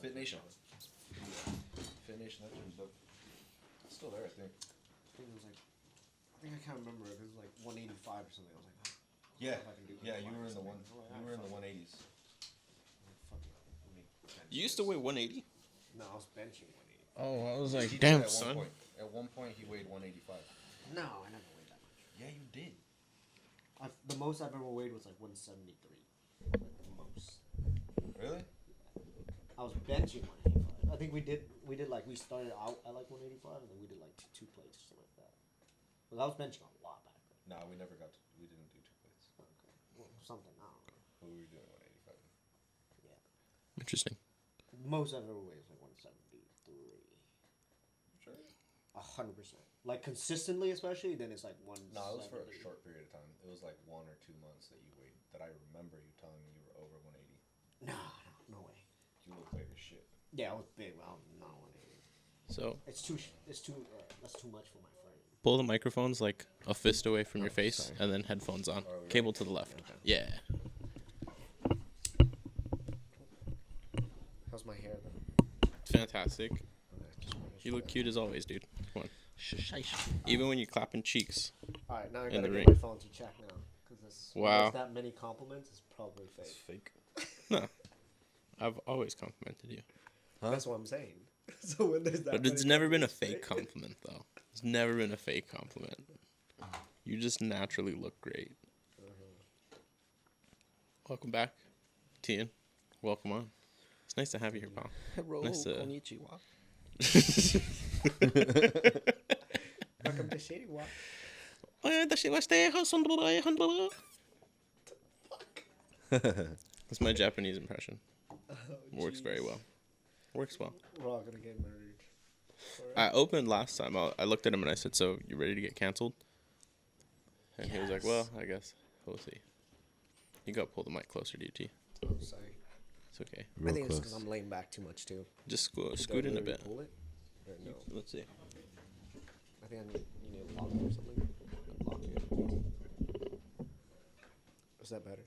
Fit Nation. Fit Nation, that turns up. It's still there, I think. I think I can't remember if it was like 185 or something. I was like, yeah, I can do yeah, you were in the one. You were in the 180s. You used to weigh 180? No, I was benching 180. Oh, I was like, He did damn, at son. At one point, he weighed 185. No, I never weighed that much. Yeah, you did. The most I've ever weighed was like 173. Like the most. Really? I was benching 185. I think we started out at like 185 and then we did like two plates or something like that. But I was benching a lot back then. No, we never got to. We didn't do 2 plates. Okay. Well, something, I don't know. But we were doing 185. Yeah. Interesting. Most I've ever weighed was like 173. Sure? 100%. Like consistently, especially, then it's like 170. No, it was for a short period of time. It was like 1 or 2 months that you weighed. That I remember you telling me you were over 180. No way. You look big as shit. Yeah, I was big, but I'm not 180. So That's too much for my frame. pull the microphones like a fist away from your face, sorry. and then headphones on. Are we Cable to the left. Okay. Yeah. How's my hair then? Fantastic. You look cute as always, dude. Come on. Even when you're clapping cheeks. Alright, now I In gotta the get ring. my phone to check now. Because Wow. that many compliments is probably It's fake. fake. No. I've always complimented you. Huh? That's what I'm saying. So when there's that But it's many never been a compliments, fake compliment, though. It's never been a fake compliment. You just naturally look great. Welcome back, Thien. Welcome on. It's nice to have you here, pal. Hello, Nice to- konnichiwa. Welcome to Shady Walk. That's my Japanese impression. Works very jeez. well. Works well. We're all gonna get murdered. I opened last time. I looked at him and I said, "So you ready to get canceled?" And he was like, "Well, I guess we'll see." You got to pull the mic closer to you, T. Oh, sorry. It's okay. I think it's because I'm laying back too much too. Just scoot Do I in a really bit. Pull it? Or no? Let's see. I think you need a lock or something. Lock it. Is that better?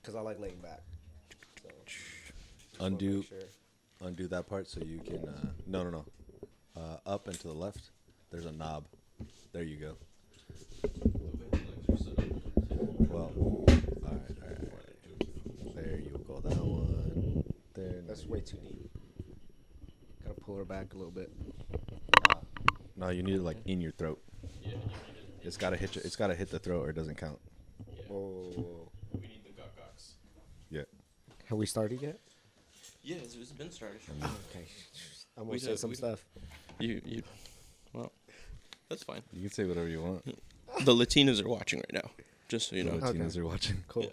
Because I like laying back. So, just wanna Undo. make sure. Undo that part so you can. No. Up and to the left. There's a knob. There you go. Well, all right. There you go. That one. There. That's way too deep. Gotta pull her back a little bit. No, you need it like in your throat. Yeah, It's gotta hit. It's gotta hit the throat, or it doesn't count. Whoa. We need the gucks. Yeah. Have we started yet? Yeah, it's been started. Okay. I'm We gonna say did- some we- stuff. Well, that's fine. You can say whatever you want. The Latinas are watching right now, just so you know. The Latinas are watching. Cool.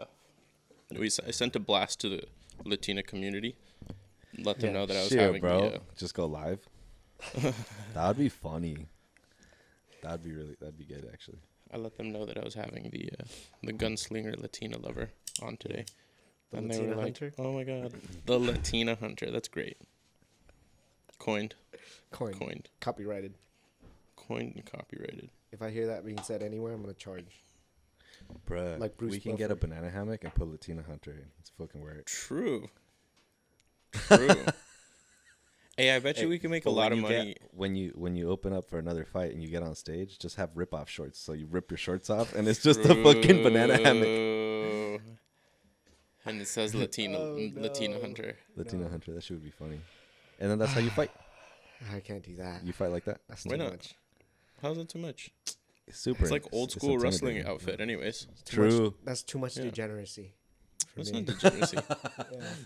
Yeah. I sent a blast to the Latina community. Let them know that I was Shit, having bro. the. Just go live. That would be funny. That'd be good, actually. I let them know that I was having the Gunslinger Latina lover on today. The and Latina they were hunter? like, "Oh my god, the Latina hunter. That's great." Coined Copyrighted. and copyrighted. If I hear that being said anywhere, I'm gonna charge. Bruh, Like Bruce we can get a Buffer. banana hammock and put Latina Hunter in. It's fucking work. True. Hey, I bet you we can make a But lot of when you money. when you open up for another fight and you get on stage, just have rip off shorts. So you rip your shorts off and it's just a fucking banana hammock. True. And it says Latina hunter. Latina Hunter, that shit would be funny. And then that's how you fight. I can't do that. You fight like that. That's Why too not? much. How's it too much? It's super. It's like old school wrestling intimidating. outfit, anyways. True. That's too much Yeah. degeneracy. For That's me. not degeneracy. Yeah.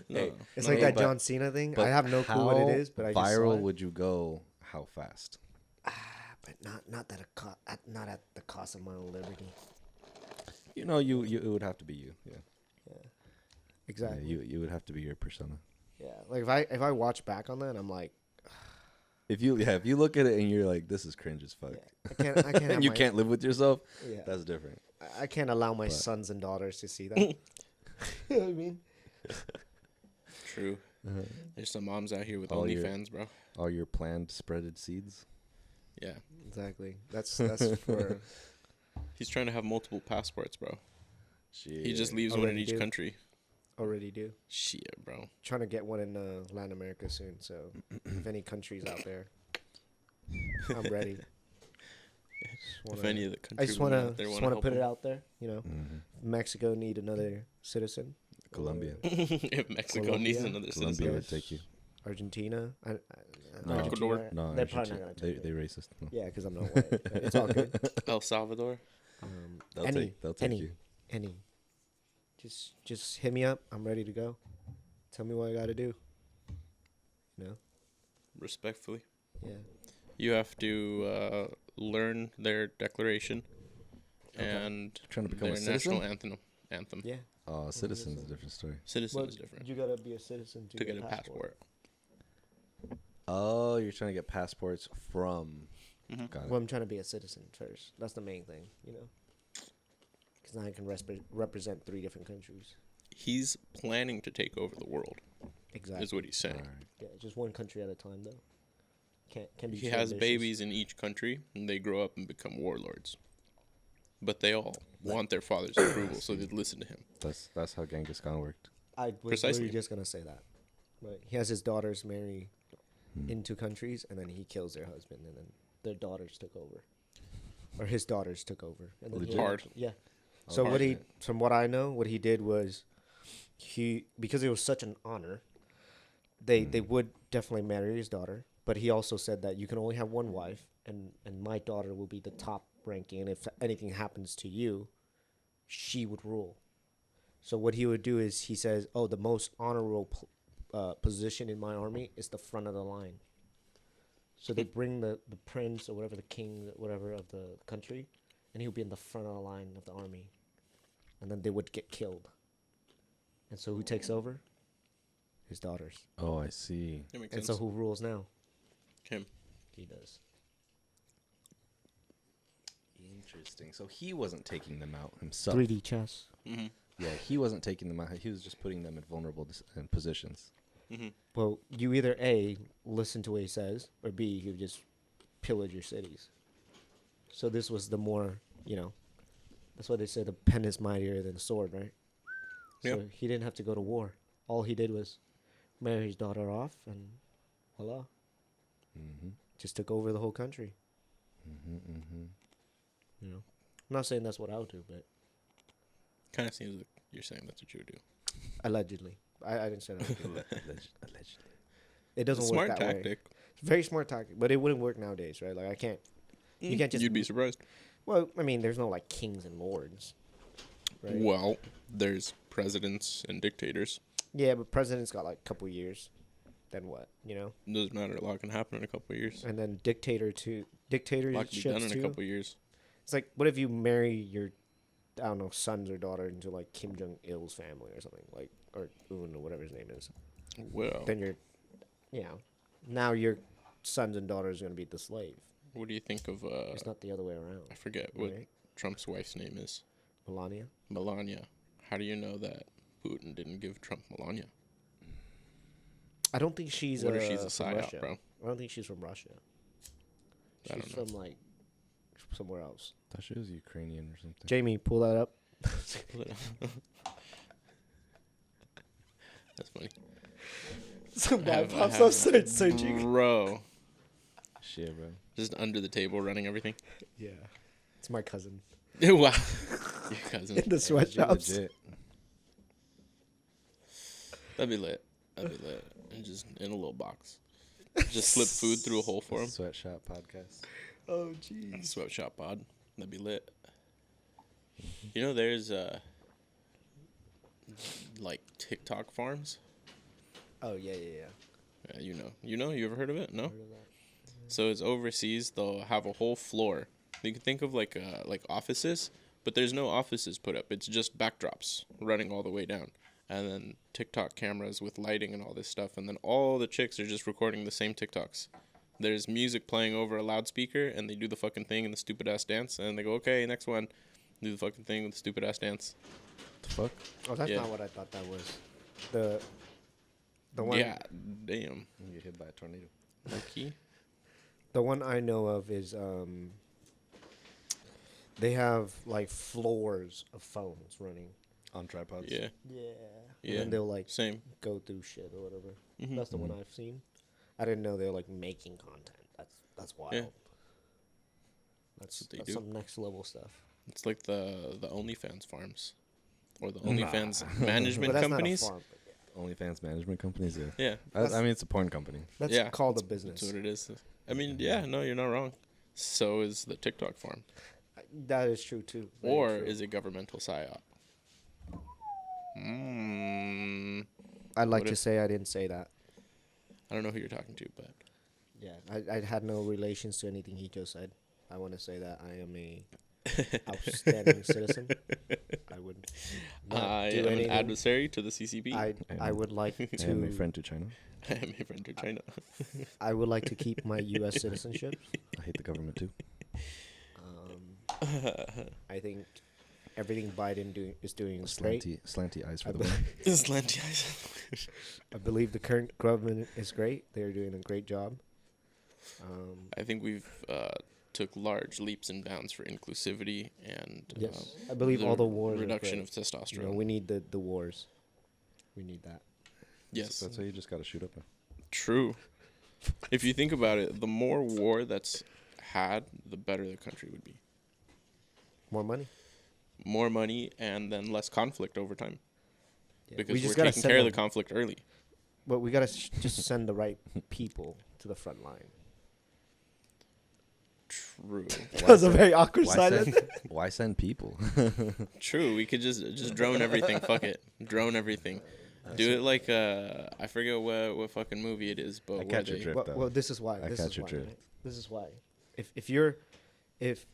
No. Hey, It's No, like that but- John Cena thing. But I have no clue what it is, but I just saw viral it. would you go? How fast? But not not at the cost of my own liberty. You know, you it would have to be you. Yeah. Exactly. Yeah, you would have to be your persona. Yeah. Like if I watch back on that, I'm like, If you look at it and you're like, this is cringe as fuck, yeah, I can't. and you can't live with yourself, Yeah. that's different. I can't allow my But- sons and daughters to see that. You know what I mean? True. There's some moms out here with All your- OnlyFans, bro. All your planned spreaded seeds. Yeah. Exactly. That's for. He's trying to have multiple passports, bro. He just leaves one in Already each do. country. Already do. Shit, bro. Trying to get one in Latin America soon. So if any countries out there, I'm ready. If any of the I countries just want to help put it them. out there. You know, Mexico need another citizen. Colombia. If Mexico needs Colombia. another Colombia citizen. would take you. Argentina. No. Ecuador. No, They're probably Argentina. not gonna take They it. racist. No. Yeah, because I'm not white. But it's all good. El Salvador. They'll take you. Any. Just hit me up. I'm ready to go. Tell me what I got to do. You know? Respectfully. Yeah. You have to learn their declaration and Trying to become a their citizen? national anthem. Yeah. Oh, citizen's a different story. Citizen Well, is different. You gotta be a citizen To get a passport. Oh, you're trying to get passports from. Mhm. Got it. Well, I'm trying to be a citizen first. That's the main thing, you know. Because now I can represent 3 different countries. He's planning to take over the world, Exactly. is what he's saying. Alright. Yeah, just one country at a time, though. Can't be. He too has ambitious. babies in each country, and they grow up and become warlords. But they all want their father's approval, so they listen to him. That's how Genghis Khan worked. I was Precisely. literally just gonna say that. Right. He has his daughters marry into countries, and then he kills their husband, and then their daughters took over, or his daughters took over. And then Legit? Hard. Yeah. Oh, So hard. what he, from what I know, what he did was, because it was such an honor, they would definitely marry his daughter. But he also said that you can only have one wife, and my daughter will be the top ranking, and if anything happens to you, she would rule. So what he would do is he says, "Oh, the most honorable position in my army is the front of the line." So they bring the prince or whatever, the king, whatever of the country, and he would be in the front of the line of the army, and then they would get killed. And so who takes over? His daughters. Oh, I see. That makes And sense. so who rules now? Him. He does. Interesting. So he wasn't taking them out himself. 3D chess. Mm-hmm. Yeah, he wasn't taking them out. He was just putting them in vulnerable positions. Mm-hmm. Well, you either A, listen to what he says, or B, you just pillage your cities. So this was the more, that's why they say the pen is mightier than the sword, right? So Yep. he didn't have to go to war. All he did was marry his daughter off, and voila, Mm-hmm. just took over the whole country. Mm-hmm. Mm-hmm. I'm not saying that's what I would do, but Kind of seems like you're saying that's what you would do. allegedly. I didn't say that. I would do it. Allegedly. It doesn't It's a work smart that way. tactic. It's a very smart tactic, but it wouldn't work nowadays, right? Like, I can't. You can't just. You'd be surprised. Well, I mean, there's no like kings and lords, right? Well, there's presidents and dictators. Yeah, but president's got like a couple years. Then what? Doesn't matter. A lot can happen in a couple of years. And then A lot can be dictatorships done in a too. couple of years. It's like, what if you marry your, I don't know, sons or daughter into like Kim Jong Il's family or something, like, or Un or whatever his name is. Well, Then you're, now your sons and daughters are gonna be the slave. what do you think of? It's not the other way around. I forget what Right? Trump's wife's name is. Melania. Melania. How do you know that Putin didn't give Trump Melania? I don't think she's. What if she's a from psyop, Russia. bro? I don't think she's from Russia. I She's don't know. from like somewhere else. Thought she was Ukrainian or something. Jamie, pull that up. That's funny. Some guy Have- pops have- up, starts searching. Bro, Shit, bro. just under the table running everything. Yeah, it's my cousin Wow. Your cousin. in the sweatshops. Legit. That'd be lit. That'd be lit. And just in a little box. Just slip food through a hole for him. Sweatshop podcast. Oh jeez. Sweatshop pod. That'd be lit. You know, there's like TikTok farms. Oh yeah. You ever heard of it? No. So it's overseas. They'll have a whole floor. You can think of like offices, but there's no offices put up. It's just backdrops running all the way down, and then TikTok cameras with lighting and all this stuff, and then all the chicks are just recording the same TikToks. There's music playing over a loudspeaker, and they do the fucking thing and the stupid ass dance, and they go, okay, next one, do the fucking thing with the stupid ass dance. The fuck? Oh, that's Yeah. not what I thought that was. The one. Yeah, damn. You get hit by a tornado. Okay. The one I know of is they have like floors of phones running. On tripods. Yeah. Yeah. Yeah. And then they'll like Same. go through shit or whatever. Mhm. That's the one I've seen. I didn't know they were like making content. That's wild. Yeah. That's what they that's do. some next level stuff. It's like the OnlyFans farms, or the Nah. OnlyFans But management that's companies. not a farm. But yeah. OnlyFans management companies. Yeah. Yeah, I mean, it's a porn company. That's Yeah, called a business. that's what it is. I mean, yeah, no, you're not wrong. So is the TikTok farm, That is true too. Very or true. is it governmental psyop? I'd like what to if- say I didn't say that. I don't know who you're talking to, but Yeah, I had no relations to anything he just said. I want to say that I am a outstanding citizen. I would not I do am an anything. adversary to the CCP. I would like I am a to. friend to China. I am a friend to China. I would like to keep my U.S. citizenship. I hate the government too. I think everything Biden is doing is great. Slanty eyes for I the be- win. Slanty eyes. I believe the current government is great. They're doing a great job. I think we've took large leaps and bounds for inclusivity and Yes, I believe all the wars. reduction are of great. testosterone. You know, we need the wars. We need that. Yes, That's why you just gotta shoot up. true. If you think about it, the more war that's had, the better the country would be. More money. More money and then less conflict over time Yeah. because we just we're gotta taking send care of the them- conflict early. But we gotta just send the right people to the front line. True. That was a very awkward Why silence. why send people? True. We could just drone everything. Fuck it. Drone everything. Do it like I forget what fucking movie it is, but I where catch your they- drift. Well, this is why. I This catch is your why. drift. Right? This is why. If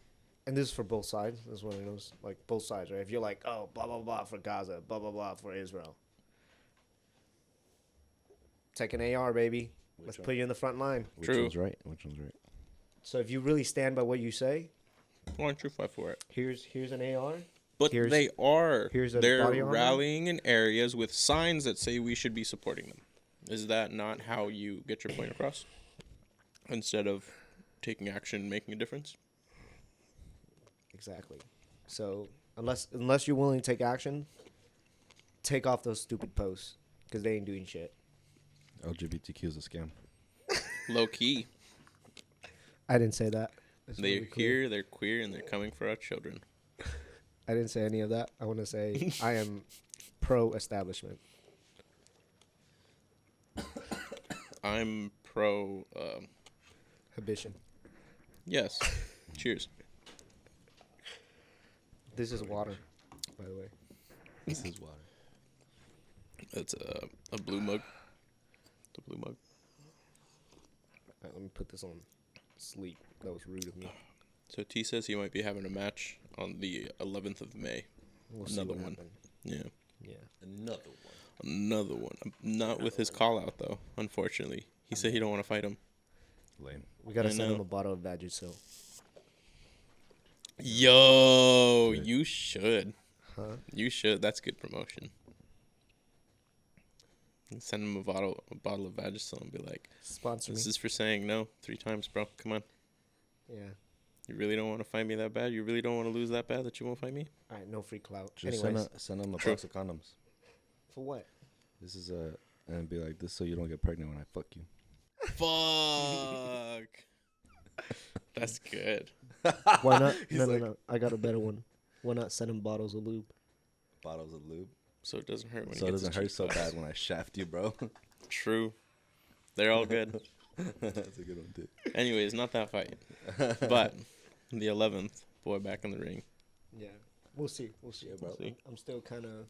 and this is for both sides. This is what I know. Like both sides, right? If you're like, oh, blah blah blah for Gaza, blah blah blah for Israel. Take an AR, baby. Let's one? put you in the front line. Which True. one's right? Which one's right? So if you really stand by what you say, Why don't you fight for it? here's an AR. But Here's- they are. here's a They're body armor. rallying in areas with signs that say we should be supporting them. Is that not how you get your point across? Instead of taking action, making a difference. Exactly. So unless you're willing to take action, take off those stupid posts because they ain't doing shit. LGBTQ is a scam. Low key. I didn't say that. It's They're really clear. here, they're queer, and they're coming for our children. I didn't say any of that. I want to say I am pro-establishment. I'm pro. Ambition. Yes. Cheers. This is water, by the way. This is water. It's a blue mug. The blue mug. All right, let me put this on sleep. That was rude of me. So T says he might be having a match on the 11th of May. We'll see Another what one. happens. Yeah. Yeah. Another one. Another one. Not with his call out though, unfortunately. He said he don't want to fight him. Lame. We gotta I send know. him a bottle of Vagisil. Yo, Good. you should. Huh? You should. That's good promotion. Send him a bottle of Vagisil and be like, Sponsor me. "This is for saying no 3 times, bro. Come on. Yeah. You really don't want to fight me that bad? You really don't want to lose that bad that you won't fight me?" All right. No free clout. Just Anyways, send them a True. box of condoms. for what? This is and be like this so you don't get pregnant when I fuck you. Fuck. That's good. Why not? He's No, like- no. I got a better one. Why not send him bottles of lube? Bottles of lube. So it doesn't hurt when So he it gets doesn't his hurt cheeks so off. bad when I shaft you, bro. True. They're all good. That's a good one too. Anyways, not that fight. But the 11th, boy back in the ring. Yeah. We'll see. We'll see, bro. see. I'm still kind of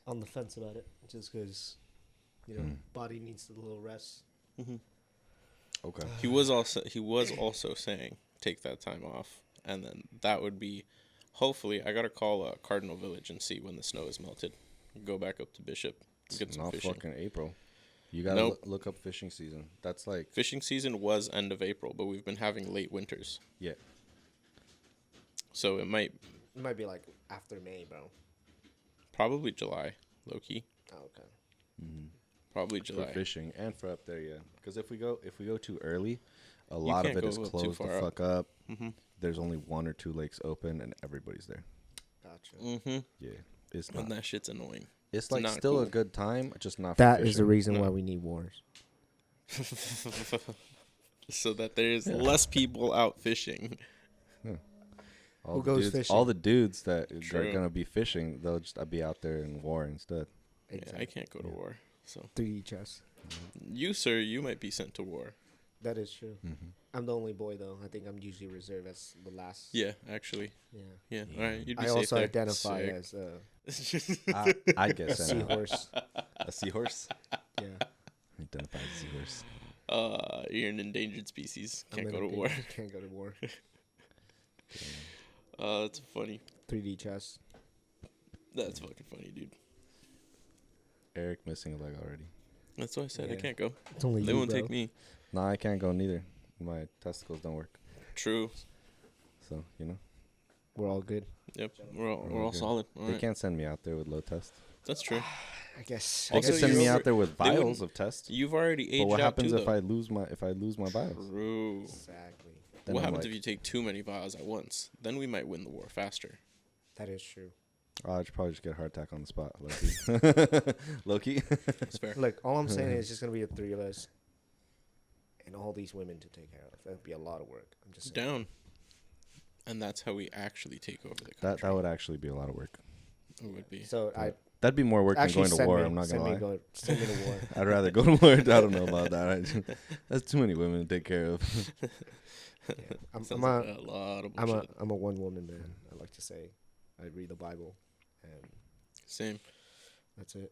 on the fence about it, just because, you know, Mm. body needs a little rest. Okay. He was also saying take that time off, and then that would be, hopefully, I gotta call Cardinal Village and see when the snow is melted. Go back up to Bishop, get It's some not fishing. fucking April. You gotta Nope. look up fishing season. That's like Fishing season was end of April, but we've been having late winters, yeah. so it might It might be like after May, bro. probably July, low key, Oh, okay. probably For July. fishing and for up there, yeah. Because if we go too early, a lot of can't it is go too closed the far up. fuck up. Mm-hmm. There's only 1 or 2 lakes open and everybody's there. Gotcha. Mm-hmm. Yeah. It's And not. that shit's annoying. It's like not still a cool. good time, just not. That for is the fishing. reason No. why we need wars. So that there's Yeah. less people out fishing. All Who the goes dudes, fishing? All the dudes that are True. gonna be fishing, they'll just be out there in war instead. Yeah, I can't go to war. So 3D chess. you, sir, you might be sent to war. That is true. Mm-hmm. I'm the only boy though. I think I'm usually reserved as the last. Yeah, actually. Yeah. Yeah. All right. You'd be I safe also there. identify Sick. as I'd get a sent out. seahorse. A seahorse. Yeah. Identify as a seahorse. You're an endangered species. I'm Can't in go a to big- war. Can't go to war. That's funny. 3D chess. That's fucking funny, dude. Eric missing a leg already. That's why I said I Yeah. can't go. It's only They you, won't bro. take me. Nah, I can't go neither. My testicles don't work. True. So We're all good. Yep. We're all good. solid. All they right. can't send me out there with low test. That's true. I guess. They Also, could send you're me over- out there with they wouldn't- vials of test. You've already aged But what out happens too, if though. I lose my vials? True. Exactly. Then What I'm happens like, if you take too many vials at once? Then we might win the war faster. That is true. I'd probably just get a heart attack on the spot. Low-key. Low-key. That's fair. Look, all I'm saying is it's just gonna be the three of us, and all these women to take care of. That'd be a lot of work. I'm just saying. Down. And that's how we actually take over the country. That would actually be a lot of work. It would be. So I That'd be more work than actually going to send war. me, I'm not send gonna me lie. send me to war. I'd rather go to war. I don't know about that. That's too many women to take care of. Yeah. I'm Sounds a like a lot of bullshit. I'm a one woman man. I like to say, I read the Bible, and Same. that's it.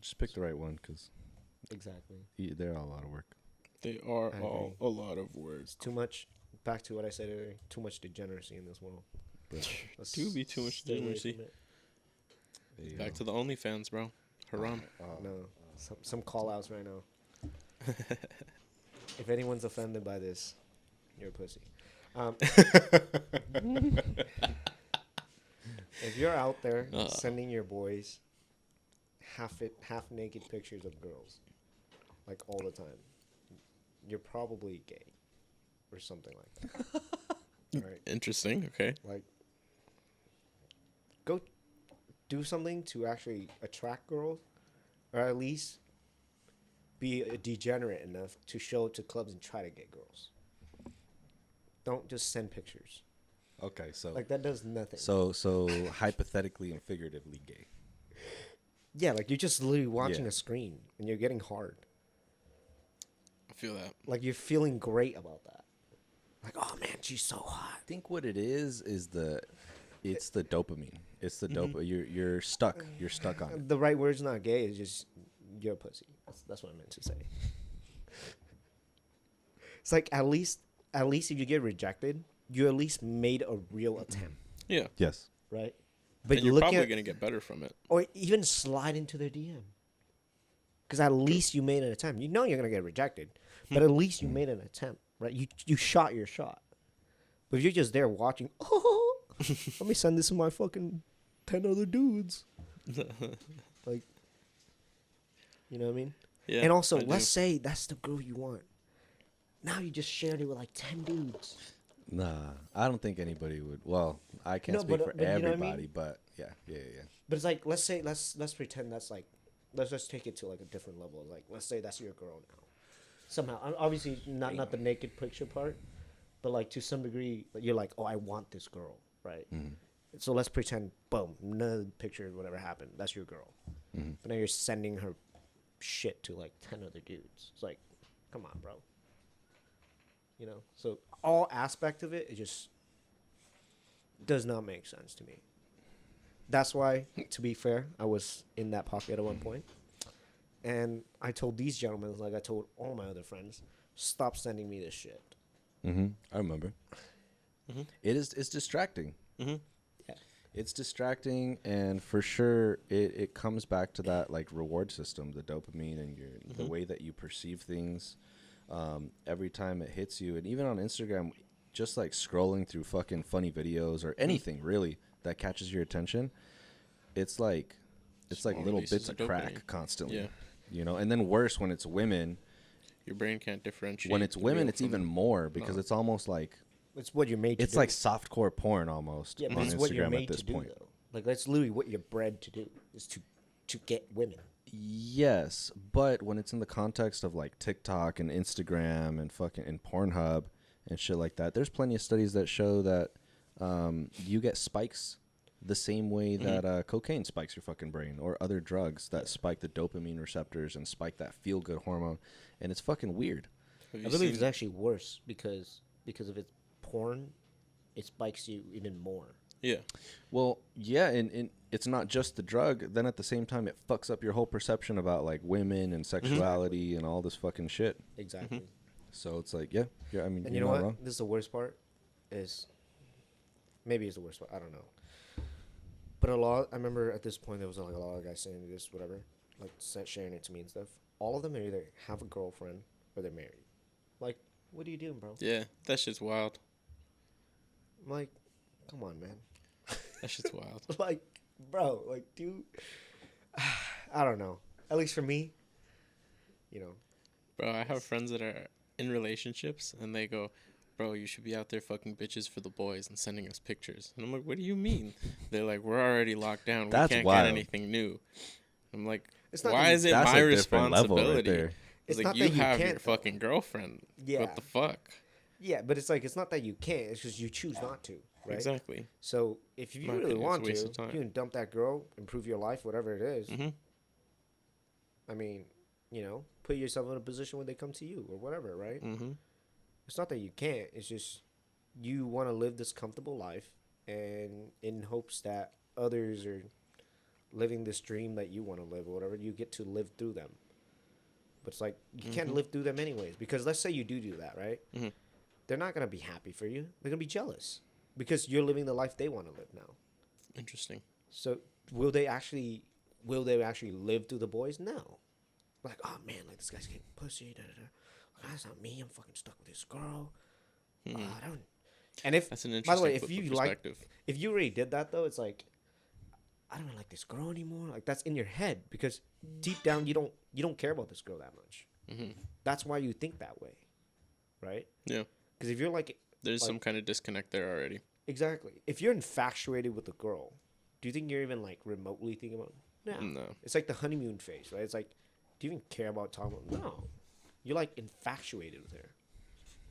Just pick the right one, because Exactly. they're all a lot of work. They are I all a lot of words. It's too much. Back to what I said earlier. Too much degeneracy in this world. Let's Do be too much stay away degeneracy. from it. There you Back go. to the OnlyFans, bro. Haram. No, some call outs right now. If anyone's offended by this, you're a pussy. If you're out there sending your boys half naked pictures of girls, like all the time, you're probably gay, or something like that. Right? Interesting. Okay. Like, go do something to actually attract girls, or at least be a degenerate enough to show up to clubs and try to get girls. Don't just send pictures. Okay, so Like, that does nothing. so hypothetically and figuratively gay. Yeah, like, you're just literally watching Yeah. a screen and you're getting hard. I feel that. Like, you're feeling great about that. Like, oh man, she's so hot. I think what it is it's the dopamine. It's the You're stuck. You're stuck on it. The right word's not gay. It's just you're a pussy. That's what I meant to say. It's like at least if you get rejected, you at least made a real attempt, Yeah. Yes. right? But you're look probably at- gonna get better from it. or even slide into their DM. Because at least you made an attempt. You know you're gonna get rejected, but at least you made an attempt, right? You shot your shot. But if you're just there watching, oh, let me send this to my fucking 10 other dudes. Like, you know what I mean? Yeah. And also, I do. let's say that's the girl you want. Now you just shared it with like 10 dudes. Nah, I don't think anybody would. Well, I can't No, speak but, for you know what I mean? everybody, but yeah. But it's like, let's pretend that's like, let's just take it to like a different level. Like, let's say that's your girl now. Somehow, obviously not the naked picture part, but like to some degree, you're like, oh, I want this girl, right? Mm-hmm. So let's pretend, boom, none of the picture, whatever happened, that's your girl. Mm-hmm. But now you're sending her shit to like 10 other dudes. It's like, come on, bro. You know, so all aspect of it just does not make sense to me. That's why, to be fair, I was in that pocket at one point. And I told these gentlemen, like I told all my other friends, stop sending me this shit. Mm-hmm. I remember. Mm-hmm. It's distracting. Mm-hmm. Yeah. It's distracting, and for sure, it comes back to that like reward system, the dopamine, and the way that you perceive things. Every time it hits you, and even on Instagram, just like scrolling through fucking funny videos or anything really that catches your attention, it's like Small little releases bits of of crack dopamine. constantly. Yeah. You know, and then worse when it's women. Your brain can't differentiate. When it's the women, real it's from even more because no. it's almost like It's what you're made to it's do. like softcore porn almost yeah, but on it's what you're Instagram made at this to do, point. though. Like that's literally what you're bred to do is to get women. Yes, but when it's in the context of like TikTok and Instagram and fucking and Pornhub and shit like that, there's plenty of studies that show that you get spikes the same way that cocaine spikes your fucking brain, or other drugs that spike the dopamine receptors and spike that feel good hormone, and it's fucking weird. I believe it's actually worse because if it's porn, it spikes you even more. Yeah. Well, yeah, and it's not just the drug. Then at the same time, it fucks up your whole perception about like women and sexuality and all this fucking shit. Exactly. So it's like, yeah. I mean, And you're you know not what? wrong. This is the worst part. Maybe it's the worst part. I don't know. But I remember at this point there was like a lot of guys saying this, whatever, like sharing it to me and stuff. All of them are either have a girlfriend or they're married. Like, what are you doing, bro? Yeah, that shit's wild. I'm like, come on, man. That shit's wild. Like, bro, like, dude. I don't know. At least for me, you know. Bro, I have friends that are in relationships, and they go, bro, you should be out there fucking bitches for the boys and sending us pictures. And I'm like, what do you mean? They're like, we're already locked down. That's we can't wild. get anything new. I'm like, It's not why that is it That's my a different level right responsibility? there. It's It's like, not you that you have can't, your though. fucking girlfriend. Yeah. What the fuck? Yeah, but it's like, it's not that you can't. It's just you choose not to, right? Exactly. So if you My really opinion, it's a want waste to, of time. you can dump that girl, improve your life, whatever it is. Mm-hmm. I mean, you know, put yourself in a position where they come to you or whatever, right? Mm-hmm. It's not that you can't. It's just you want to live this comfortable life, and in hopes that others are living this dream that you want to live or whatever, you get to live through them. But it's like you can't live through them anyways, because let's say you do that, right? Mhm. They're not gonna be happy for you. They're gonna be jealous because you're living the life they want to live now. Interesting. So will they actually live through the boys? No. Like, oh man, like this guy's getting pussy. Da, da, da. Like, that's not me. I'm fucking stuck with this girl. I don't. And if That's an by the way, interesting if you like, perspective. if you already did that though, it's like, I don't like this girl anymore. Like that's in your head because deep down you don't care about this girl that much. Mm-hmm. That's why you think that way, right? Yeah. Because if you're like There's like- some kind of disconnect there already. exactly, if you're infatuated with a girl, do you think you're even like remotely thinking about? No. No. It's like the honeymoon phase, right? It's like, do you even care about talking about? No. You're like infatuated with her.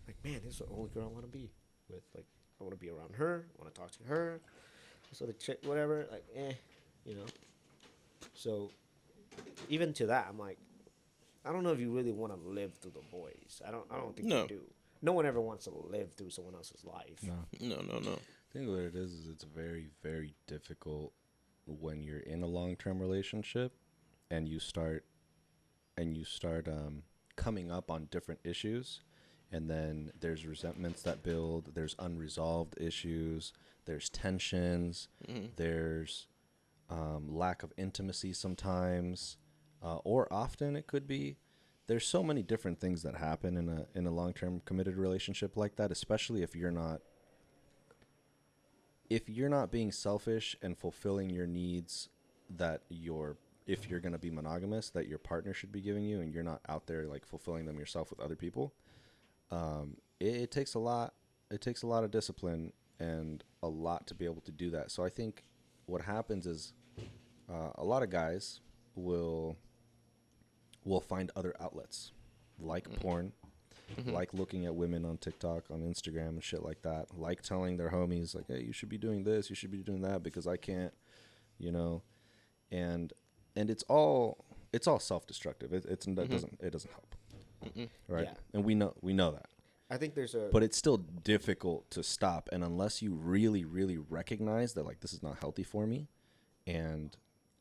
Like, man, this is the only girl I want to be with. Like, I want to be around her. I want to talk to her. So the chick, whatever, like, you know. So, even to that, I'm like, I don't know if you really want to live through the boys. I don't think No. you do. No one ever wants to live through someone else's life. No. No. I think what it is it's very, very difficult when you're in a long-term relationship and you start coming up on different issues, and then there's resentments that build, there's unresolved issues, there's tensions, there's lack of intimacy sometimes, or often it could be. There's so many different things that happen in a long-term committed relationship like that, especially if you're not being selfish and fulfilling your needs that if you're going to be monogamous, that your partner should be giving you, and you're not out there like fulfilling them yourself with other people. It takes a lot. It takes a lot of discipline and a lot to be able to do that. So I think what happens is a lot of guys will find other outlets like porn, like looking at women on TikTok, on Instagram and shit like that, like telling their homies like, hey, you should be doing this, you should be doing that because I can't, you know, and it's all self-destructive. It doesn't help, right? Yeah. And we know that. I think there's a. But it's still difficult to stop, and unless you really, really recognize that like this is not healthy for me, and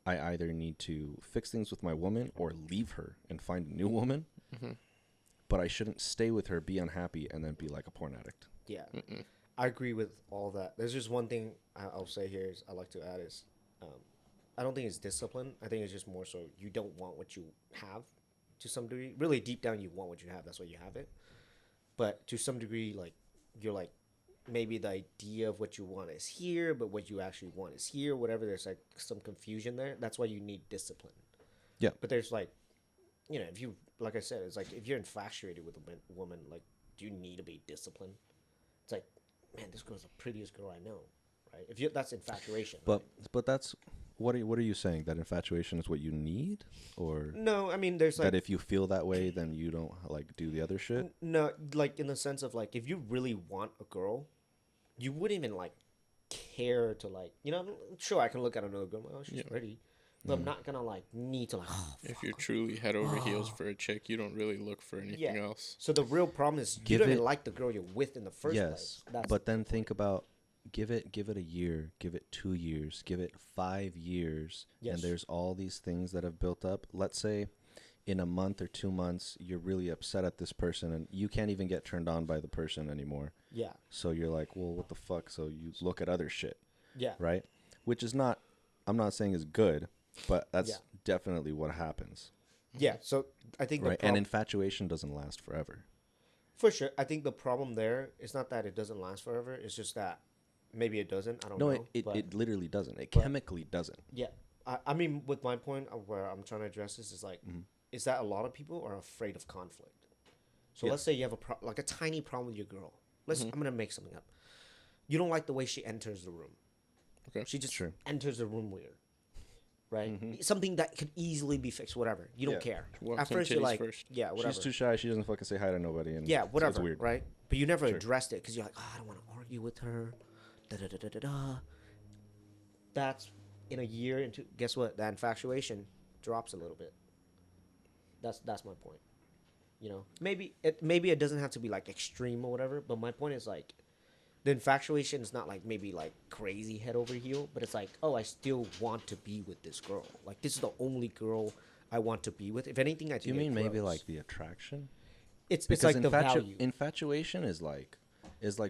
I either need to fix things with my woman or leave her and find a new woman. But I shouldn't stay with her, be unhappy, and then be like a porn addict. Yeah, I agree with all that. There's just one thing I'll say here is I like to add is, I don't think it's discipline. I think it's just more so you don't want what you have, to some degree. Really deep down, you want what you have. That's why you have it. But to some degree, like you're like maybe the idea of what you want is here, but what you actually want is here. Whatever. There's like some confusion there. That's why you need discipline. Yeah. But there's like, you know, if you like I said, it's like if you're infatuated with a woman, like, do you need to be disciplined? It's like, man, this girl's the prettiest girl I know, right? That's infatuation. But right? but that's what are you saying? That infatuation is what you need, or No, I mean there's like that if you feel that way, then you don't like do the other shit? no, like in the sense of like if you really want a girl, you wouldn't even like care to like sure I can look at another girl, oh she's Yeah. pretty, but I'm not gonna like need to like If you're truly head over heels for a chick, you don't really look for anything else. So the real problem is you Give don't it- even like the girl you're with in the first Yes, place. That's but then think about give it a year, give it 2 years, give it 5 years, Yes. and there's all these things that have built up. Let's say in a month or 2 months you're really upset at this person and you can't even get turned on by the person anymore. yeah, So you're like, well, what the fuck? So you look at other shit, yeah, right? Which is not, I'm not saying is good, but that's Yeah. definitely what happens, yeah. So I think right? And infatuation doesn't last forever. for sure, I think the problem there is not that it doesn't last forever. It's just that maybe it doesn't. I don't No, know. But it literally doesn't. It but- chemically doesn't. yeah, I mean, with my point of where I'm trying to address this is like, is that a lot of people are afraid of conflict. So Yeah. let's say you have like a tiny problem with your girl. I'm gonna make something up. You don't like the way she enters the room. Okay. She just Sure. enters the room weird. Right? Something that could easily be fixed, whatever. You don't Yeah. care. Walks At in first, you're titties like, first. yeah, whatever. She's too shy. She doesn't fucking say hi to nobody. And yeah, so whatever. it's weird. Right? But you never Sure. addressed it because you're like, oh, I don't want to argue with her. Da da da da da da. That's in a year into. Guess what? That infatuation drops a little bit. That's my point. Maybe it doesn't have to be like extreme or whatever. But my point is like, the infatuation is not like maybe like crazy head over heel, but it's like, oh, I still want to be with this girl. Like this is the only girl I want to be with. If anything, I think Do you mean it maybe grows. like the attraction? it's Because like the value. infatuation is like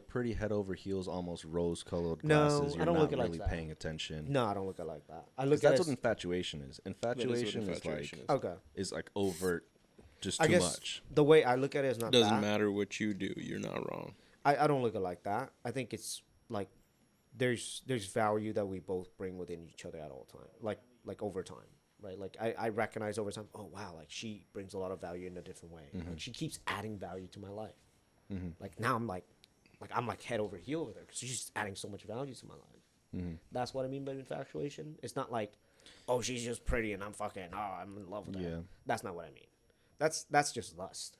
pretty head over heels, almost rose colored No, glasses. I You're don't not look at it like really that. paying attention. No, I don't look at it like that. I 'Cause look at that's it what infatuation is. Infatuation, infatuation is. okay. is like overt, just I too guess much. the way I look at it is not Doesn't that. matter what you do, you're not wrong. I don't look at it like that. I think it's like there's value that we both bring within each other at all time. Like over time, right? Like I recognize over time. Oh wow, like she brings a lot of value in a different way. Like she keeps adding value to my life. Like now I'm like head over heel with her because she's just adding so much value to my life. That's what I mean by infatuation. It's not like, oh, she's just pretty and I'm in love with her. Yeah. That's not what I mean. That's just lust.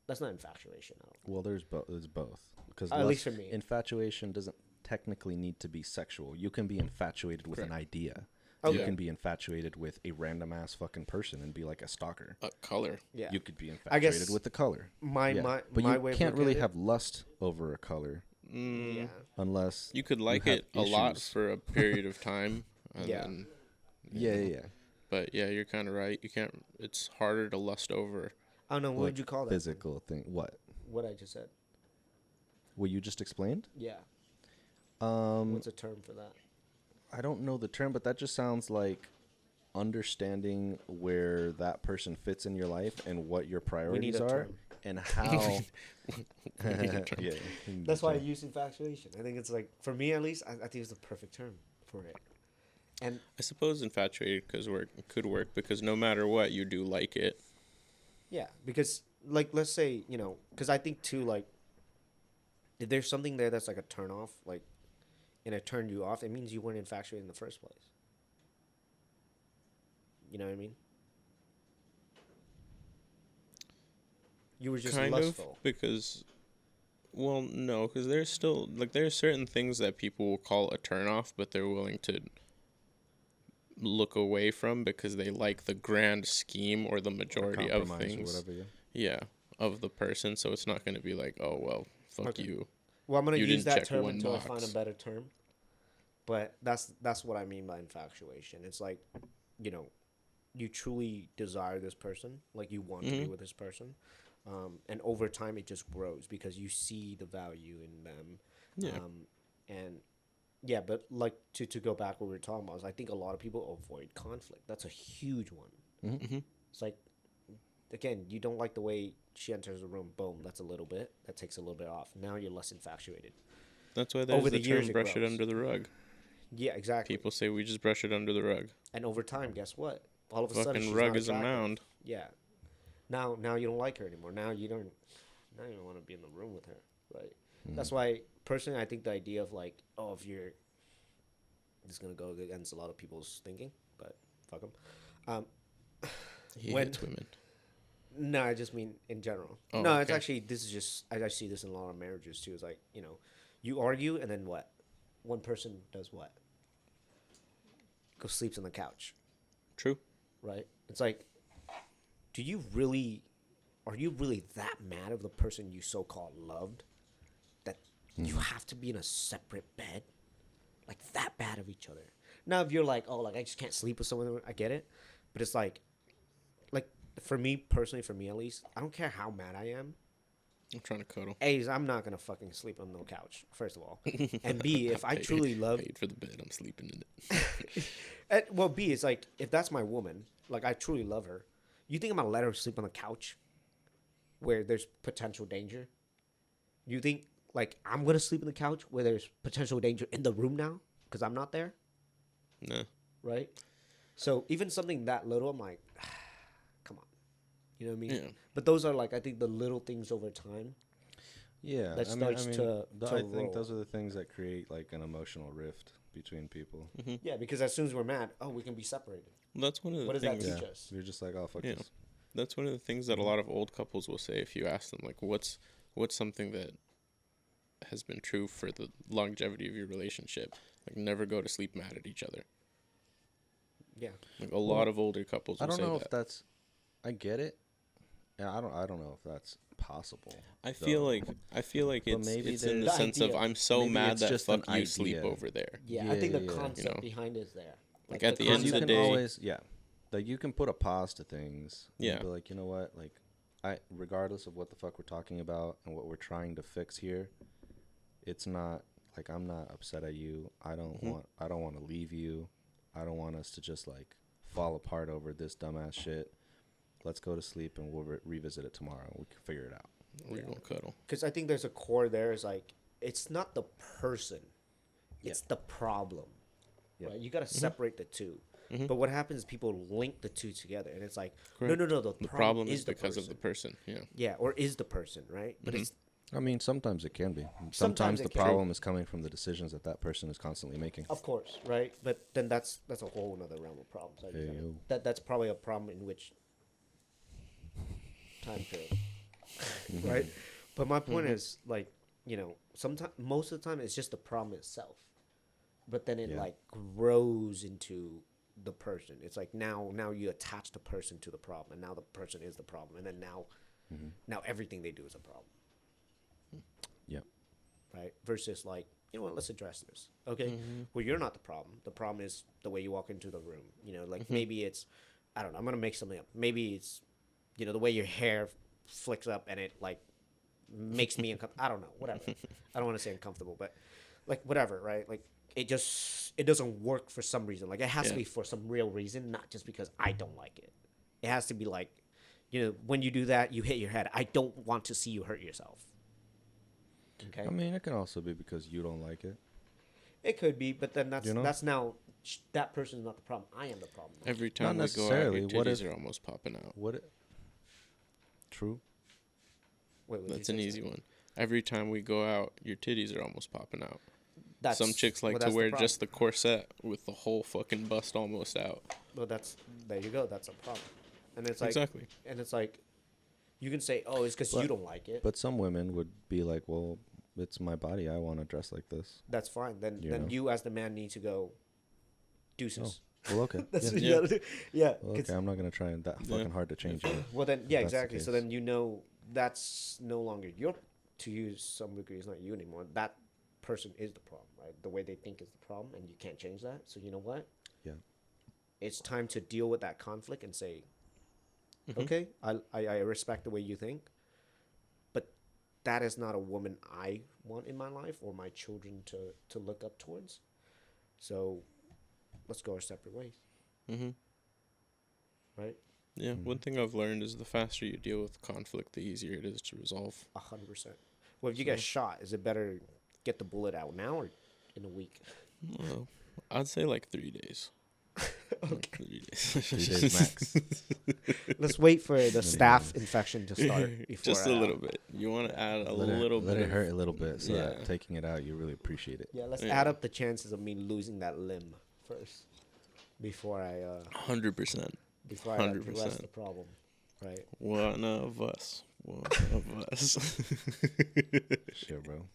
That's not infatuation at all. Well, there's both. Because At least for me. infatuation doesn't technically need to be sexual. You can be infatuated with an Correct. idea. Okay. You can be infatuated with a random ass fucking person and be like a stalker. Color. Yeah. You could be I guess infatuated with the color. my But my you way of can't looking really at have lust over a color Mm, yeah. unless You could like have it a lot issues. for a period of time. And Yeah. Then, Yeah. but yeah, you're kind of right. You can't. It's harder to lust over. I don't know what would you call that? Physical thing. What? What I just said. What you just explained? Yeah. Um, What's a term for that? I don't know the term, but that just sounds like understanding where that person fits in your life and what your priorities a are term. and how. Yeah. That's why I use infatuation. I think it's like, for me at least, I think it's the perfect term for it. And I suppose infatuated could work because no matter what, you do like it. yeah, because like let's say because I think too like if there's something there that's like a turn off, like, and it turned you off, it means you weren't infatuated in the first place. You know what I mean? You were just Kind lustful. of because, well, no, because there's still there's certain things that people will call a turnoff, but they're willing to look away from because they like the grand scheme or the majority of Compromise or things. whatever, Yeah, of the person. So it's not going to be like, oh well, fuck Okay. you. Well, I'm gonna You use didn't that check term one until I box. find a better term. But that's what I mean by infatuation. It's like, you truly desire this person, like you want to be with this person, and over time it just grows because you see the value in them. Yeah. And yeah, but like to go back what we were talking about is I think a lot of people avoid conflict. That's a huge one. It's like, again, you don't like the way she enters the room. Boom, that's a little bit. That takes a little bit off. Now you're less infatuated. That's why there's Over the the years term it brush it grows. under the rug. Yeah, exactly. People say we just brush it under the rug. And over time, guess what? All of a sudden, Fucking she's rug not is a attractive. mound. Yeah. Now you don't like her anymore. Now you don't want to be in the room with her, right? That's why personally I think the idea of like, oh, if you're This is gonna go against a lot of people's thinking, but fuck them. He When- hates women. No, I just mean in general. Oh, No, it's okay. actually, this is just, I see this in a lot of marriages too. It's like, you know, you argue and then what? One person does what? Go sleeps on the couch, True. right? It's like, are you really that mad of the person you so-called loved that you have to be in a separate bed? Like that bad of each other? Now, if you're like, oh, like I just can't sleep with someone, I get it. But it's like for me personally, for me at least, I don't care how mad I am. I'm trying to cuddle. A, I'm not gonna fucking sleep on no couch, first of all, and B, if I truly love, Paid for the bed, I'm sleeping in it. well, B, it's like if that's my woman, like I truly love her, you think I'm gonna let her sleep on the couch where there's potential danger? You think like I'm gonna sleep on the couch where there's potential danger in the room now because I'm not there, No. right? So even something that little, I'm like, come on, you know what I mean? Yeah. But those are like I think the little things over time. Yeah, That starts to I roll. think those are the things that create like an emotional rift between people. Yeah, because as soon as we're mad, oh, we can be separated. Well, that's one of the What does that things. teach Yeah, us? you're just like, oh fuck Yeah. this. That's one of the things that a lot of old couples will say if you ask them, like, what's something that has been true for the longevity of your relationship? Like, never go to sleep mad at each other. Yeah. Like, a lot of older couples I will don't say know that. if that's. I get it. Yeah, I don't know if that's possible. I feel though. like But maybe it's in the there's- sense of The I'm so maybe mad it's that just fuck an you sleep idea. over there. Yeah, I think the Yeah, concept you know. behind it is there. Like, at the end of you the can day- always like you can put a pause to things. And Yeah. be like, you know what, like regardless of what the fuck we're talking about and what we're trying to fix here, it's not like I'm not upset at you. I don't want to leave you. I don't want us to just like fall apart over this dumbass shit. Let's go to sleep and we'll revisit it tomorrow. We can figure it out. We're gonna cuddle. Because I think there's a core there. Is like it's not the person, it's the problem. Yeah. Right? You got to separate the two. But what happens is people link the two together, and it's like Correct. no. The problem is because of the person. Yeah. Yeah, or is the person right? But it's I mean, sometimes it can be. Sometimes Sometimes it the can. problem is coming from the decisions that person is constantly making. of course right. But then that's a whole another realm of problems. I think. Hey-o. That's probably a problem in which time period, right? But my point is like you know sometimes most of the time it's just the problem itself, but then it Yeah. like grows into the person. It's like now you attach the person to the problem, and now the person is the problem, and then now everything they do is a problem, Yeah. right? Versus like you know what, let's address this. Okay, well you're not the problem. The problem is the way you walk into the room. You know, like maybe it's I don't know. I'm gonna make something up. Maybe it's you know the way your hair flicks up and it like makes me uncomfortable. I don't know. Whatever. I don't want to say uncomfortable, but like whatever, right? Like it doesn't work for some reason. Like it has to Yeah. be for some real reason, not just because I don't like it. It has to be like, you know, when you do that, you hit your head. I don't want to see you hurt yourself. Okay. I mean, it can also be because you don't like it. It could be, but then that's You know? that's now that person is not the problem. I am the problem. now. Every time we go out, necessarily. your What titties if- are almost popping out. True. Wait, That's an easy one. Every time we go out, your titties are almost popping out. That's, Some chicks like well, to that's the wear problem. just the corset with the whole fucking bust almost out. Well, there you go. That's a problem. And it's like Exactly. And it's like, you can say, oh, it's because you don't like it. But some women would be like, well, it's my body. I want to dress like this. That's fine. Then You then know? you as the man need to go deuces. Well, okay. That's yeah. what you Yeah. gotta do. Yeah. Well, 'cause- okay, I'm not going to try and that Yeah. fucking hard to change it. Well, then, yeah, That's the exactly. So case. then you know that's no longer your, to use some degree, it's not you anymore. That person is the problem, right? The way they think is the problem, and you can't change that. So you know what? Yeah. It's time to deal with that conflict and say, okay, I respect the way you think, but that is not a woman I want in my life or my children to look up towards. So let's go our separate ways, Mm-hmm. right? Yeah. One thing I've learned is the faster you deal with conflict, the easier it is to resolve. 100%. Well, if you get shot, is it better get the bullet out now or in a week? Well, I'd say like 3 days. 3 days. 3 days max. Let's wait for the staph infection to start before. Just a little bit. You want to add a little bit. Let it hurt a little bit, so Yeah. that taking it out, you really appreciate it. Yeah, let's Yeah. add up the chances of me losing that limb first before I 100%. before I 100%. address the problem, right? One of us. One of us. Shit, bro.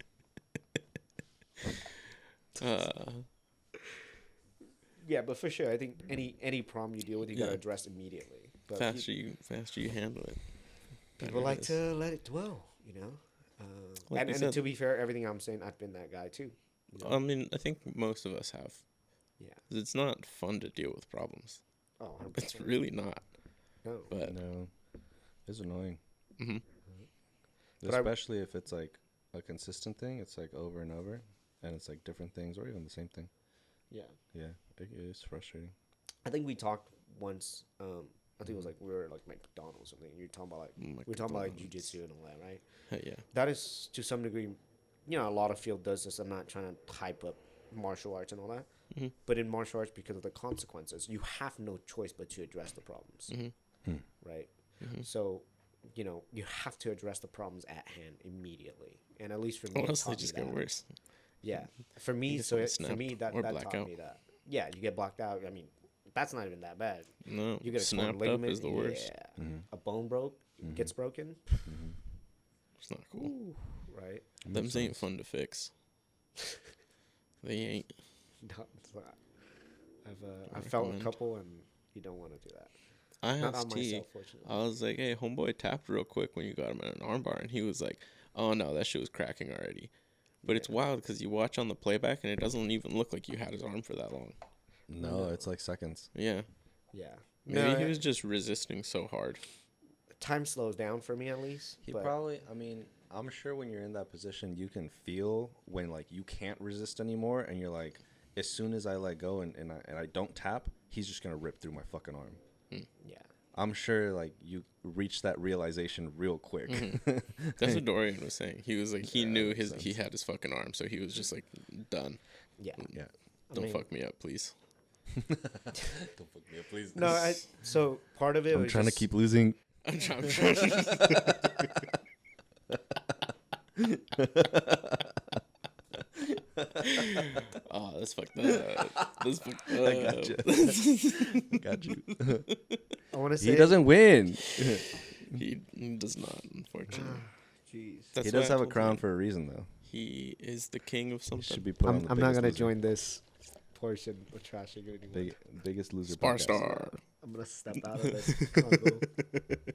Yeah, but for sure, I think any problem you deal with, you gotta address immediately. But faster you handle it. people like to let it dwell, you know. Like And you said. to be fair, everything I'm saying, I've been that guy too. You know? I mean, I think most of us have. Yeah. It's not fun to deal with problems. Oh, 100%. It's really not. No. But No, it's annoying. mhm. But Especially if it's like a consistent thing. It's like over and over, and it's like different things or even the same thing. Yeah. Yeah, it is frustrating. I think we talked once. I think it was like we were like McDonald's or something. You're talking about like we were talking about like McDonald's. jujitsu and all that, right? Hell yeah. That is to some degree, you know, a lot of field does this. I'm not trying to hype up martial arts and all that, Mhm. but in martial arts, because of the consequences, you have no choice but to address the problems, Mhm. right? Mhm. So, you know, you have to address the problems at hand immediately, and at least for me, it Honestly, taught me just get that. worse. Yeah, for me, just so get it, for snapped me that or taught blackout. me that. Yeah, you get blocked out. I mean, that's not even that bad. No, You get a torn snapped up ligament. is the worst. Yeah, Mhm. a bone gets broken, It's not cool. right? Them ain't fun to fix. They ain't. No, it's not. I I've felt a recommend. couple, and you don't want to do that. I Not on asked T. myself, fortunately. I was like, "Hey, homeboy, tapped real quick when you got him in an armbar," and he was like, "Oh no, that shit was cracking already." But it's wild because you watch on the playback and it doesn't even look like you had his arm for that long. No, it's like seconds. Yeah, Yeah. maybe No, he was just resisting so hard. time slows down for me at least. He but probably. I mean, I'm sure when you're in that position, you can feel when like you can't resist anymore, and you're like, as soon as I let go and I don't tap, he's just gonna rip through my fucking arm. yeah. I'm sure like you reach that realization real quick. That's what Dorian was saying. He was like, he Yeah, knew makes he had his fucking arm, so he was just like, done. Yeah. Yeah. Don't fuck me up, please. Don't fuck me up, please. No, so part of it I'm was trying to just- keep losing. I'm trying. Oh, that's fucked up. That's fucked up. I got you. Got you. I want to say He doesn't win. He does not, unfortunately. Jeez. That's He why does I have a told crown you, for a reason, though. He is the king of He something. should be put on the I'm not Biggest gonna Loser. join this portion of trashing anyone. Biggest Loser podcast. SparStar. I'm gonna step out of this convo.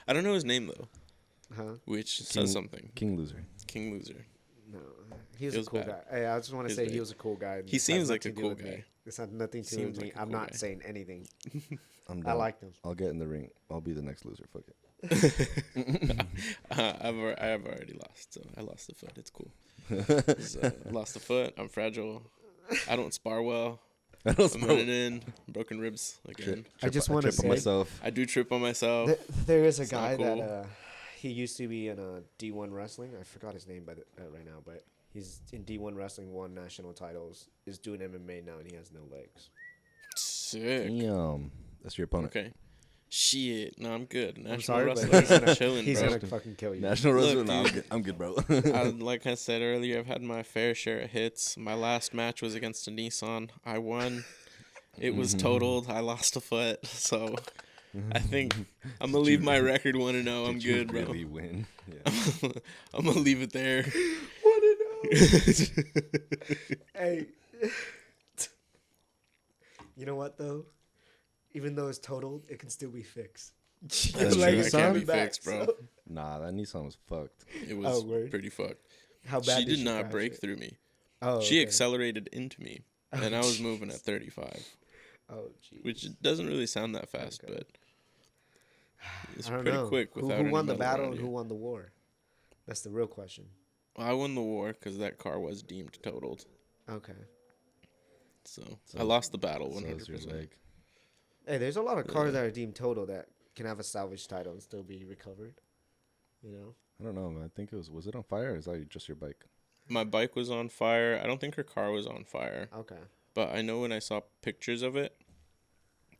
I don't know his name though, Huh? which King- says something. King Loser. King Loser. No, he was It a was cool bad. guy. Hey, I just want He to was say he bad. was a cool guy. and He this seems has like a nothing to do cool with me. guy. This had nothing to do Seems with me. like a I'm cool not guy. saying anything. I'm I down. liked him. I'll get in the ring. I'll be the next loser. Fuck it. I have already lost, so I lost the foot. It's cool. I lost the foot. I'm fragile. I don't spar well. I don't I'm running in broken ribs again. I just want to trip on say myself. I do trip on myself. there is a It's not guy cool. that he used to be in D1 wrestling. I forgot his name right now, but he's in D1 wrestling, won national titles, is doing MMA now, and he has no legs. Sick. Damn. That's your opponent. Okay. Shit. No, I'm good. National sorry, but wrestler. he's gonna- I'm chilling, He's bro. gonna fucking kill you. National wrestler. Look, No, dude. I'm good, bro. Like I said earlier, I've had my fair share of hits. My last match was against a Nissan. I won. It was totaled. I lost a foot. So I think I'm going to leave my record 1-0. I'm Did you good, bro. really win? Yeah. I'm going to leave it there. Hey, you know what though? Even though it's totaled, it can still be fixed. That's Your true. legs It can't coming be back, fixed, bro. so- Nah, that Nissan was fucked. It was word. pretty fucked. How bad She did not crash break it? through me. Oh, She okay. accelerated into me, and I was moving at 35, Oh, jeez. which doesn't really sound that fast, Okay. but it's I don't pretty know. quick Who, without who any won the metal battle around and you. who won the war? That's the real question. I won the war because that car was deemed totaled. Okay. So, So- I lost the battle So is your 100%. leg. Hey, there's a lot of cars that are deemed total that can have a salvage title and still be recovered. You know? I don't know, man. I think was it on fire or is that just your bike? My bike was on fire. I don't think her car was on fire, Okay. but I know when I saw pictures of it,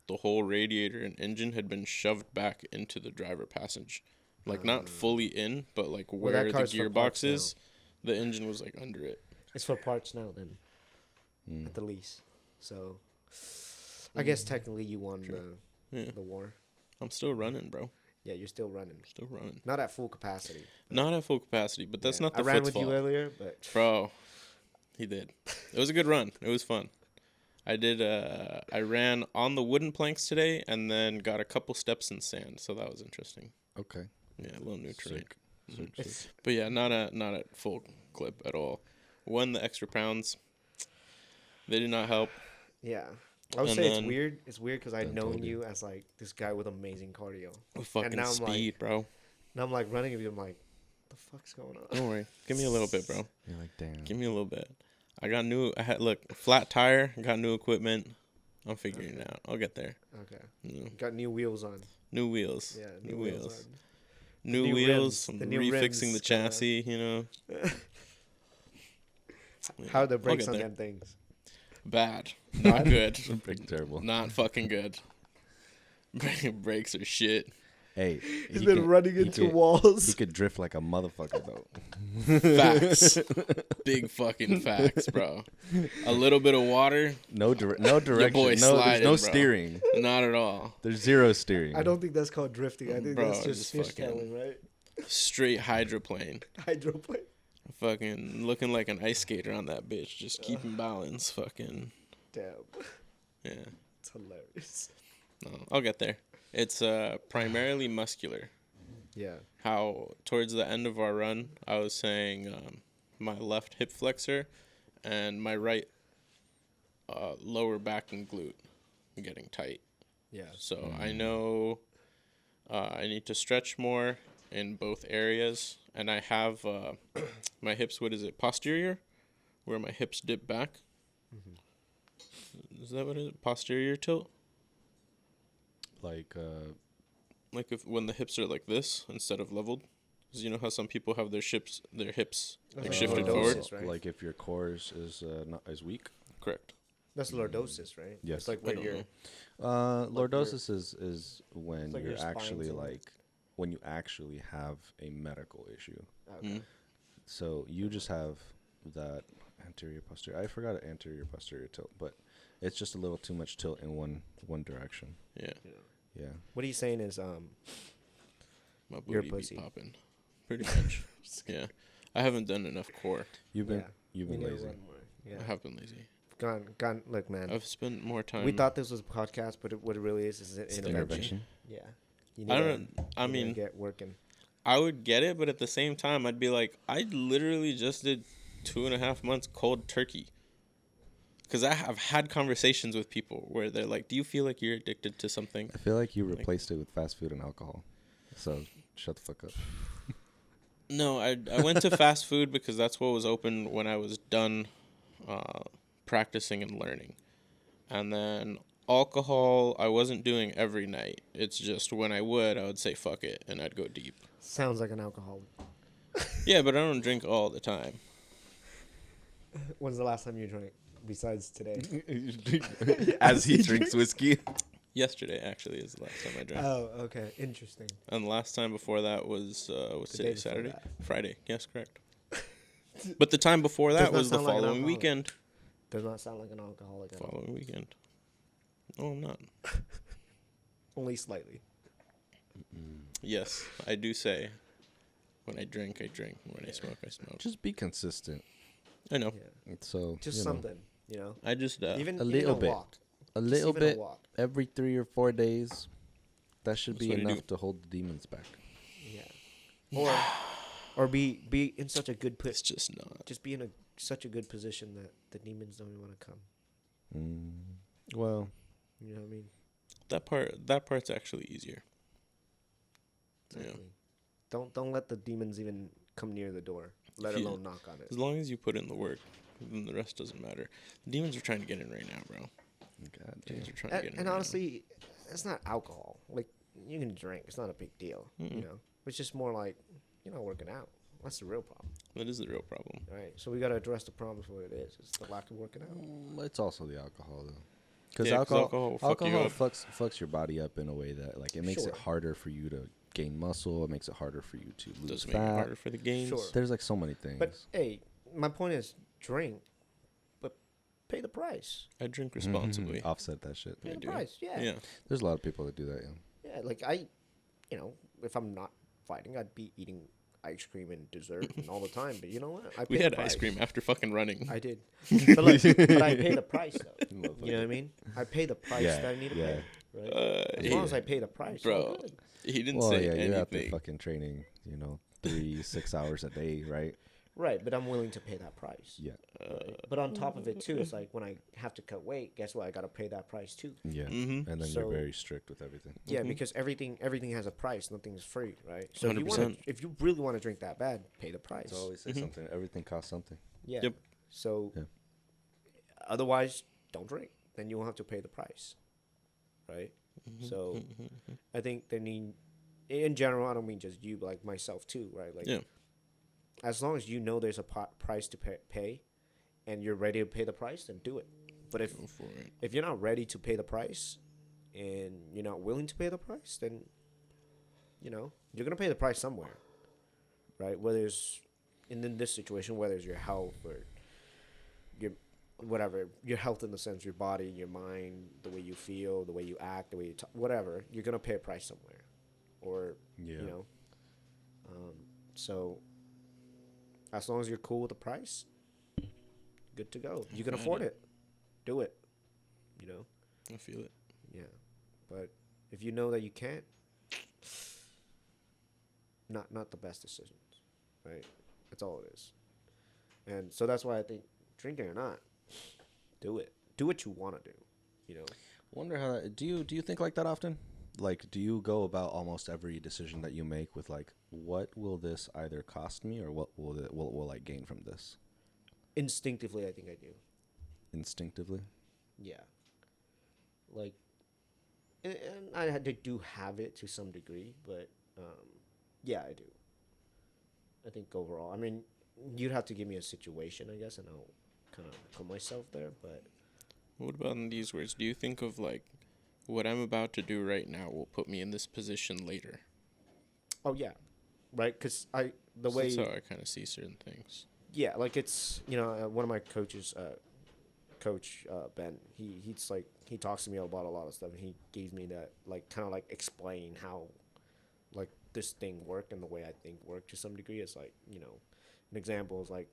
the whole radiator and engine had been shoved back into the driver passage. Like, not fully in, but, like, Well, where that the car's for parts gearbox is, the engine was, like, under it. It's for parts now then, at the lease. So, I guess technically you won the war. I'm still running, bro. Yeah, you're still running. Still running. Not at full capacity. Not at full capacity, but that's not the I ran foot's with fault. you earlier, but Bro, he did. It was a good run. It was fun. I ran on the wooden planks today and then got a couple steps in sand, so that was interesting. Okay. Yeah, a little new terrain. Sick. But yeah, not at full clip at all. Won the extra pounds. They did not help. yeah. I would And say it's then- weird. It's weird because I'd known told you. you as like this guy with amazing cardio. With fucking now I'm speed, bro. Now I'm like running with you. I'm like, what the fuck's going on? Don't worry. Give me a little bit, bro. You're like, damn. Give me a little bit. I had flat tire, got new equipment. I'm figuring it out. I'll get there. Okay. Yeah. Got new wheels on. New wheels. Yeah, New wheels. on. New new wheels. rims. I'm The new refixing rims, the chassis, you know. Yeah, How are the I'll brakes get on there. them things? Bad. Not good. Pretty terrible. Not fucking good. Brakes are shit. Hey, He's been running into walls. He could drift like a motherfucker though. Facts. Big fucking facts, bro. A little bit of water, No direction. boy There's sliding, no bro. steering. not at all. There's zero steering. I don't think that's called drifting. I think Bro, that's just just fishtailing, right? Straight hydroplane. Hydroplane. Fucking looking like an ice skater on that bitch. Just keeping balance. Fucking. Damn. Yeah. It's hilarious. No, I'll get there. It's primarily muscular. Yeah. How towards the end of our run, I was saying my left hip flexor and my right lower back and glute getting tight. Yeah. So I know I need to stretch more in both areas. And I have my hips, what is it, posterior? Where my hips dip back. Is that what it is? Posterior tilt? Like Like when the hips are like this instead of leveled. 'Cause you know how some people have their hips like shifted forward? lordosis, right? like if your core is not as weak. Correct. That's lordosis, right? Yes. It's like I when don't you're. know. Lordosis is when like you're your spine's actually in- like when you actually have a medical issue. Okay. Mm. So you just have that anterior posterior. I forgot anterior posterior tilt, but it's just a little too much tilt in one direction. Yeah. Yeah. What he's saying is, My You're a booty be pussy. popping. Pretty much. Yeah. I haven't done enough core. You've been yeah. you've we been need to lazy. run more. Yeah. I have been lazy. Gone. Look, man. I've spent more time. We thought this was a podcast, but what it really is an It's intervention. Yeah. You I to- don't. I you need to mean, get working. I would get it, but at the same time, I'd be like, I literally just did 2.5 months cold turkey. Because I've had conversations with people where they're like, "Do you feel like you're addicted to something?" I feel like you replaced it with fast food and alcohol. So shut the fuck up. No, I went to fast food because that's what was open when I was done practicing and learning. And then alcohol, I wasn't doing every night. It's just when I would say fuck it, and I'd go deep. Sounds like an alcoholic. Yeah, but I don't drink all the time. When's the last time you drank? Besides today. As he drinks whiskey. Yesterday, actually, is the last time I drank. Oh, okay. Interesting. And the last time before that was The today, day before Saturday? that. Friday. Yes, correct. But the time before Does that not was the sound like an following alcoholic. weekend. Does not sound like an alcoholic at all. Following weekend. No, I'm not. Only slightly. Yes, I do say, when I drink, I drink. When I smoke, I smoke. Just be consistent. I know. Yeah. So Just you know, something, you know? I just Even a little bit. walk. a Just little even bit a walk. every 3 or 4 days. That should That's be what I do. enough to hold the demons back. Yeah. Or be in such a good it's position. just not. Just be in such a good position that the demons don't even want to come. Well, You know what I mean? That part's actually easier. Yeah. Exactly. Don't let the demons even come near the door, let Yeah. alone knock on it. As long as you put in the work, then the rest doesn't matter. The demons are trying to get in right now, bro. God damn. Demons are trying to get in And right honestly, it's not alcohol. Like, you can drink. It's not a big deal. You Mm-mm. know? It's just more like, you're not working out. That's the real problem. now. That is the real problem. Right? So we got to address the problem for what it is. It's the lack of working out. It's also the alcohol, though. Because Yeah, 'cause alcohol will fuck you up. fucks your body up in a way that like it makes it Sure. harder for you to gain muscle. It makes it harder for you to lose Does make it fat. harder for the gains. Sure. There's like so many things. But hey, my point is drink, but pay the price. I drink responsibly. Offset that shit. Pay I the do. price. Yeah. Yeah. There's a lot of people that do that. Yeah. Yeah. Like if I'm not fighting, I'd be eating ice cream and dessert and all the time. But you know what? I We pay had the ice price. cream after fucking running. I did. But like, but I pay the price though. You know what I mean? I pay the price Yeah, that I need to yeah. pay. Right. As long as I pay the price, all Bro, good. he didn't Well, say yeah, you're out there anything. fucking training. 3-6 hours a day, right? Right, but I'm willing to pay that price. Yeah. Right? But on top of it too, it's like when I have to cut weight, guess what? I gotta pay that price too. Yeah. Mhm. And then So- you're very strict with everything. Yeah, because everything has a price. Nothing's free, right? So if you 100%. if you really want to drink that bad, pay the price. So always say something. Everything costs something. Yeah. Yep. So Yeah. otherwise, don't drink. Then you won't have to pay the price, right? Mm-hmm. So I think they need, in general, I don't mean just you, but like myself too, right? Like, Yeah. as long as you know there's a price to pay, and you're ready to pay the price, then do it. But Go for it. if you're not ready to pay the price, and you're not willing to pay the price, then you're gonna pay the price somewhere, right? Whether it's in this situation, whether it's your health or your whatever, your health in the sense your body, your mind, the way you feel, the way you act, the way you talk, whatever, you're gonna pay a price somewhere, or Yeah. so as long as you're cool with the price, good to go. You can Got afford it. it, do it. I feel it. Yeah, but if you know that you can't, not the best decisions, right? That's all it is. And so that's why I think drinking or not, do it. Do what you want to do. Wonder how that, do you think like that often? Like, do you go about almost every decision that you make with like, what will this either cost me or what will I gain from this? Instinctively, I think I do. Instinctively. Yeah. Like, and I do have it to some degree, but yeah, I do. I think overall, I mean, you'd have to give me a situation, I guess, and I'll kind of put myself there. But What about in these words? Do you think of like what I'm about to do right now will put me in this position later? oh yeah, right? Because the So way that's how I kind of see certain things. yeah, like it's one of my coaches, Coach Ben. He's like he talks to me about a lot of stuff, and he gives me that like kind of like explain how like this thing work and the way I think work to some degree. It's like an example is like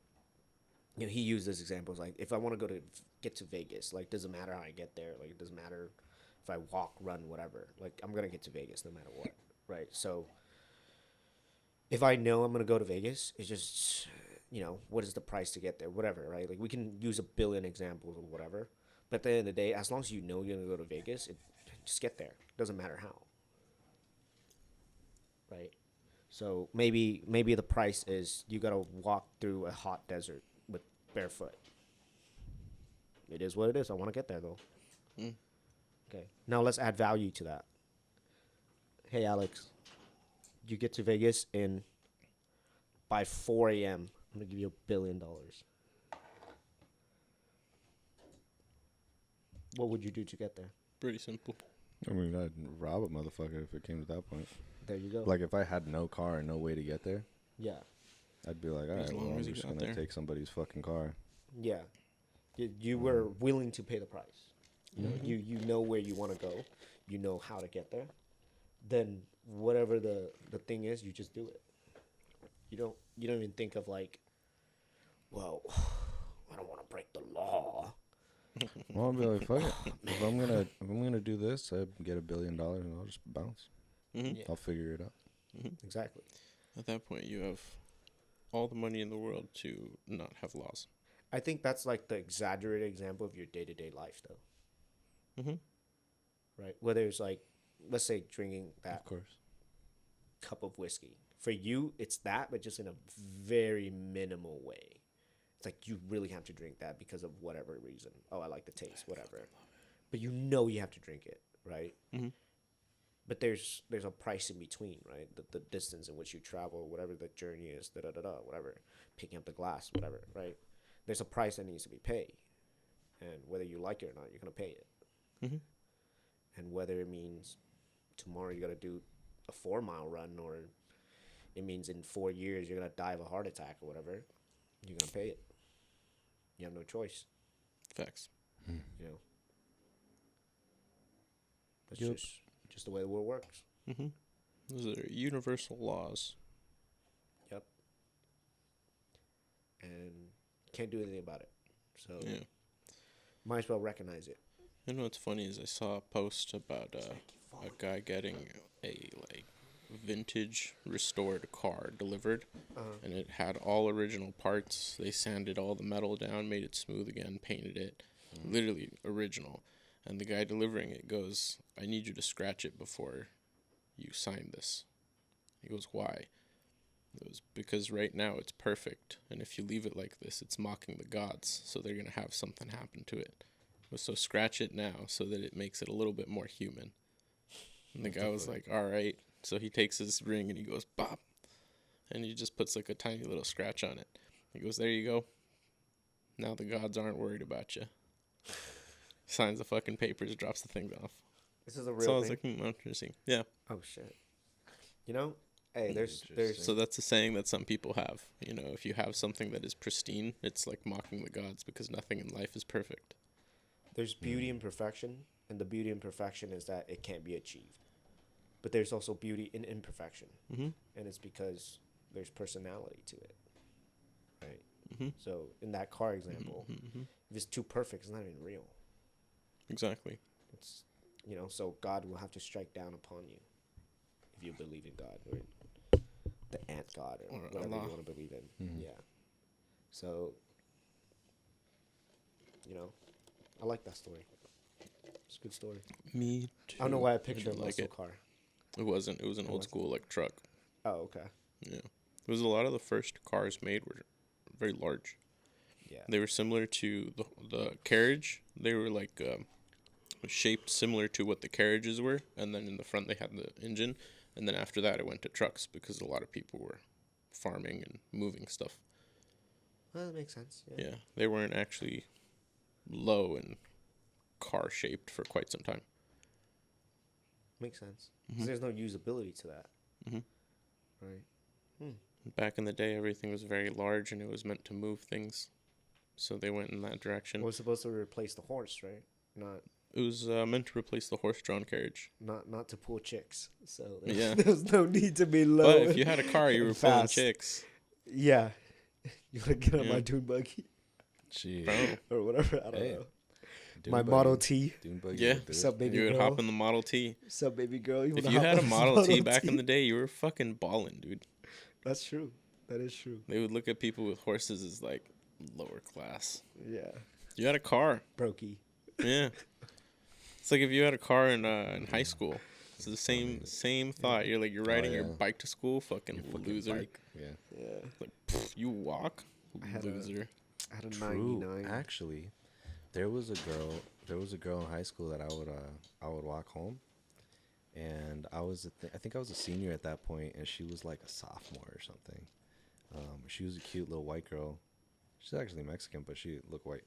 he used this example is like if I want to get to Vegas, like doesn't matter how I get there, like it doesn't matter if I walk, run, whatever. Like I'm gonna get to Vegas no matter what, right? So if I know I'm gonna go to Vegas, it's just what is the price to get there, whatever, right? Like we can use 1 billion examples or whatever, but at the end of the day, as long as you know you're gonna go to Vegas, just get there. Doesn't matter how, right? So maybe the price is you gotta walk through a hot desert with barefoot. It is what it is. I want to get there though. Okay. Now let's add value to that. Hey Alex, you get to Vegas and by 4 a.m. I'm gonna give you $1 billion. What would you do to get there? Pretty simple. I mean, I'd rob a motherfucker if it came to that point. There you go. Like, if I had no car and no way to get there, yeah, I'd be like, all As right, long well, as I'm you just got going to there. take somebody's fucking car. yeah. You were willing to pay the price. You know where you want to go. You know how to get there. Then whatever the thing is, you just do it. You don't even think of like, well, I don't want to break the law. Well, I'll be like, fuck it. If I'm gonna do this, I get $1 billion and I'll just bounce. Mm-hmm. Yeah. I'll figure it out. Exactly. At that point, you have all the money in the world to not have laws. I think that's like the exaggerated example of your day-to-day life, though. Right? Whether it's like, let's say drinking that Of course. cup of whiskey. For you, it's that, but just in a very minimal way. It's like you really have to drink that because of whatever reason. Oh, I like the taste, whatever. But you know you have to drink it, right? But there's a price in between, right? The distance in which you travel, whatever the journey is, whatever. Picking up the glass, whatever, right? There's a price that needs to be paid. And whether you like it or not, you're going to pay it. Mhm. And whether it means tomorrow you got to do a 4 mile run, or it means in 4 years you're going to die of a heart attack or whatever, you're going to pay it. You have no choice, Facts. you know. That's Yep. just the way the world works. Mm-hmm. Those are universal laws. Yep. And can't do anything about it. So Yeah. might as well recognize it. You know what's funny is I saw a post about a guy getting a like vintage restored car delivered, and it had all original parts. They sanded all the metal down, made it smooth again, painted it, literally original. And the guy delivering it goes, "I need you to scratch it before you sign this." He goes, "Why?" It was because right now it's perfect, and if you leave it like this, it's mocking the gods, so they're gonna have something happen to it. So scratch it now so that it makes it a little bit more human. And the guy was like, "All right." So he takes his ring and he goes, "Bop," and he just puts like a tiny little scratch on it. He goes, "There you go. Now the gods aren't worried about you." Signs the fucking papers, drops the things off. This is a real So I was thing. like, interesting. Yeah. Oh shit. You know, hey, there's So that's a saying that some people have. You know, if you have something that is pristine, it's like mocking the gods because nothing in life is perfect. there's beauty in perfection, and the beauty in perfection is that it can't be achieved. But there's also beauty in imperfection, Mm-hmm. and it's because there's personality to it, right? Mm-hmm. So in that car example, Mm-hmm. if it's too perfect, it's not even real. Exactly. It's, you know, so God will have to strike down upon you if you believe in God, or the ant God, or whatever Allah. you want to believe in. Mhm. Yeah. So, you know, I like that story. It's a good story. Me too. I don't know why I pictured a didn't like muscle it. car. It wasn't. It was an It old wasn't? school like truck. Oh, okay. Yeah. It was a lot of the first cars made were very large. Yeah. They were similar to the carriage. They were like shaped similar to what the carriages were, and then in the front they had the engine, and then after that it went to trucks because a lot of people were farming and moving stuff. Well, that makes sense. Yeah, they weren't actually low and car shaped for quite some time. Makes sense. 'Cause there's no usability to that. Mhm. Right. Back in the day, everything was very large and it was meant to move things, so they went in that direction. Well, it's supposed to replace the horse, right? Not It was meant to replace the horse-drawn carriage. not to pull chicks. So Yeah. there's no need to be low. But if you had a car, you were pulling fast. chicks. Yeah. You want to get on Yeah. my dune buggy Gee. Bro. or whatever? I don't Hey. know. Dune My buggy. Model T. Dune buggy Yeah. would do it. Sup, baby You would girl? hop in the Model T. Sup, baby girl? If wanna you hop had a on this Model T back in the day, you were fucking balling, dude. That's true. That is true. They would look at people with horses as like lower class. Yeah. You had a car. Brokey. Yeah. It's like if you had a car in high school. It's the same thought. You're like you're riding your yeah. bike to school, fucking Your fucking loser. bike. Yeah. Yeah. Like pff, you walk, I had a- loser. I had a True. 99. Actually, there was a girl in high school that I would walk home, and I think I was a senior at that point, and she was like a sophomore or something. She was a cute little white girl. She's actually Mexican, but she looked white.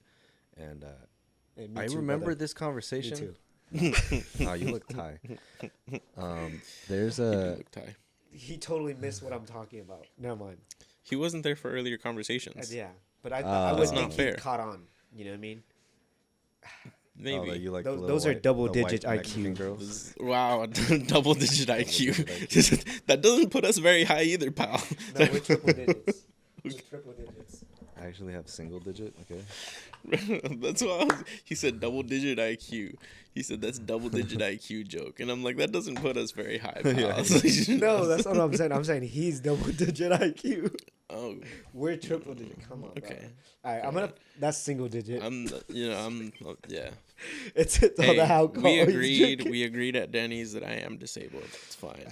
And Hey, me I too, remember brother. this Me conversation. too. Oh, you look Thai. There's You do a look Thai. He totally missed what I'm talking about. Never mind. He wasn't there for earlier conversations. Yeah, but I That's would not think fair. he caught on. You know what I mean? Maybe. that you like Those- the little those are white- double-digit the white Mexican IQ. girls. Wow, double-digit IQ. IQ. That doesn't put us very high either, pal. No, we're triple digits. We're triple digits. I actually have single digit. Okay. That's why he said double-digit IQ. He said that's double-digit IQ joke, and I'm like, that doesn't put us very high, pal. Yeah. No, that's not what I'm saying. I'm saying he's double-digit IQ. Oh, We're triple digit. Come on. okay. Bro. All right, that's single digit. Yeah. It's all Hey, the alcohol. we he's agreed. drinking. We agreed at Denny's that I am disabled. It's fine.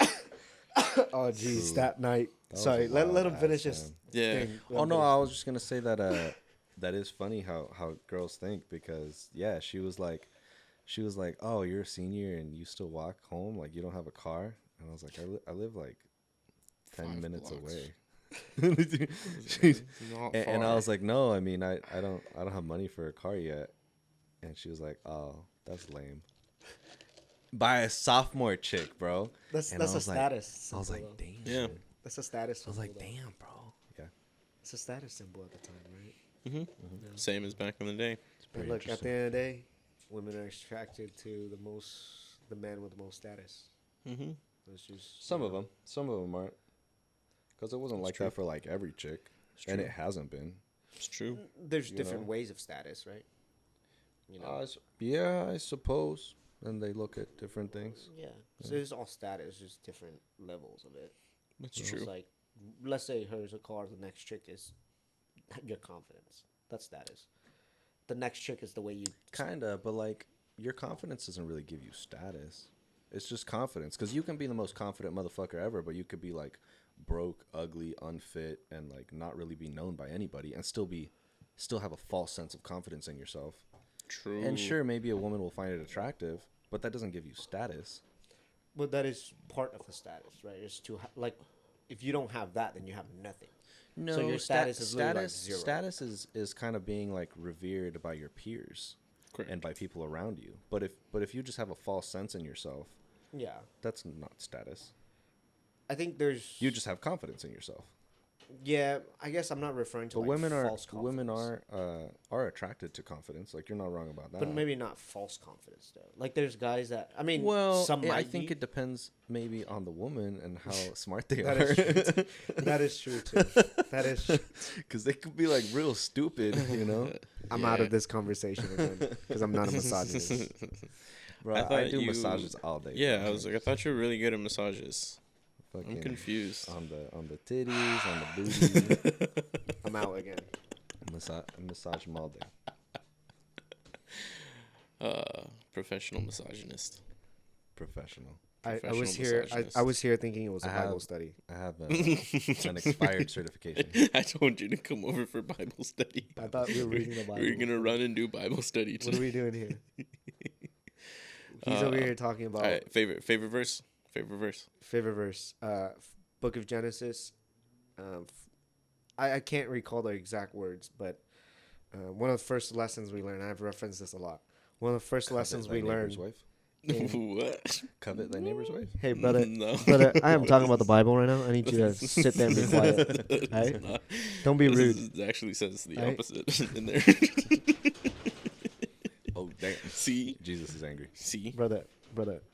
Oh, geez, Ooh. that night. That was Sorry, a let him wild finish ass his time. Yeah. thing. Let Oh him no, finish. I was just gonna say that that is funny how girls think, because yeah, she was like, oh, you're a senior and you still walk home, like you don't have a car, and I was like, I live like 10 5 minutes blocks. away. It's not And I far. was like, no, I mean I don't have money for a car yet, And she was like, "Oh, that's lame." By a sophomore chick, bro. That's And I a was like- status. I was symbol, like, though. "Damn." Yeah. That's a status. I was symbol, like, though. "Damn, bro." Yeah. It's a status symbol at the time, right? Same as back in the day. It's And pretty look, at the interesting. end of the day, women are attracted to the man with the most status. Mm-hmm. It's just Some of them aren't. Because it wasn't That's like true. that for like every chick, It's and true. it hasn't been. It's true. There's You different know? ways of status, right? You know. Yeah, I suppose. And they look at different things. Yeah. So it's all status, just different levels of it. That's So true. It's like, let's say hers a car, the next chick is your confidence. That's status. The next chick is the way you. Kinda, but like your confidence doesn't really give you status. It's just confidence. Because you can be the most confident motherfucker ever, but you could be like broke, ugly, unfit, and like not really be known by anybody, and still have a false sense of confidence in yourself. True. And sure, maybe a woman will find it attractive, but that doesn't give you status. But that is part of the status, right? It's to like, if you don't have that, then you have nothing. No, So your status is literally like zero. Status is kind of being like revered by your peers Correct. and by people around you. But if you just have a false sense in yourself, Yeah. that's not status. I think there's. You just have confidence in yourself. Yeah, I guess I'm not referring to But like women false are attracted to confidence. Like you're not wrong about that. but maybe not false confidence though. Like there's guys that I mean, well, some I might think be. it depends maybe on the woman and how smart they That are. is true. That is true too. That is. True. Because they could be like real stupid, you know. I'm out of this conversation again because I'm not a misogynist. Bro, I I, thought do you- massages all day. Yeah, bro. I was like, I thought you were really good at massages. I'm Fucking confused. on the titties, on the booty. I'm out again. Massage them all day. Professional misogynist. Professional. I Professional was here. misogynist. I was here thinking it was a I Bible have- study. I have an expired certification. I told you to come over for Bible study. I thought we were reading the Bible. We were gonna run and do Bible study What are today. we doing here? He's over here talking about All right, favorite verse. Favorite verse. favorite verse. Book of Genesis. I can't recall the exact words, but one of the first lessons we learned. I've referenced this a lot. One of the first lessons we learned. What? Covet thy neighbor's wife. Hey, brother. No. Brother, I am talking about the Bible right now. I need you to sit there and be quiet. It's Right? not. Don't be This rude. actually says the Right? opposite in there. Oh damn! See? Jesus is angry. See? Brother,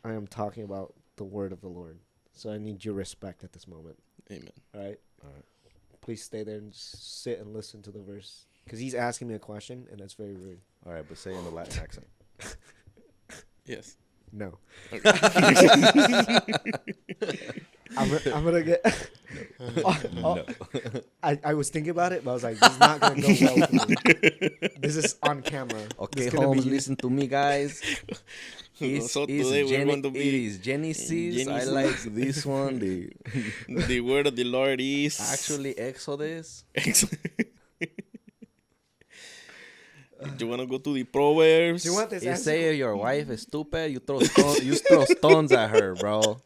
I am talking about the word of the Lord. So I need your respect at this moment. Amen. All right? All right. Please stay there and just sit and listen to the verse. Because he's asking me a question, and that's very rude. All right, but say in the Latin accent. Yes. No. Okay. I'm gonna get. No. I was thinking about it, but I was like, this is not gonna go well with me. This is on camera. Okay, It's gonna Holmes, be- listen to me, guys. So today we're going to it be is Genesis. I Genesis. like this one. the word of the Lord is Actually, Exodus. Do you want to go to the Proverbs? Do you want this You answer? say your wife is stupid, you throw stones at her, bro.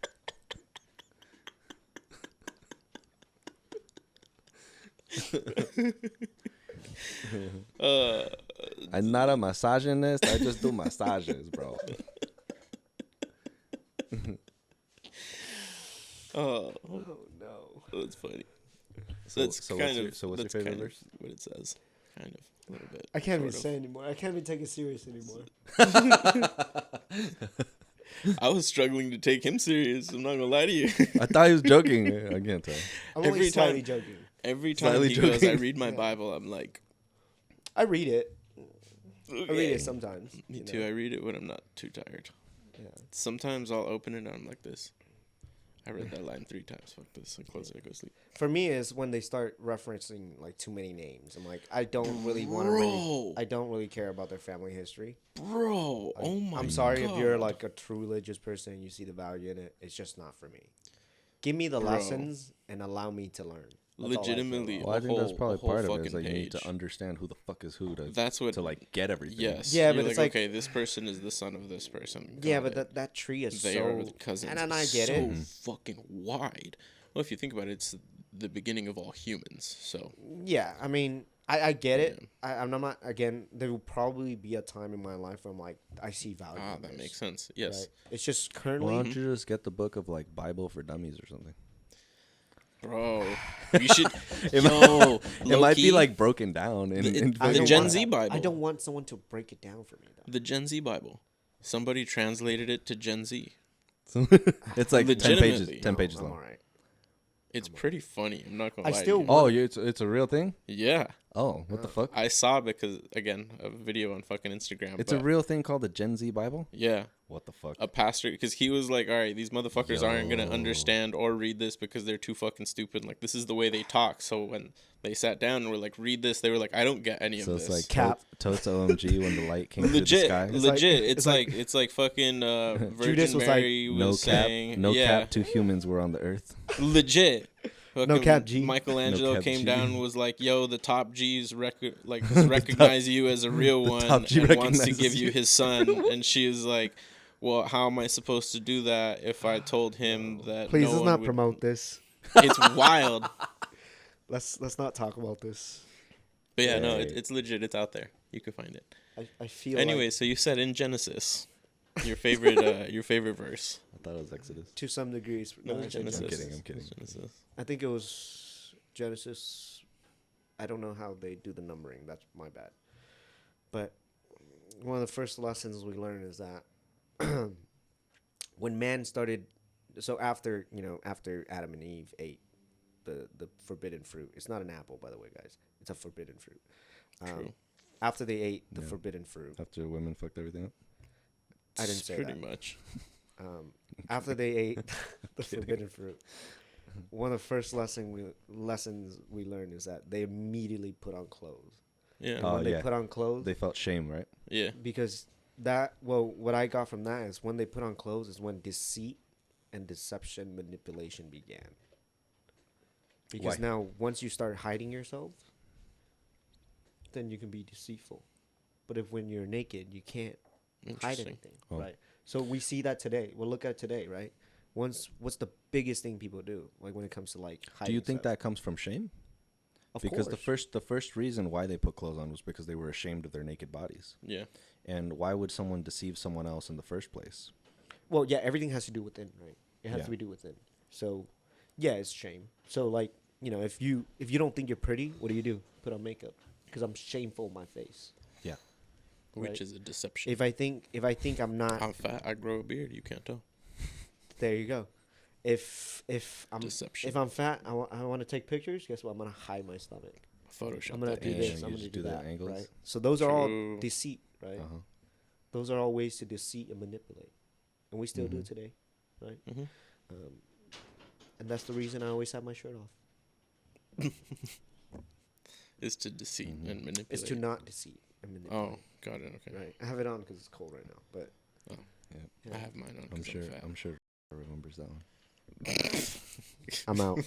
I'm not a misogynist. I just do massages, bro. Oh, no. that's funny. So- That's so kind what's your- of so what's your that's favorite kind of verse? what it says. Kind of a little bit. I can't be sort of. saying anymore. I can't be taken serious anymore. I was struggling to take him serious. I'm not gonna lie to you. I thought he was joking. I can't tell. I'm only Every slightly time- joking. Every time Slightly he goes, I joking. read my Yeah. Bible. I'm like, I read it. I read okay. it sometimes. Me you too. know? I read it when I'm not too tired. Yeah. Sometimes I'll open it and I'm like this. I read that line 3 times. Fuck this. I close it. I go to sleep. For me, is when they start referencing like too many names. I'm like, I don't really want to. Bro. I don't really care about their family history. Bro, Like, oh my I'm sorry if you're God. like a true religious person and you see the value in it. It's just not for me. Give me the Bro. lessons and allow me to learn. That's all I care Legitimately. about. Well, I think that's whole- probably a whole part of it. Is fucking like you need page. to understand who the fuck is who to That's what. to like get everything. Yes. Yeah, You're but it's like, like- okay, this person is the son of this person. Yeah, Got but it. that tree is They so. are cousins. And I get so it. fucking wide. Well, if you think about it, it's the beginning of all humans. So Yeah, I mean, I get it. I'm not again. There will probably be a time in my life where I'm like, I see value. Ah, in that this, makes sense. Yes. right? It's just Why currently. don't you just get the book of like Bible for Dummies or something? Bro, you should. It Yo, It might be low-key, like broken down in I the don't Gen want Z that. Bible. I don't want someone to break it down for me though. The Gen Z Bible. Somebody translated it to Gen Z. It's like 10 pages. Legitimately. 10 pages I'm long. all right. It's pretty funny. I'm not gonna I lie. still to you. want- It's a real thing. Yeah, Oh, what the fuck? I saw it because again a video on fucking Instagram. It's a but real thing called the Gen Z Bible. yeah. What the fuck? A pastor, because he was like, all right, these motherfuckers aren't gonna Yo. understand or read this because they're too fucking stupid. Like, this is the way they talk. So when they sat down and were like, read this, they were like, I don't get any So of it's this. like Cap. Totes OMG when the light came through the legit, sky. legit. It's It's like fucking Judas Virgin was Mary No was cap, saying, no yeah, cap. 2 humans were on the earth. legit. Fucking cap G. Michelangelo No cap came G. down and was like, "Yo, the top G's recognize you as a real one top G and wants to recognizes give you you." his son." And she was like, "Well, how am I supposed to do that if I told him that?" Please no let's one not would... promote this. It's wild, Let's not talk about this. but yeah, no, Right. it's legit. It's out there. You can find it. I feel Anyway, like so you said in Genesis, your favorite verse. I thought it was Exodus. to some degrees. No, I it's think Genesis. I'm kidding. It's Genesis. I think it was Genesis. I don't know how they do the numbering. That's my bad. But one of the first lessons we learn is that when man started, so after Adam and Eve ate the forbidden fruit. It's not an apple, by the way, guys. It's a forbidden fruit. True. After they ate the Yeah. forbidden fruit, After women fucked everything up. I didn't say pretty that. much. After they ate the forbidden fruit, one of the first lessons we learned is that they immediately put on clothes. Yeah. And Oh, when they yeah. put on clothes, They felt shame, right? Yeah. because what I got from that is when they put on clothes is when deceit and deception manipulation began. Because Why? now once you start hiding yourself, then you can be deceitful. But if when you're naked, you can't hide Interesting. anything, Oh. right? So we see that today. We'll look at today, right? What's the biggest thing people do, like when it comes to like hiding Do you think stuff? that comes from shame? Of Because course. the first reason why they put clothes on was because they were ashamed of their naked bodies. Yeah. And why would someone deceive someone else in the first place? Well, yeah, everything has to do within, right? It has Yeah. to be do within. So, yeah, it's shame. So, like, if you don't think you're pretty, what do? Put on makeup because I'm shameful of my face. Yeah. Which Right. is a deception. If I think I'm not, I'm fat. I grow a beard. You can't tell. there you go. If I'm Deception. if I'm fat, I want to take pictures. Guess what? I'm gonna hide my stomach. Photoshop. I'm gonna that do Yeah, bitch. this. you I'm gonna just do do the that. angles. Right. So those are all True. deceit, right? Uh-huh. Those are all ways to deceit and manipulate, and we still do Mhm. today, right? Mhm. And that's the reason I always have my shirt off. Is to deceive Mhm. and manipulate. It's to not deceive and manipulate. Oh, got it. Okay. Right. I have it on because it's cold right now, but Oh. Yeah. I have mine on. I'm 'cause sure. fat. I'm sure. Remembers that one. I'm out.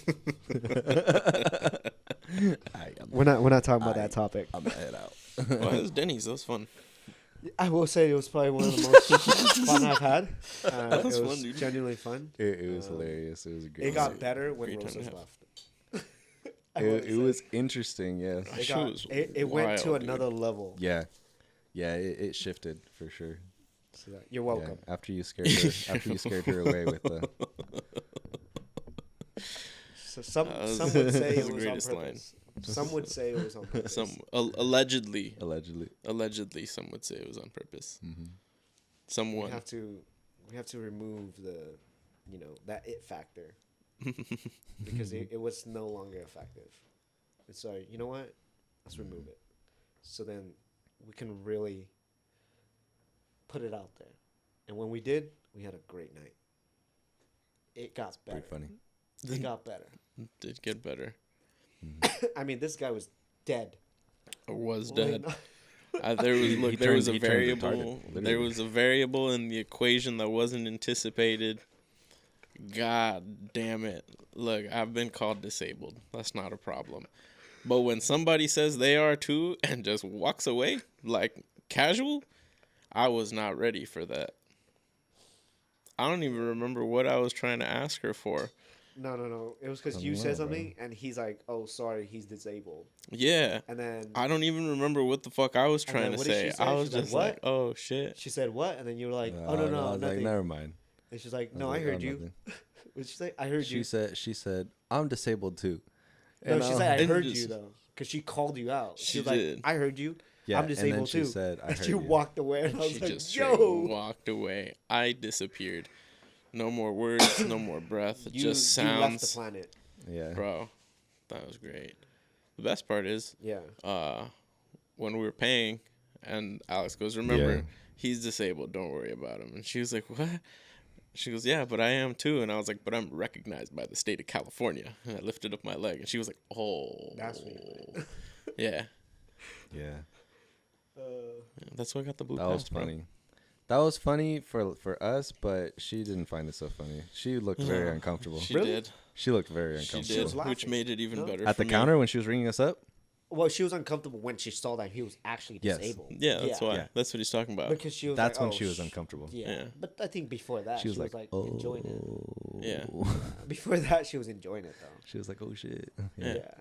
I'm We're not talking about that topic. I'm gonna head out. Well, it was Denny's. That was fun. I will say it was probably one of the most fun I've had. That was it fun, was dude. genuinely fun. It was Um, hilarious. It was a great. It got night. better when Great time to Rosas have. left. I It, will it say. was interesting. Yes. That It, shit got, was it went to wild, dude. another level. Yeah. Yeah. It shifted for sure. So you're welcome. Yeah, after you scared her. After you scared her away with the. So some That was- would say that was it the was on greatest purpose. Some would say it was on purpose. Allegedly, Allegedly. some would say it was on purpose. Mm-hmm. we Someone. have to remove the that it factor because it was no longer effective. And so you know what? Let's remove it. So then we can really put it out there. And when we did, we had a great night. It got better. Pretty funny. It got better. Did get better. I mean, this guy was dead. Or was Laying dead. on- There was He there was a turned retarded, variable. There literally. was a variable in the equation that wasn't anticipated. God damn it! Look, I've been called disabled. That's not a problem. But when somebody says they are too and just walks away like casual, I was not ready for that. I don't even remember what I was trying to ask her for. No. It was because you said something, and he's like, "Oh, sorry, he's disabled." Yeah. And then I don't even remember what the fuck I was And trying then to what did say. she say? I was She's like, just like, "What?" oh shit. she said, "What?" And then you were like, I "Oh no, was nothing." like, never mind. And she's like, I "No, was I like, heard oh, you." nothing. What did she say? I heard you. She said, I'm disabled too. No, And she said, "I And heard just- you," though, because she called you out. She was like, did. "I heard you." yeah, I'm disabled and then she too. said, I And heard she you. walked away, and I was She like, just straight "Yo." walked away. I disappeared. No more words, no more breath. You, just you left the sounds. planet. Yeah. Bro, that was great. The best part is, Yeah. when we were paying, and Alex goes, remember, Yeah. he's disabled. Don't worry about him. And she was like, what? She goes, yeah, but I am too. And I was like, but I'm recognized by the state of California. And I lifted up my leg, and she was like, oh. That's weird. Yeah. Yeah. That's why I got the blue That pass, was bro. funny. That was funny for us, but she didn't find it so funny. She looked very uncomfortable. She Really? did. She looked very She uncomfortable. did, was laughing. which made it even No? better At for the me. counter when she was ringing us up? Well, she was uncomfortable when she saw that he was actually Yes. disabled. Yeah, that's why. Yeah. That's what he's talking about. Because she was That's like, when "Oh, she was uncomfortable. Yeah. Yeah. But I think before that, She was like, oh. enjoying it. Yeah. Before that, she was enjoying it, though. She was like, oh, shit. Yeah. Yeah.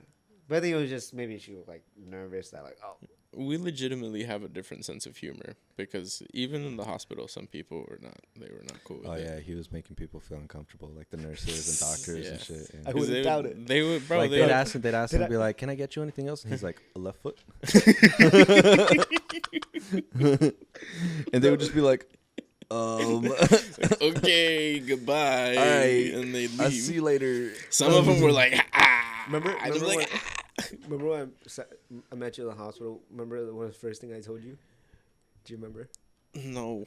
But I think it was just maybe she was like nervous that like, oh, We legitimately have a different sense of humor because even in the hospital, some people were not. They were not cool with Oh, it. yeah. He was making people feel uncomfortable, like the nurses and doctors Yeah. and shit. Yeah. I 'Cause wouldn't doubt it. They would, bro. Like they they'd would, ask him, Did be like, "Can I get you anything else?" And he's like, "A left foot." And they would just be like, okay, goodbye. All right, and they leave. I'll see you later. Some of them were like, ah. Remember I was when, like, remember when I met you in the hospital? Remember one of the first thing I told you? Do you remember? no.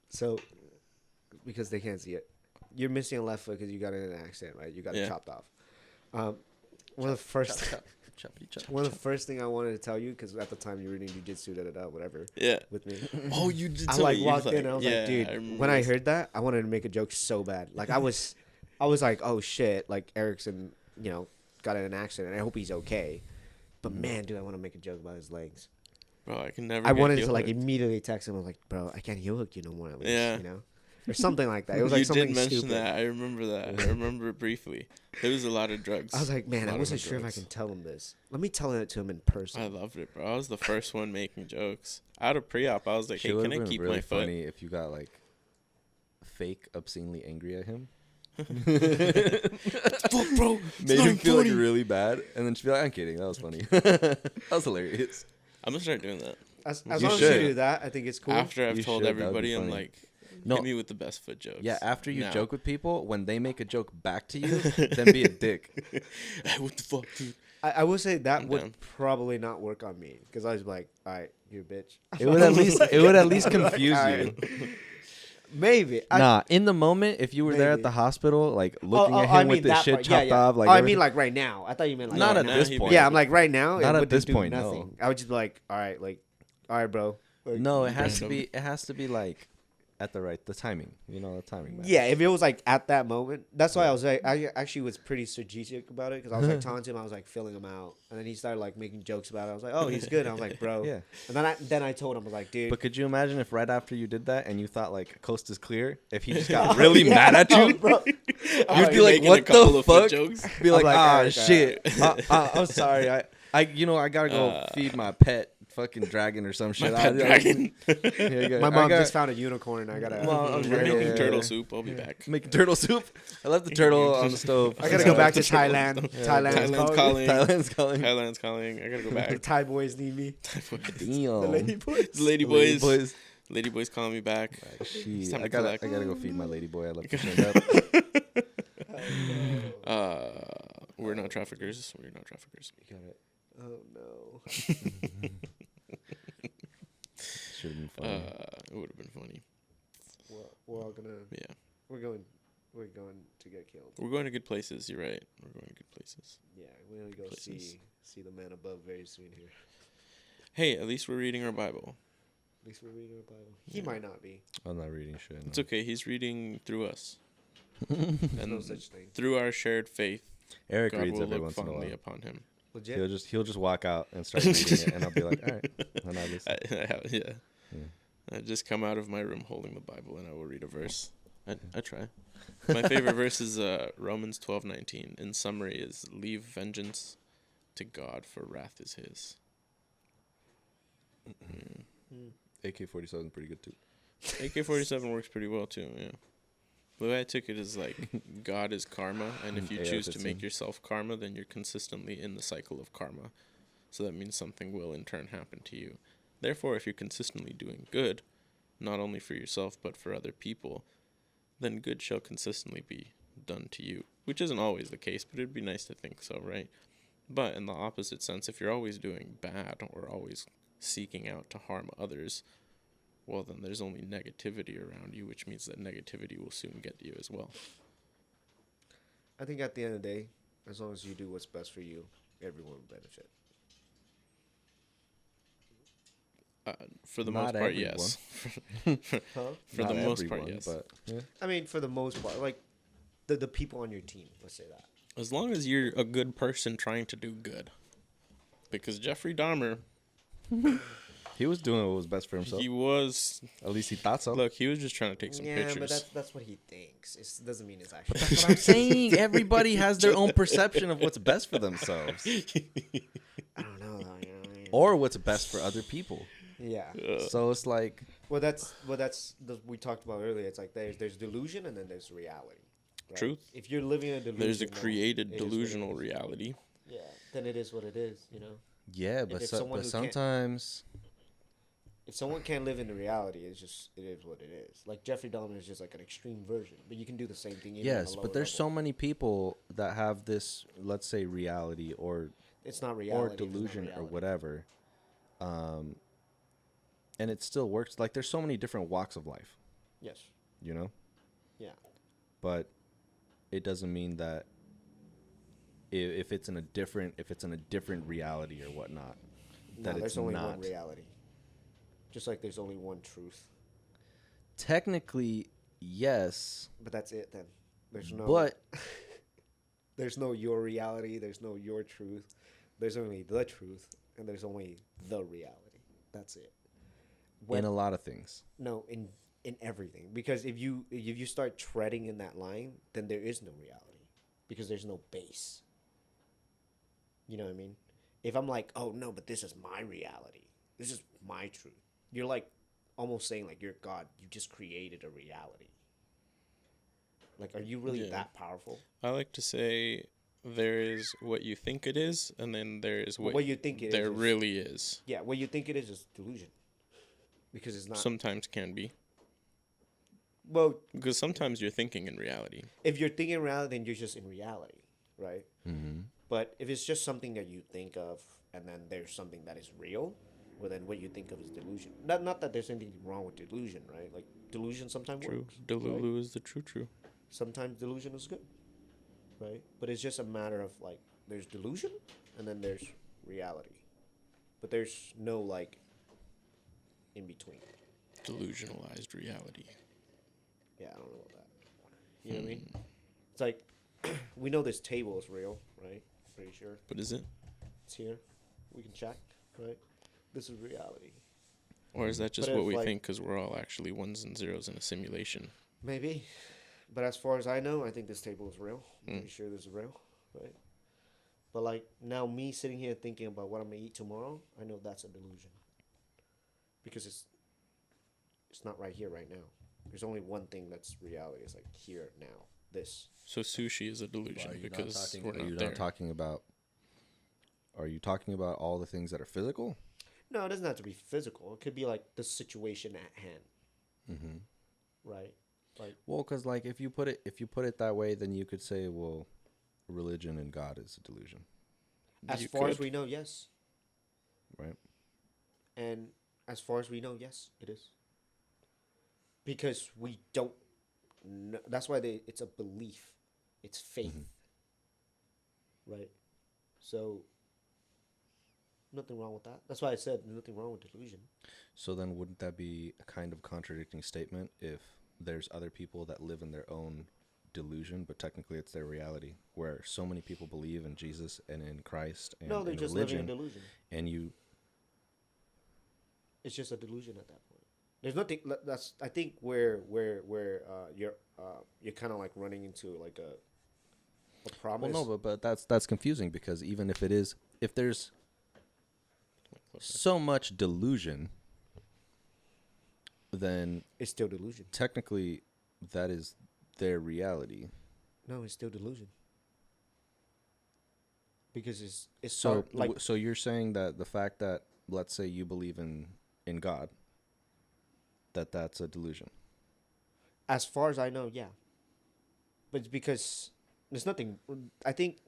So, because they can't see it, you're missing a left foot because you got in an accident, right? You got it Yeah. chopped off. One of the first, one of the first thing I wanted to tell you, because at the time you were doing jujitsu, whatever, Yeah. with me. Oh, you did. I tell like me. walked in, and I was yeah, like, dude. remember When I this. heard that, I wanted to make a joke so bad. Like I was like, oh shit, like Erickson, got in an accident. I hope he's okay. But man, dude, I want to make a joke about his legs. Bro, I can never. I get wanted heel to like hooked. immediately text him. I was like, bro, I can't heel hook you no more. At least, Yeah. or something like that. It was like you something did mention stupid. that. I remember that. I remember it briefly. There was a lot of drugs. I was like, man, A I lot of wasn't sure if I drugs. can tell him this. Let me tell it to him in person. I loved it, bro. I was the first one making jokes. Out of pre-op, I was like, She hey, would can have I been keep really my foot? funny if you got like fake obscenely angry at him. Fuck, bro. It's Made not him feel funny. like really bad, and then she'd be like, "I'm kidding. That was funny. That was hilarious." I'm gonna start doing that. As You long as should. you do that, I think it's cool. After I've You told should, that would be everybody, I'm funny. like, No. hit me with the best foot jokes. Yeah, after you Now. joke with people, when they make a joke back to you, then be a dick. Hey, what the fuck, dude? I will say that I'm would down. probably not work on me because I was like, all right, you bitch. It would at least confuse All you. right. Maybe. Nah, in the moment, if you were there at Maybe. the hospital, like looking at I him mean with the that shit part. chopped off, like I everything- mean like right now. I thought you meant like not right at now. this he point. would- Yeah, I'm like right now. Not it at wouldn't this do point, no. nothing. I would just be like, all right, bro. Like, No, it has Random. to be. It has to be like at the timing. You know, the timing. Man. Yeah, if it was like at that moment, that's why I was like, I actually was pretty strategic about it because I was like taunting him, I was like filling him out, and then he started like making jokes about it. I was like, oh, he's good. And I was like, bro. Yeah. And then I told him, I was like, dude. But could you imagine if right after you did that and you thought like coast is clear, if he just got really mad at you, bro. you'd After be like, making a "What couple the of foot fuck?" jokes. Be like, like, "Ah, Eric, shit. I'm sorry. I gotta go feed my pet fucking dragon or some shit. My pet dragon. My mom just found a unicorn. I gotta. Well, We're Yeah, making yeah, turtle yeah. soup. I'll be back. Making turtle soup. I left the turtle on the stove. I gotta go back to Turtle Thailand. stuff. Thailand's calling. Thailand's calling. Thailand's calling. I gotta go The back. Thai boys need me. Damn. The lady boys. The lady Lady boys. Lady boys calling me back. Shit, time I to gotta collect. go feed my lady boy. I left the shit up. We're not traffickers. We're not traffickers. You got it. Oh no. Should have been funny. It would have been funny. We're all gonna. Yeah. We're going to get killed. We're going to good places. You're right. We're going to good places. Yeah, we're gonna go Places. see the man above very soon here. Hey, at least we're reading our Bible. At least we're reading our Bible. He Yeah. might not be. I'm not reading shit. It's okay. He's reading through us. There's And no such thing. through our shared faith, Eric God reads will every look once in a fondly while. upon him. Legit. He'll just walk out and start reading it, and I'll be like, all right, and I listen. I have, yeah. Yeah. I just come out of my room holding the Bible, and I will read a verse. I try. My favorite verse is Romans 12:19. In summary, is leave vengeance to God, for wrath is His. AK-47 is pretty good too. AK-47 works pretty well too. Yeah. The way I took it is like God is karma, and if you choose to make yourself karma, then you're consistently in the cycle of karma. So that means something will in turn happen to you. Therefore, if you're consistently doing good, not only for yourself but for other people, then good shall consistently be done to you. Which isn't always the case, but it'd be nice to think so, right? But in the opposite sense, if you're always doing bad or always seeking out to harm others, well, then there's only negativity around you, which means that negativity will soon get you as well. I think at the end of the day, as long as you do what's best for you, everyone will benefit. For the Not most part, everyone. yes. Huh? For Not the most part, everyone, yes. But yeah. I mean, for the most part, like the people on your team, let's say that. As long as you're a good person trying to do good. Because Jeffrey Dahmer, He was doing what was best for himself. he was... At least he thought so. Look, he was just trying to take some Yeah, pictures. but that's what he thinks. It doesn't mean it's actually. That's what I'm saying. Everybody has their own perception of what's best for themselves, I don't know. Though, or what's best for other people. yeah. So it's like, That's we talked about earlier. It's like there's delusion and then there's reality. Right? Truth. If you're living in a delusion, There's a then created it is what it delusional is. reality. Yeah, then it is what it is. yeah, but it's someone who can't- sometimes, If someone can't live in the reality, it is what it is. Like Jeffrey Dahmer is just like an extreme version, but you can do the same thing. Even yes, but there's so many people that have this, let's say, reality or It's not reality. or if it's not delusion or reality. whatever, and it still works. Like there's so many different walks of life, Yes. you know. Yeah. But it doesn't mean that if it's in a different reality or whatnot, No, that there's it's only not. one reality. Just like there's only one truth, Technically, yes, but that's it. Then there's no. but There's no your reality. There's no your truth. There's only the truth, and there's only the reality. That's it. in a lot of things. No, in everything. Because if you start treading in that line, then there is no reality, because there's no base. You know what I mean? If I'm like, oh no, but this is my reality. This is my truth. You're like almost saying like you're God. You just created a reality. Like, are you really Yeah. that powerful? I like to say there is what you think it is, and then there is What you think it is there is- really is. Yeah, what you think it is delusion. Because it's not. Sometimes can be. Well, Because sometimes you're thinking in reality. if you're thinking reality, then you're just in reality, right? Mm-hmm. But if it's just something that you think of, and then there's something that is real, well, then what you think of is delusion. Not that there's anything wrong with delusion, right? Like, delusion sometimes True. works. right? Delulu is the true. Sometimes delusion is good, right? But it's just a matter of, like, there's delusion, and then there's reality. But there's no, like, in between. Delusionalized reality. Yeah, I don't know about that. You know what I mean? It's like, we know this table is real, right? Pretty sure. But is it? It's here. We can check, right? This is reality. Or is that just But what if, we like- think because we're all actually ones and zeros in a simulation? Maybe. But as far as I know, I think this table is real. I'm Mm. pretty sure this is real, right? But, like, now me sitting here thinking about what I'm going to eat tomorrow, I know that's a delusion. Because it's not right here, right now. There's only one thing that's reality. It's like here, now, this. So sushi is a delusion because we're Are not you there. not talking about? Are you talking about all the things that are physical? No, it doesn't have to be physical. It could be like the situation at hand, Mm-hmm. right? Like, Well, because like if you put it that way, then you could say, well, religion and God is a delusion, as You far as could. we know, yes. right? And as far as we know, yes, it is. Because we don't know. That's why it's a belief. It's faith. Right? So, nothing wrong with that. That's why I said nothing wrong with delusion. So then, wouldn't that be a kind of contradicting statement if there's other people that live in their own delusion, but technically it's their reality, where so many people believe in Jesus and in Christ and No, they're in just living religion, in delusion. and you It's just a delusion at that point. There's nothing. That's I think where you're kind of like running into like a Well, promise. no, but that's confusing because even if it is, if there's so much delusion, then It's still delusion. technically that is their reality. No, it's still delusion. Because it's So like so you're saying that the fact that, let's say, you believe in God, that's a delusion. as far as I know, yeah. But it's because there's nothing. I think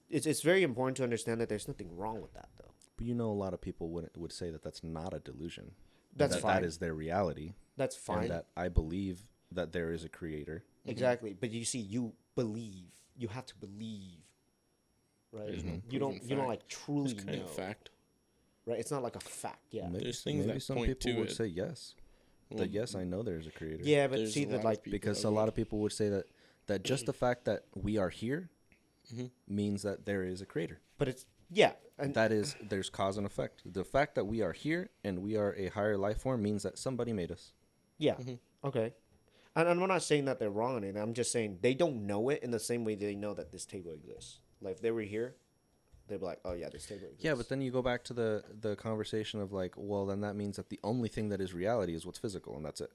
it's very important to understand that there's nothing wrong with that though. But a lot of people would say that that's not a delusion. That's that fine. That is their reality. That's fine. And that I believe that there is a creator. Exactly. But you see, you believe. You have to believe. Right. There's no You don't. proven You don't fact. like truly It's kind know. of fact. Right. It's not like a fact. Yeah. Maybe, There's things maybe that some point people to would it. say yes. Well, That yes, I know there's a creator. Yeah, but There's see a that lot of like people Because that a lot would. of people would say that just the fact that we are here Mhm. means that there is a creator. but it's yeah and That is, there's cause and effect. The fact that we are here and we are a higher life form means that somebody made us. yeah Mhm. okay. And I'm not saying that they're wrong on it. I'm just saying they don't know it in the same way they know that this table exists. Like if they were here, they'd be like, oh yeah, this table exists. Yeah, but then you go back to the conversation of like, well, then that means that the only thing that is reality is what's physical, and that's it.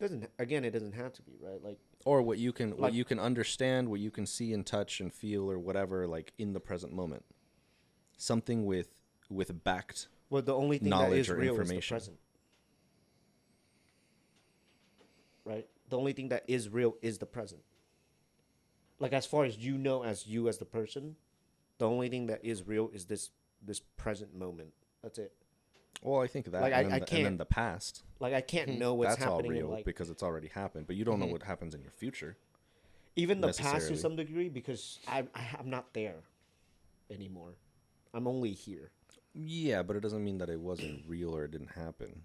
it doesn't have to be, right? Like Or what you can Like- understand, what you can see and touch and feel or whatever, like in the present moment. Something with backed. well, the only thing that Knowledge is or real is the information. present. Right? The only thing that is real is the present. Like as far as you know as you as the person, the only thing that is real is this present moment. That's it. Well, I think that, Like, and, I then and then can't- the past. Like I can't know what's That's all happening in real like because it's already happened, but you don't know what happens in your future. even the past to necessarily. some degree because I'm not there anymore. I'm only here. Yeah, but it doesn't mean that it wasn't real or it didn't happen.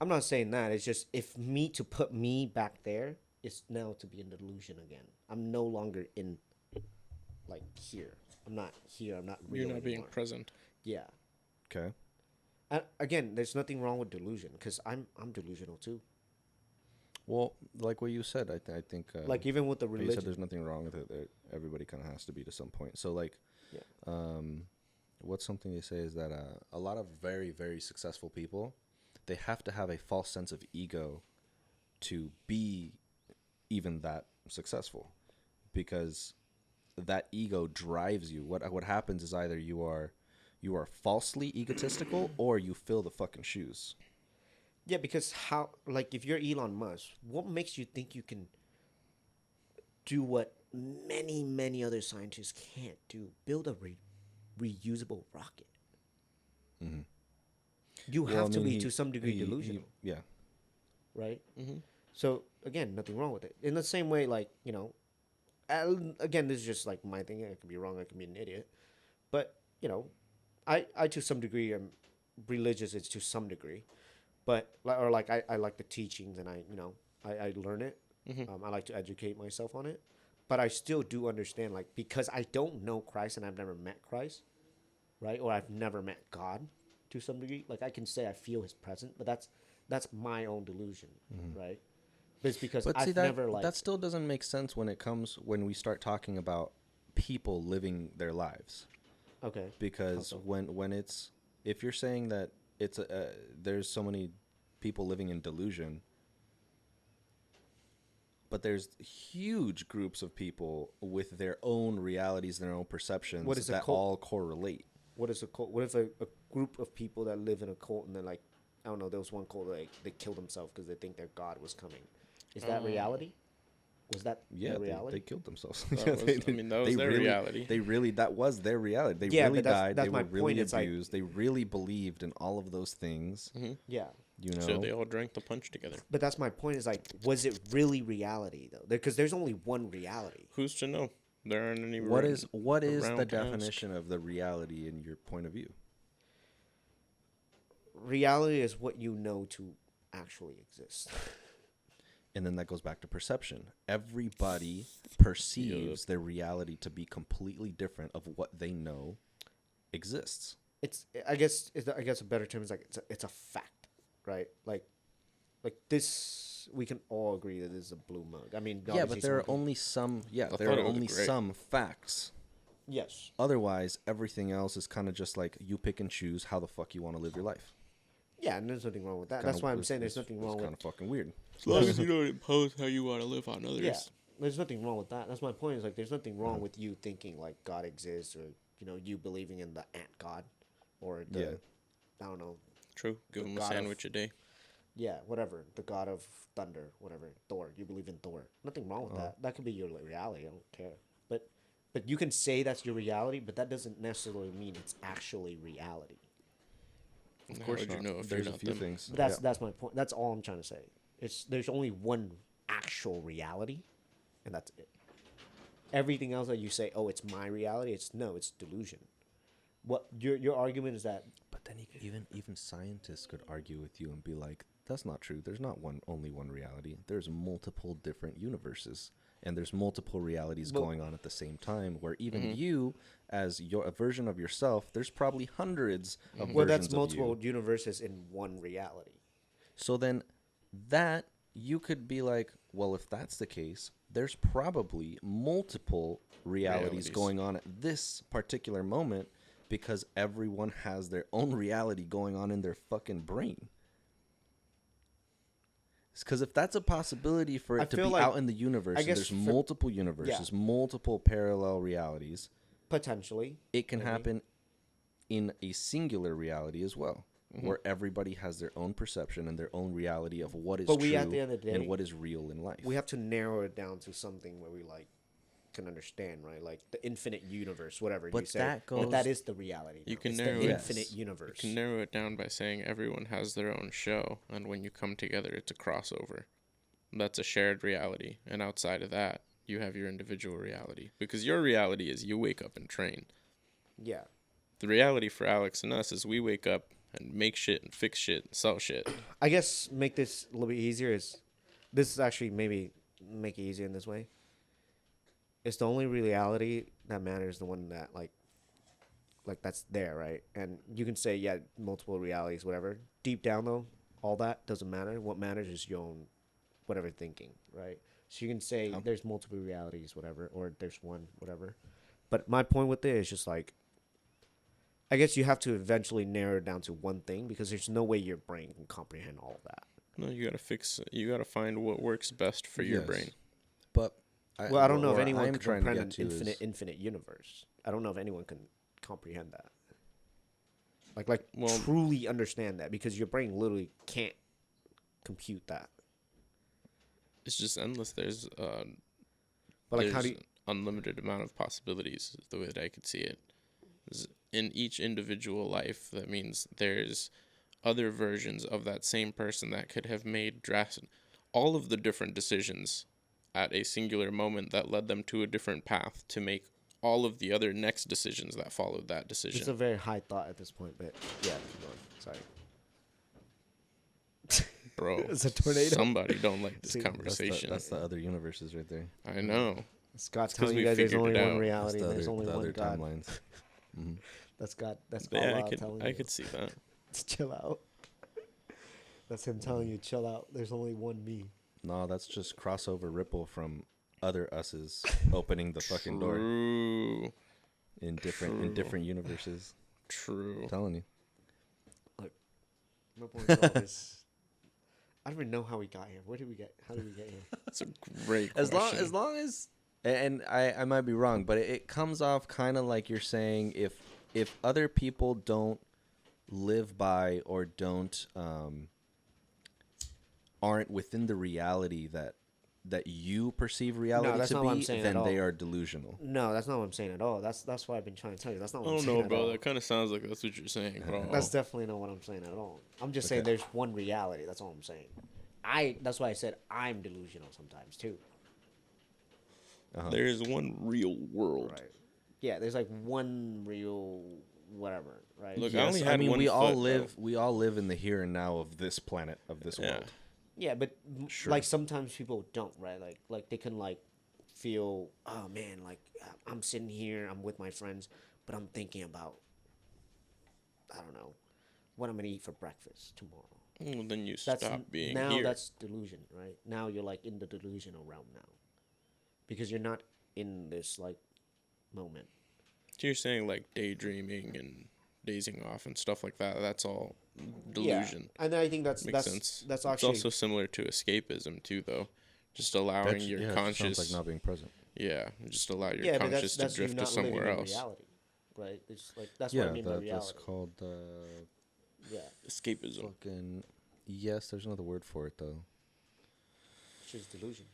I'm not saying that. It's just if me to put me back there is now to be in the delusion again. I'm no longer in like here. I'm not here. I'm not real You're not being anymore. present. Yeah. Okay. And again, there's nothing wrong with delusion because I'm delusional too. Well, like what you said, I think Like even with the you said religion. there's nothing wrong with it. Everybody kind of has to be to some point. So like, Yeah. what's something they say is that a lot of very, very successful people, they have to have a false sense of ego to be even that successful, because that ego drives you. What happens is either you are falsely egotistical or you fill the fucking shoes. Yeah, because how like if you're Elon Musk, what makes you think you can do what many other scientists can't do? Build a reusable rocket. Mm-hmm. You Well, have I to mean, be to some degree delusional, yeah. right? Mm-hmm. So again, nothing wrong with it. In the same way, like again, this is just like my thing. I could be wrong. I could be an idiot, but I to some degree am religious. It's to some degree, but I like the teachings and I learn it. Mm-hmm. I like to educate myself on it, but I still do understand because I don't know Christ and I've never met Christ, right? Or I've never met God to some degree. Like I can say I feel His presence, but that's my own delusion, right? But it's because But see, I've that never that still doesn't make sense when we start talking about people living their lives. okay. Because How so? when it's, if you're saying that it's there's so many people living in delusion, but there's huge groups of people with their own realities, their own perceptions What is a that cult? all correlate. What is a cult? What if a group of people that live in a cult and they're like, I don't know, there was one cult that they killed themselves because they think their God was coming. Is that reality? Was that Yeah, their they reality? That killed themselves. was- Yeah, I mean, that was their reality. They really, that was their reality. They Yeah, really but that's- died. that's They my were really point. It's like- abused. They really believed in all of those things. Yeah. You know, So they all drank the punch together. But that's my point is was it really reality though? Because there's only one reality. Who's to know? There aren't any. what is the around to ask. definition of the reality in your point of view? Reality is what you know to actually exist. And then that goes back to perception. Everybody perceives their reality to be completely different of what they know exists. I guess a better term is like it's a fact, right? Like Like this, we can all agree that this is a blue mug. I mean, Yeah, obviously but there are some people- only some. Yeah, I there thought are it was only great. some facts. yes. Otherwise, everything else is kind of just like you pick and choose how the fuck you want to live your life. Yeah, and there's nothing wrong with that. That's why I'm saying there's nothing wrong with. Kind of fucking weird. As long as you don't impose how you want to live on others. Yeah, there's nothing wrong with that. That's my point. Is like there's nothing wrong with you thinking like God exists, or you believing in the ant god, or the Yeah. I don't know. True. Give The them a god of- sandwich a day. Yeah, whatever. The god of thunder, whatever. Thor. You believe in Thor. Nothing wrong with that. That could be your reality. I don't care. But you can say that's your reality, but that doesn't necessarily mean it's actually reality. Of course How would you not. know if There's you're a not few them? things. But that's my point. That's all I'm trying to say. There's only one actual reality, and that's it. Everything else that you say, oh, it's my reality. It's delusion. What your argument is that But then even scientists could argue with you and be like, "That's not true. There's not only one reality. There's multiple different universes, and there's multiple realities But- going on at the same time. Where even you, as a version of yourself, there's probably hundreds of well, versions that's of multiple you. universes in one reality. So then, that you could be like, well, if that's the case, there's probably multiple realities going on at this particular moment because everyone has their own reality going on in their fucking brain. Because if that's a possibility for I it to feel be like- out in the universe, I and guess there's for- multiple universes, multiple parallel realities, Potentially. it can Maybe. happen in a singular reality as well, where everybody has their own perception and their own reality of what is But true we, at the end of the day, and what is real in life. We have to narrow it down to something where we can understand, right? Like the infinite universe, whatever But you say. that But that goes- is the reality. You now. can It's narrow the it- infinite Yes. universe. You can narrow it down by saying everyone has their own show, and when you come together, it's a crossover. That's a shared reality, and outside of that, you have your individual reality. Because your reality is you wake up and train. Yeah. The reality for Alex and us is we wake up and make shit and fix shit and sell shit. I guess make this a little bit easier is this is actually maybe make it easier in this way. It's the only reality that matters, the one that like that's there, right? And you can say, yeah, multiple realities, whatever. Deep down though, all that doesn't matter. What matters is your own whatever thinking, right? So you can say there's multiple realities, whatever, or there's one, whatever. But my point with it is just like I guess you have to eventually narrow it down to one thing because there's no way your brain can comprehend all of that. No, you gotta find what works best for your Yes. brain. But Well, I don't know if where anyone I'm can trying to comprehend get an to is- infinite universe. I don't know if anyone can comprehend that. Well- Truly understand that because your brain literally can't compute that. It's just endless. There's But like, how do you? unlimited amount of possibilities is the way that I could see it. In each individual life, that means there's other versions of that same person that could have made all of the different decisions at a singular moment that led them to a different path to make all of the other next decisions that followed that decision. It's a very high thought at this point, but yeah, keep going. Sorry. Bro, It's a tornado. Somebody don't like this See, conversation. That's the other universes right there. I know. Scott's 'cause telling you we guys there's figured only it one out. reality. That's There's only the one other God. timelines. That's God. That's Yeah, God telling you. I could see that. Chill out. That's him telling you, chill out. There's only one me. No, that's just crossover ripple from other us's opening the fucking door True. in different universes. True. I'm telling you. My point is always, I don't even know how we got here. How did we get here? That's a great As question. long as and I might be wrong, but it comes off kind of like you're saying if other people don't live by or don't aren't within the reality that you perceive reality that's to not what I'm be, saying then at they all. are delusional. No, that's not what I'm saying at all. That's what I've been trying to tell you. That's not I what I'm don't saying know, at bro. all. That kind of sounds like that's what you're saying, bro. That's definitely not what I'm saying at all. I'm just saying there's one reality. That's all I'm saying. That's why I said I'm delusional sometimes too. There is one real world. Right. Yeah, there's like one real whatever, right? Look, I only had mean one we all foot, live we all live in the here and now of this planet, of this Yeah. world. Yeah, but Sure. like sometimes people don't, right? Like they can like feel, oh man, like I'm sitting here, I'm with my friends, but I'm thinking about, I don't know, what I'm gonna eat for breakfast tomorrow. Well, then you That's stop being now here. that's delusion, right? Now you're like in the delusional realm now, because you're not in this like moment. So you're saying like daydreaming and dazing off and stuff like that. That's all Yeah, delusion. and I think that's Makes sense. that's It's actually also similar to escapism too, though. Just allowing your Yeah, it conscious. sounds like not being present. Yeah, just allow your yeah, but conscious that's to you drift to not living somewhere in else. reality, right? It's like that's what I Yeah, mean by that's reality. called Yeah, Escapism. fucking. Yes, there's another word for it though. which is delusion.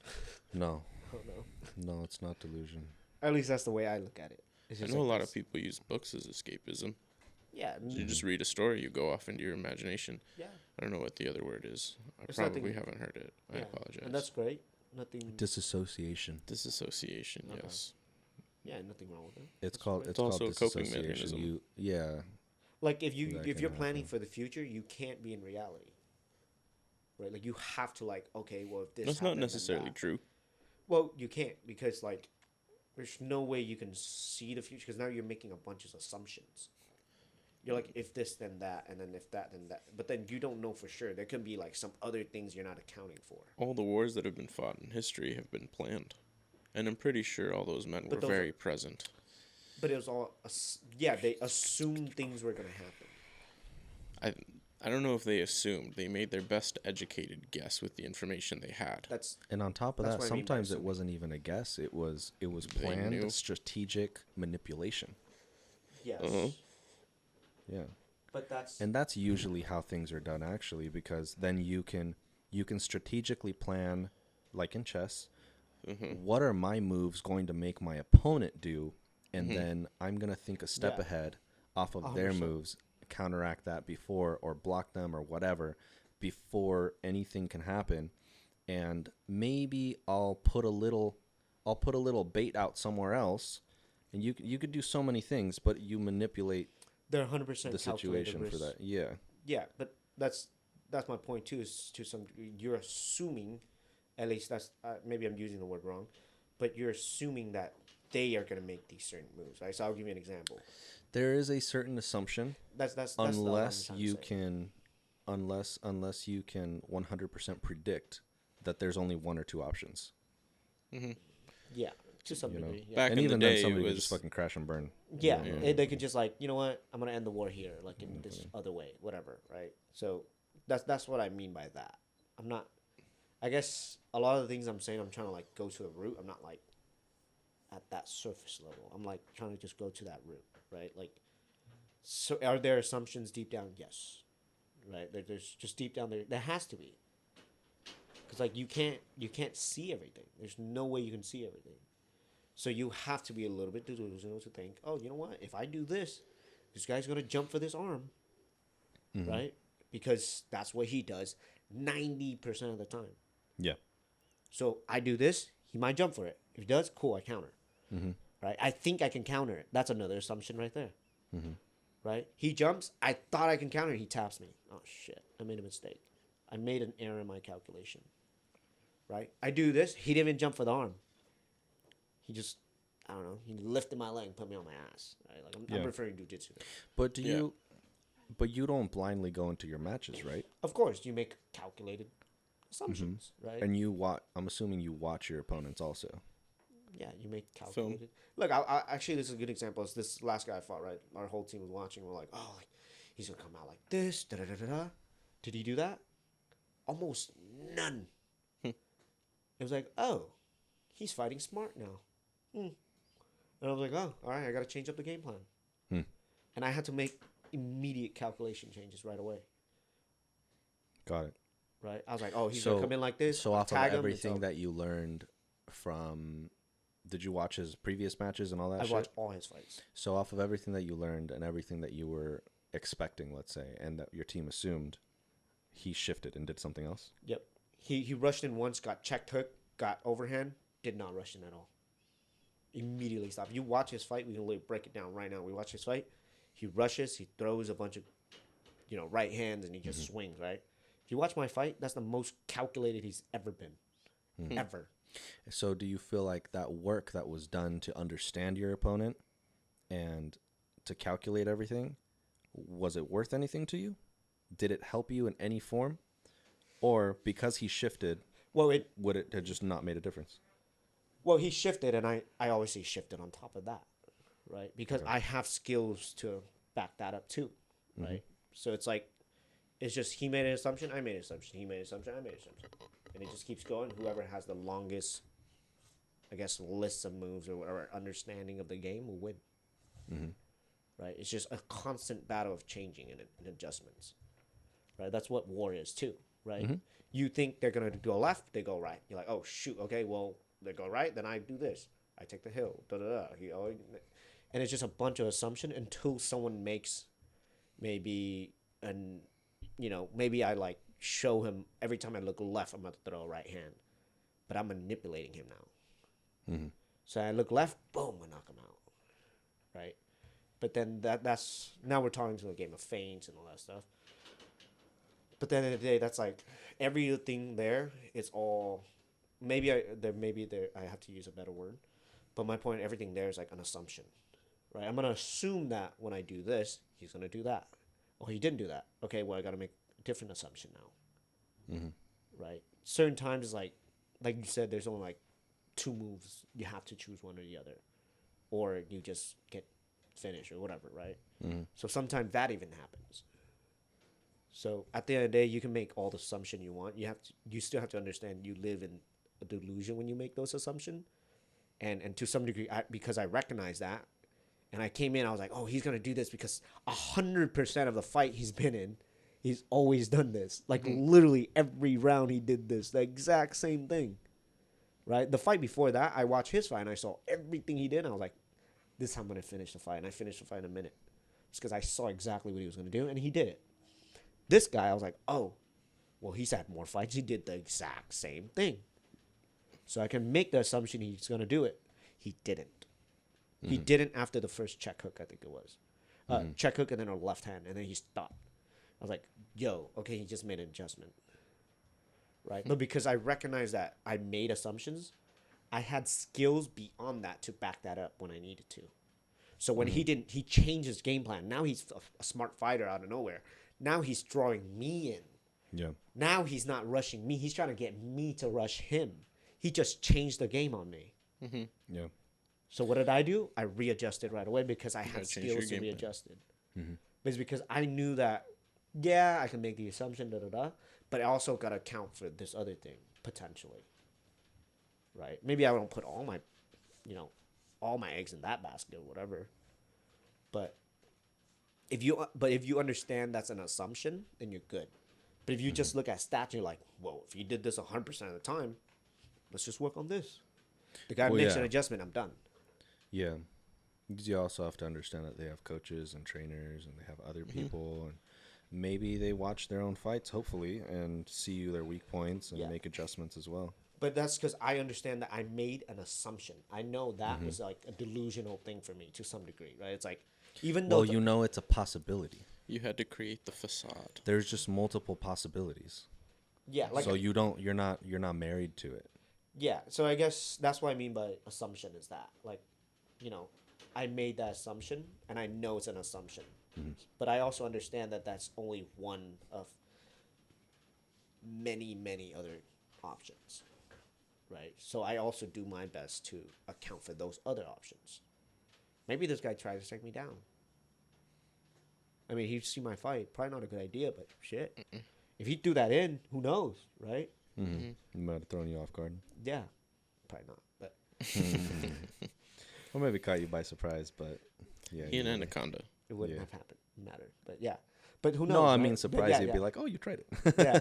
No, Oh no. no, it's not delusion. At least that's the way I look at it. It's I just know a like lot this. of people use books as escapism. Yeah, You just read a story, you go off into your imagination. yeah, I don't know what the other word is. I There's probably nothing- haven't heard it. I yeah. apologize. And that's great. Nothing. Disassociation. Disassociation, Okay. yes. Yeah, nothing wrong with it. It's That's called. great. It's also called a coping disassociation. mechanism. Yeah. Like if you That if can you're planning happen. for the future, you can't be in reality. Right? Like you have to like, okay, well if this That's not happened, then necessarily that. true. Well, you can't because like there's no way you can see the future because now you're making a bunch of assumptions. You're like if this then that and then if that then that, but then you don't know for sure. There could be like some other things you're not accounting for. All the wars that have been fought in history have been planned. And I'm pretty sure all those men But were those very present. But it was all yeah, they assumed things were gonna happen. I don't know if they assumed. They made their best educated guess with the information they had. That's And on top of That's that, what I mean by sometimes it assuming. wasn't even a guess. It was They planned knew. strategic manipulation. yes. Uh-huh. Yeah. But that's And that's usually how things are done actually, because then you can strategically plan, like in chess, what are my moves going to make my opponent do, and then I'm gonna think a step Yeah. ahead off of their 100%. moves, counteract that before or block them or whatever before anything can happen, and maybe I'll put a little bait out somewhere else, and you could do so many things, but you manipulate they're 100% the situation for that. Yeah. Yeah, but that's my point too. Is to some degree you're assuming, at least that's maybe I'm using the word wrong, but you're assuming that they are going to make these certain moves. Right. So I'll give you an example. There is a certain assumption That's the what I'm unless trying to you say. can unless you can 100% predict that there's only one or two options. Yeah, to some You know. degree. Yeah. Back And in the even day, then it somebody was would just fucking crash and burn. Yeah, Yeah. and they could just like, you know what, I'm gonna end the war here, like in this other way, whatever, right? So that's what I mean by that. I'm not. I guess a lot of the things I'm saying, I'm trying to like go to the root. I'm not like at that surface level. I'm like trying to just go to that root, right? Like, so are there assumptions deep down? Yes, right. There's just deep down there. There has to be, because like you can't see everything. There's no way you can see everything. So you have to be a little bit delusional to think, oh, you know what? If I do this, this guy's gonna jump for this arm, right? Because that's what he does 90% of the time. Yeah. So I do this, he might jump for it. If he does, cool, I counter. Right? I think I can counter it. That's another assumption right there. Right? He jumps. I thought I can counter. He taps me. Oh shit! I made a mistake. I made an error in my calculation. Right? I do this. He didn't even jump for the arm. He just, I don't know. He lifted my leg and put me on my ass. Right? Like I'm Yeah. referring to jujitsu. But do Yeah. you but you don't blindly go into your matches, right? Of course, you make calculated assumptions, right? And I'm assuming you watch your opponents also. Yeah, you make calculated. Look, I actually, this is a good example. It's this last guy I fought, right? Our whole team was watching. We're like, oh, like, he's going to come out like this. Da, da, da, da, da. Did he do that? Almost none. It was like, oh, he's fighting smart now. And I was like, oh, all right, I got to change up the game plan. And I had to make immediate calculation changes right away. Got it. Right? I was like, oh, he's going to come in like this. So I'll off of tag him, everything and so that you learned from, did you watch his previous matches and all that I shit? watched all his fights. So off of everything that you learned and everything that you were expecting, let's say, and that your team assumed, he shifted and did something else? Yep. He rushed in once, got checked hook, got overhand, did not rush in at all. Immediately stopped. You watch his fight, we can literally break it down right now. We watch his fight. He rushes, he throws a bunch of, right hands, and he just swings, right? If you watch my fight, that's the most calculated he's ever been. Ever. So do you feel like that work that was done to understand your opponent and to calculate everything, was it worth anything to you? did it help you in any form, or because he shifted, Well, would it have just not made a difference? well, he shifted, and I obviously shifted on top of that, right? Because Okay. I have skills to back that up too, right? So it's like, it's just he made an assumption, I made an assumption, he made an assumption, I made an assumption, and it just keeps going. Whoever has the longest, I guess, list of moves or understanding of the game will win. Right? It's just a constant battle of changing and adjustments. Right? That's what war is too. Right? You think they're gonna go left, they go right. You're like, oh shoot, okay, well they go right, then I do this. I take the hill. Da da da. And it's just a bunch of assumption until someone makes maybe an, maybe I like show him every time I look left, I'm gonna throw a right hand, but I'm manipulating him now. So I look left, boom, I knock him out. Right? But then that's now we're talking to a game of feints and all that stuff. But then in the day, that's like everything there. It's all maybe I have to use a better word, but my point, everything there is like an assumption, right? I'm gonna assume that when I do this, he's gonna do that. Oh, he didn't do that. Okay, well I gotta make a different assumption now, right? Certain times, like you said, there's only like 2 moves. You have to choose one or the other, or you just get finished or whatever, right? So sometimes that even happens. So at the end of the day, you can make all the assumption you want. You still have to understand you live in a delusion when you make those assumptions, and to some degree, because I recognize that, and I came in, I was like, oh, he's gonna do this because 100% of the fight he's been in, he's always done this. Like literally every round he did this, the exact same thing, right? The fight before that, I watched his fight and I saw everything he did, and I was like, this is how I'm gonna finish the fight, and I finished the fight in a minute. It's because I saw exactly what he was gonna do, and he did it. This guy, I was like, oh, well, he's had more fights. He did the exact same thing. So I can make the assumption he's going to do it. He didn't. He didn't after the first check hook, I think it was. Check hook and then a left hand, and then he stopped. I was like, yo, okay, he just made an adjustment. Right? But because I recognized that I made assumptions, I had skills beyond that to back that up when I needed to. So when he didn't, he changed his game plan. Now he's a smart fighter out of nowhere. Now he's drawing me in. Yeah. Now he's not rushing me. He's trying to get me to rush him. He just changed the game on me. Yeah. So what did I do? I readjusted right away because I had gotta change your skills to game plan. readjust it. But it's because I knew that, yeah, I can make the assumption, but I also got to account for this other thing, potentially. Right? Maybe I don't put all my eggs in that basket or whatever. But if you understand that's an assumption, then you're good. But if you just look at stats and you're like, whoa, if you did this 100% of the time, let's just work on this. The guy makes an adjustment, I'm done. Yeah. Because you also have to understand that they have coaches and trainers and they have other people, and maybe they watch their own fights, hopefully, and see their weak points and make adjustments as well. But that's because I understand that I made an assumption. I know that was like a delusional thing for me to some degree, right? It's like, even though it's a possibility. You had to create the facade. There's just multiple possibilities. Yeah, like so you're not married to it. Yeah, so I guess that's what I mean by assumption is that, like, I made that assumption, and I know it's an assumption. But I also understand that that's only one of many, many other options, right? So I also do my best to account for those other options. Maybe this guy tries to take me down. I mean, he'd see my fight. Probably not a good idea, but shit. If he threw that in, who knows, right? He might have thrown you off guard. Yeah. Probably not, but... Or maybe caught you by surprise, but... Yeah, He an anaconda. It wouldn't have mattered, but yeah. But who knows? No, I right? mean, surprise. Yeah, You'd be like, oh, you tried it. yeah.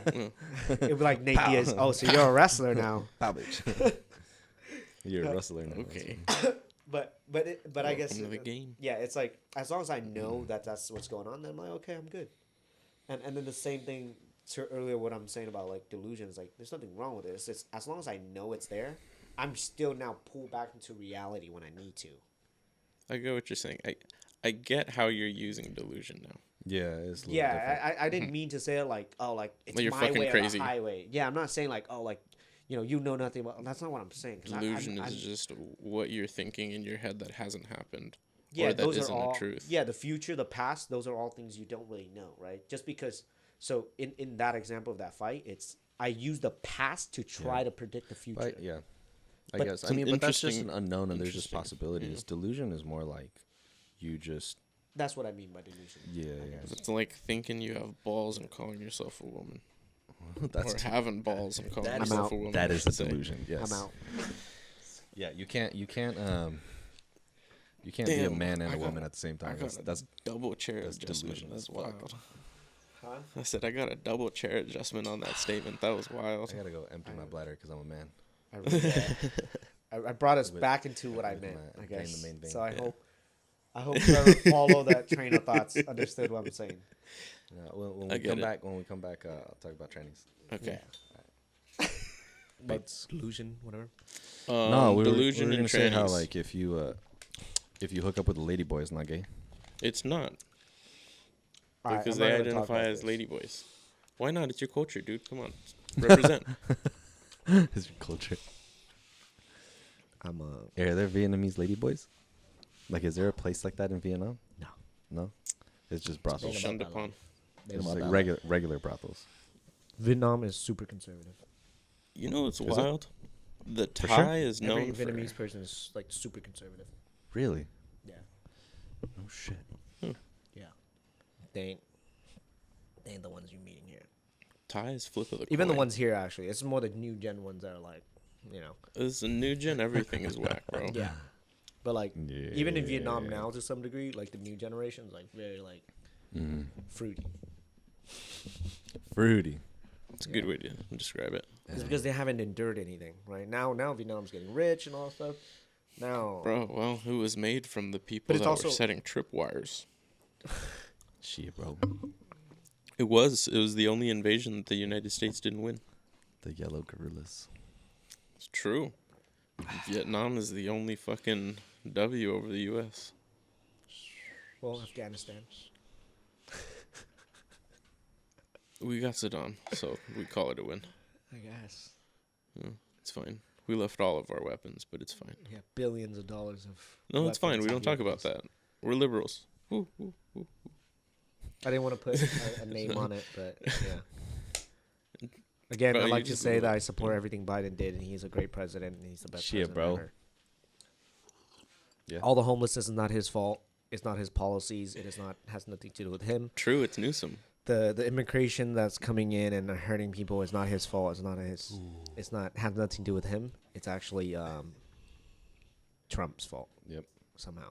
It'd be like Nate Diaz. Oh, so you're a wrestler now. Pow, bitch. You're a wrestler now. Okay. But I guess Welcome to the game. Yeah, it's like as long as I know that that's what's going on, then I'm like, okay, I'm good. And then the same thing to earlier what I'm saying about like delusions, like there's nothing wrong with it. It's just, as long as I know it's there, I'm still now pulled back into reality when I need to. I get what you're saying. I get how you're using delusion now. Yeah, it's a little different. I didn't mean to say it like, oh, like it's Well, you're my fucking way crazy. or the highway. Yeah, I'm not saying like, oh, like you know nothing about. That's not what I'm saying. Delusion is just what you're thinking in your head that hasn't happened. Yeah, or that those isn't are all the truth. Yeah, the future, the past, those are all things you don't really know, right? Just because So in that example of that fight, I use the past to try to predict the future. But, yeah. I But guess. I It's mean, an but that's just an interesting- unknown, and there's just interesting, possibilities. Delusion is more like you just. That's what I mean by delusion. Yeah. It's like thinking you have balls and calling yourself a woman, That's or having balls and calling that yourself out. a woman. that I is should a say. delusion. Yes. I'm out. Yeah, you can't be a Damn, man and I a got- woman at the same I time. got That's a double chair that's adjustment. delusion That's as fuck. wild. Huh? I said I got a double chair adjustment on that statement. That was wild. I gotta go empty my bladder because I'm a man. I, really, I brought us With- back into what I with meant, my- I getting guess. the main vein. So I Yeah. hope whoever followed that train of thoughts understood what I'm saying. When I we get come it. back, I'll talk about trainings. Okay. But delusion, whatever. No, we delusion were and gonna say how trannies. like if you hook up with a lady boy, it's not gay. It's not All right, because I'm not they gonna talk identify about as this. lady boys. Why not? It's your culture, dude. Come on, represent. It's your culture. I'm Are there Vietnamese lady boys? Like, is there a place like that in Vietnam? No. No. It's just brothels. Think Shunned about that upon. It's like regular brothels. Vietnam is super conservative. You know what's Is it? wild? The For Thai sure? is known Every for. Vietnamese person is like super conservative. Really? Yeah. Oh shit. Yeah. They ain't the ones you're meeting here. Thai is flip of the Even the coin. ones here, actually. It's more the new gen ones that are like, you know. It's a new gen. Everything is whack, bro. Yeah. But like, even in Vietnam Yeah. now, to some degree, like the new generation's like very like fruity. Fruity. It's a good way to describe it, It's because they haven't endured anything, right? Now Vietnam's getting rich and all that stuff. Now, bro. Well, it was made from the people But it's that also- were setting tripwires. Shit, bro. It was the only invasion that the United States didn't win. The yellow gorillas. It's true. Vietnam is the only fucking W over the U.S. well, Afghanistan. We got Saddam, so we call it a win. I guess. It's fine. We left all of our weapons, but it's fine. Yeah, billions of dollars of. No, it's fine. weapons We and don't talk about vehicles. that. We're liberals. Woo, woo, woo. I didn't want to put a name on it, but yeah. Again, Bro, I'd you like to just say Google that it. I support everything Biden did, and he's a great president, and he's the best Shit, president bro. ever. Yeah. All the homelessness is not his fault. It's not his policies. It is not has nothing to do with him. True, it's Newsom. The immigration that's coming in and hurting people is not his fault. It's not his. It's not has nothing to do with him. It's actually Trump's fault Yep. somehow.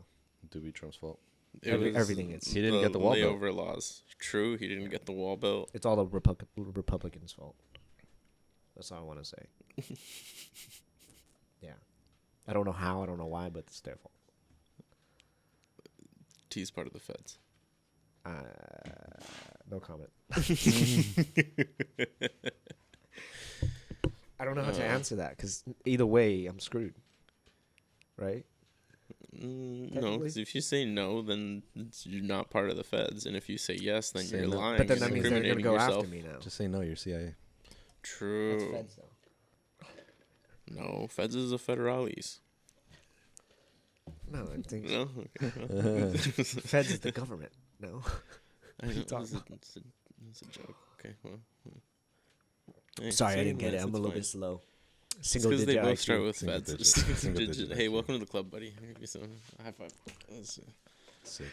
Do be Trump's fault. Everything is. He didn't get the wall built. layover laws. True, he didn't get the wall built. It's all the Republicans' fault. That's all I want to say. Yeah, I don't know how. I don't know why, but it's their fault. T's part of the feds. No comment. I don't know how to answer that because either way, I'm screwed. Right? No, Technically? because if you say no, then you're not part of the feds, and if you say yes, then Say you're no. lying. But then and that means they're gonna incriminating go yourself. after me now. Just say no. You're CIA. True. That's feds, though. No, feds is a federales. No, I think No, feds is the government. No. I know, talking it's a joke. Okay, well. Hey, Sorry, I say didn't get it. less, I'm a it's little fine. bit slow. It's Single because digit they both IQ. start with Single feds. digit. Single digit Hey, IQ. welcome to the club, buddy. Give you some high five. Sick.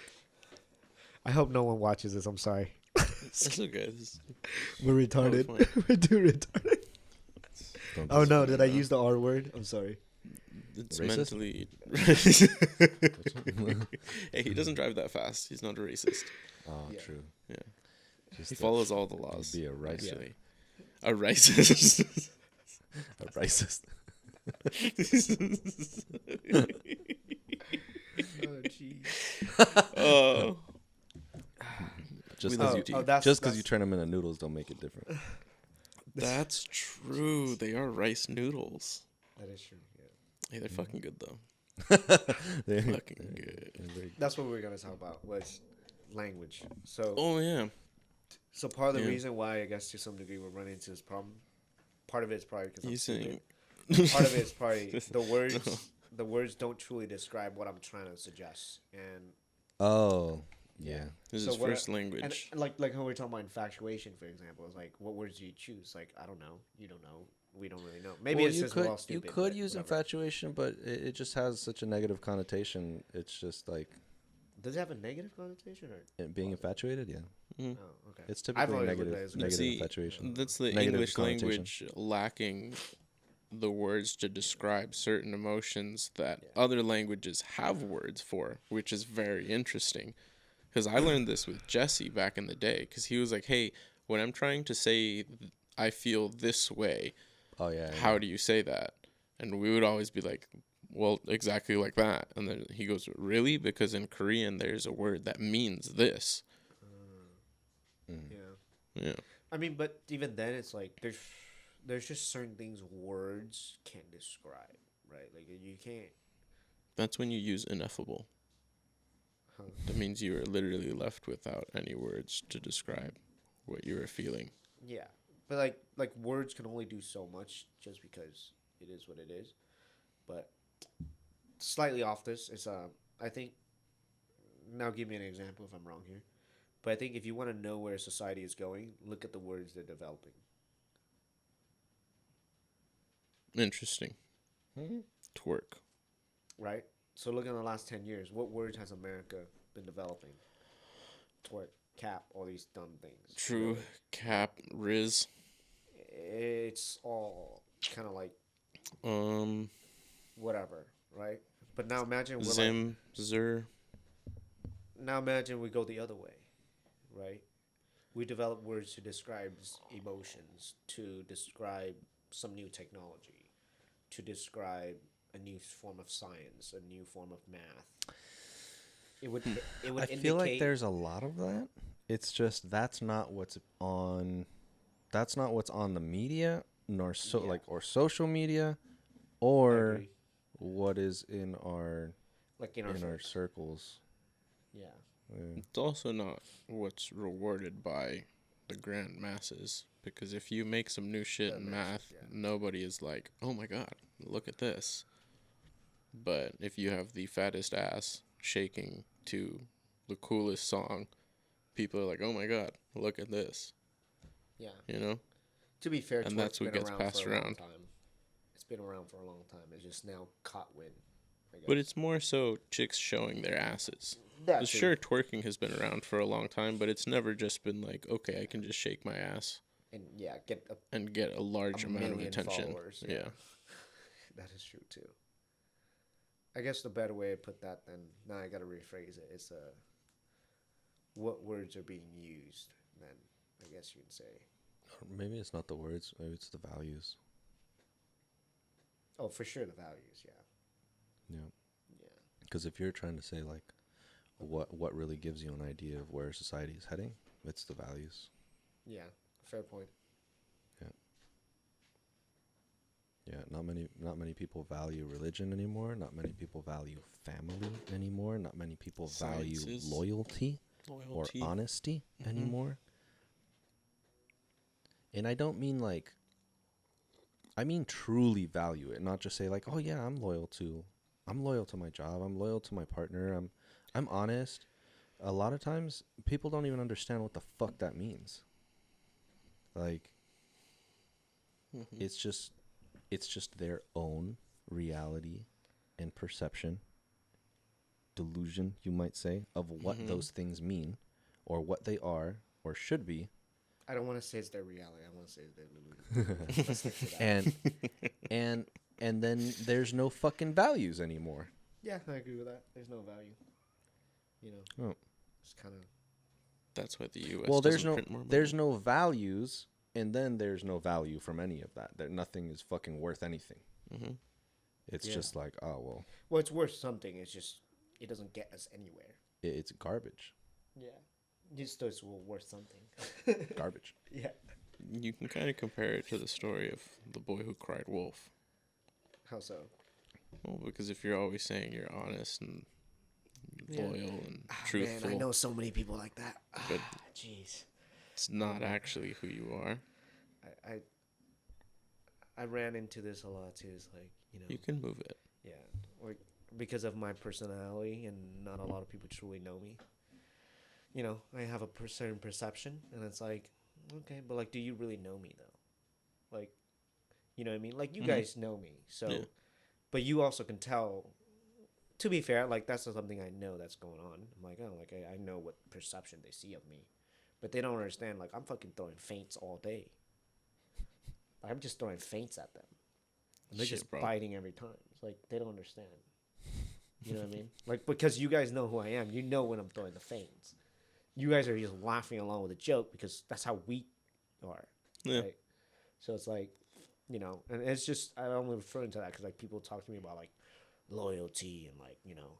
I hope no one watches this. I'm sorry. It's okay. We're retarded. fine. We're too retarded. Don't Oh dis- no, did I use the R word? I'm sorry. It's Racist? mentally. Hey, he doesn't drive that fast. He's not a racist. Oh, Yeah. true. Yeah. Just He a- follows all the laws. be a racist. actually. A racist. A racist. Oh jeez. Oh. Just We because love you you. just because you turn them into noodles don't make it different. That's true. They are rice noodles. That is true. Yeah. Hey, they're fucking good though. They're- Fucking good. they're very- That's what we were gonna talk about was language. So Oh yeah. so part of the Yeah. reason why I guess to some degree we're running into this problem, part of it's probably because I'm You stupid. saying? Part of it's probably the words. The words don't truly describe what I'm trying to suggest, and Oh, Yeah. This is So his what- first And language. like how we're talking about infatuation, for example, it's like, what words do you choose? Like, I don't know. You don't know. We don't really know. Maybe Well, it's just we're all stupid. you could but use whatever. infatuation, but it just has such a negative connotation. It's just like Does it have a negative connotation or being infatuated. Yeah, Mhm. Oh, okay. it's I've typically always looked negative at it as negative See, infatuation. That's the Negative English connotation. language lacking the words to describe certain emotions that Yeah. other languages have words for, which is very interesting. Because I learned this with Jesse back in the day. Because he was like, "Hey, when I'm trying to say I feel this way, Oh yeah. how do you say that?" And we would always be like, "Well, exactly like that." And then he goes, "Really? Because in Korean, there's a word that means this." Yeah. Yeah. I mean, but even then, it's like there's just certain things words can't describe, right? Like you can't. That's when you use ineffable. Huh. That means you are literally left without any words to describe what you are feeling. Yeah, but like words can only do so much just because it is what it is. But slightly off this is I think now give me an example if I'm wrong here. But I think if you want to know where society is going, look at the words they're developing. Interesting. Mhm. Twerk. Right? So look in the last 10 years, what words has America been developing? Twerk, cap, all these dumb things. True. Really. Cap. Riz. It's all kind of like Um. whatever, right? But now imagine we're like, Zim. Zer. now imagine we go the other way, right? We develop words to describe emotions, to describe some new technology, to describe a new form of science, a new form of math. It would I indicate. feel like there's a lot of that. It's just that's not what's on. That's not what's on the media, nor Yeah. or social media, I or agree. what is in our Like in our circles. circles. Yeah. Yeah. It's also not what's rewarded by the grand masses. Because if you make some new shit The in masses, math, yeah. nobody is like, "Oh my god, look at this." But if you have the fattest ass shaking to the coolest song, people are like, "Oh my god, look at this." Yeah. You know? To be fair, And twerk's that's what been gets around passed for a long around. time. It's been around for a long time. It's just now caught wind. I guess. But it's more so chicks showing their asses. that But too. sure, twerking has been around for a long time, but it's never just been like, okay, I can just shake my ass And yeah, get and get a large a amount of million attention. followers. Yeah. That is true too. I guess the better way to put that, then now I gotta rephrase it. It's what words are being used. Then I guess you'd say. Maybe it's not the words. Maybe it's the values. Oh, for sure the values. Yeah. Yeah. Yeah. Because if you're trying to say like, what really gives you an idea of where society is heading, it's the values. Yeah. Fair point. Yeah, not many people value religion anymore. Not many people value family anymore. Not many people value Sciences. loyalty or honesty anymore. And I don't mean like, I mean truly value it, not just say like, oh yeah, I'm loyal to my job. I'm loyal to my partner. I'm honest. A lot of times people don't even understand what the fuck that means. Like, it's just their own reality and perception, delusion, you might say, of what those things mean or what they are or should be. I don't want to say it's their reality. I want to say it's their delusion. Let's stick to that. And then there's no fucking values anymore. Yeah, I agree with that. There's no value. You know, Oh. it's kind of. That's why the U.S. Well, doesn't print more money. there's no values, and then there's no value from any of that. That nothing is fucking worth anything. It's just like, oh well, Well, it's worth something. It's just it doesn't get us anywhere. it's garbage. Yeah, just it's worth something. Garbage. Yeah. You can kind of compare it to the story of the boy who cried wolf. How so? Well, because if you're always saying you're honest and loyal and Man, truthful, I know so many people like that. But- Jeez. it's not actually who you are. I ran into this a lot too. It's like, you know, You can move it. yeah, or because of my personality, and not a lot of people truly know me. you know, I have a certain perception, and it's like, okay, but like, do you really know me though? Like, you know what I mean? Like, you guys know me, so, Yeah. but you also can tell. To be fair, like that's something I know that's going on. I'm like, oh, like I know what perception they see of me, but they don't understand. Like I'm fucking throwing feints all day. I'm just throwing feints at them, and they're Shit, just bro. biting every time. It's like they don't understand. You know what I mean? Like because you guys know who I am. You know when I'm throwing the feints. You guys are just laughing along with a joke because that's how we are. Yeah. Right? So it's like, you know, and it's just I only refer to that because like people talk to me about like loyalty and like, you know,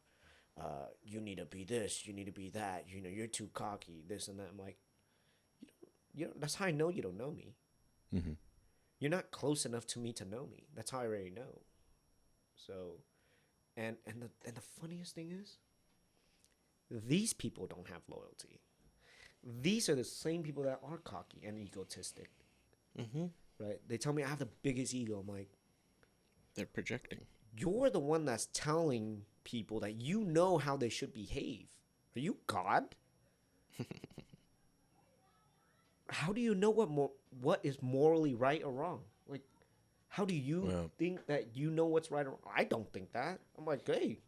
you need to be this, you need to be that, you know, you're too cocky, this and that. I'm like, you know, that's how I know you don't know me. Mm-hmm. You're not close enough to me to know me. That's how I already know. So, and the funniest thing is, these people don't have loyalty. These are the same people that are cocky and egotistic. Mm-hmm. Right? They tell me I have the biggest ego. I'm like, They're projecting. you're the one that's telling people that you know how they should behave. Are you God? How do you know what is morally right or wrong? Like, how do you think that you know what's right or wrong? I don't think that. I'm like, hey,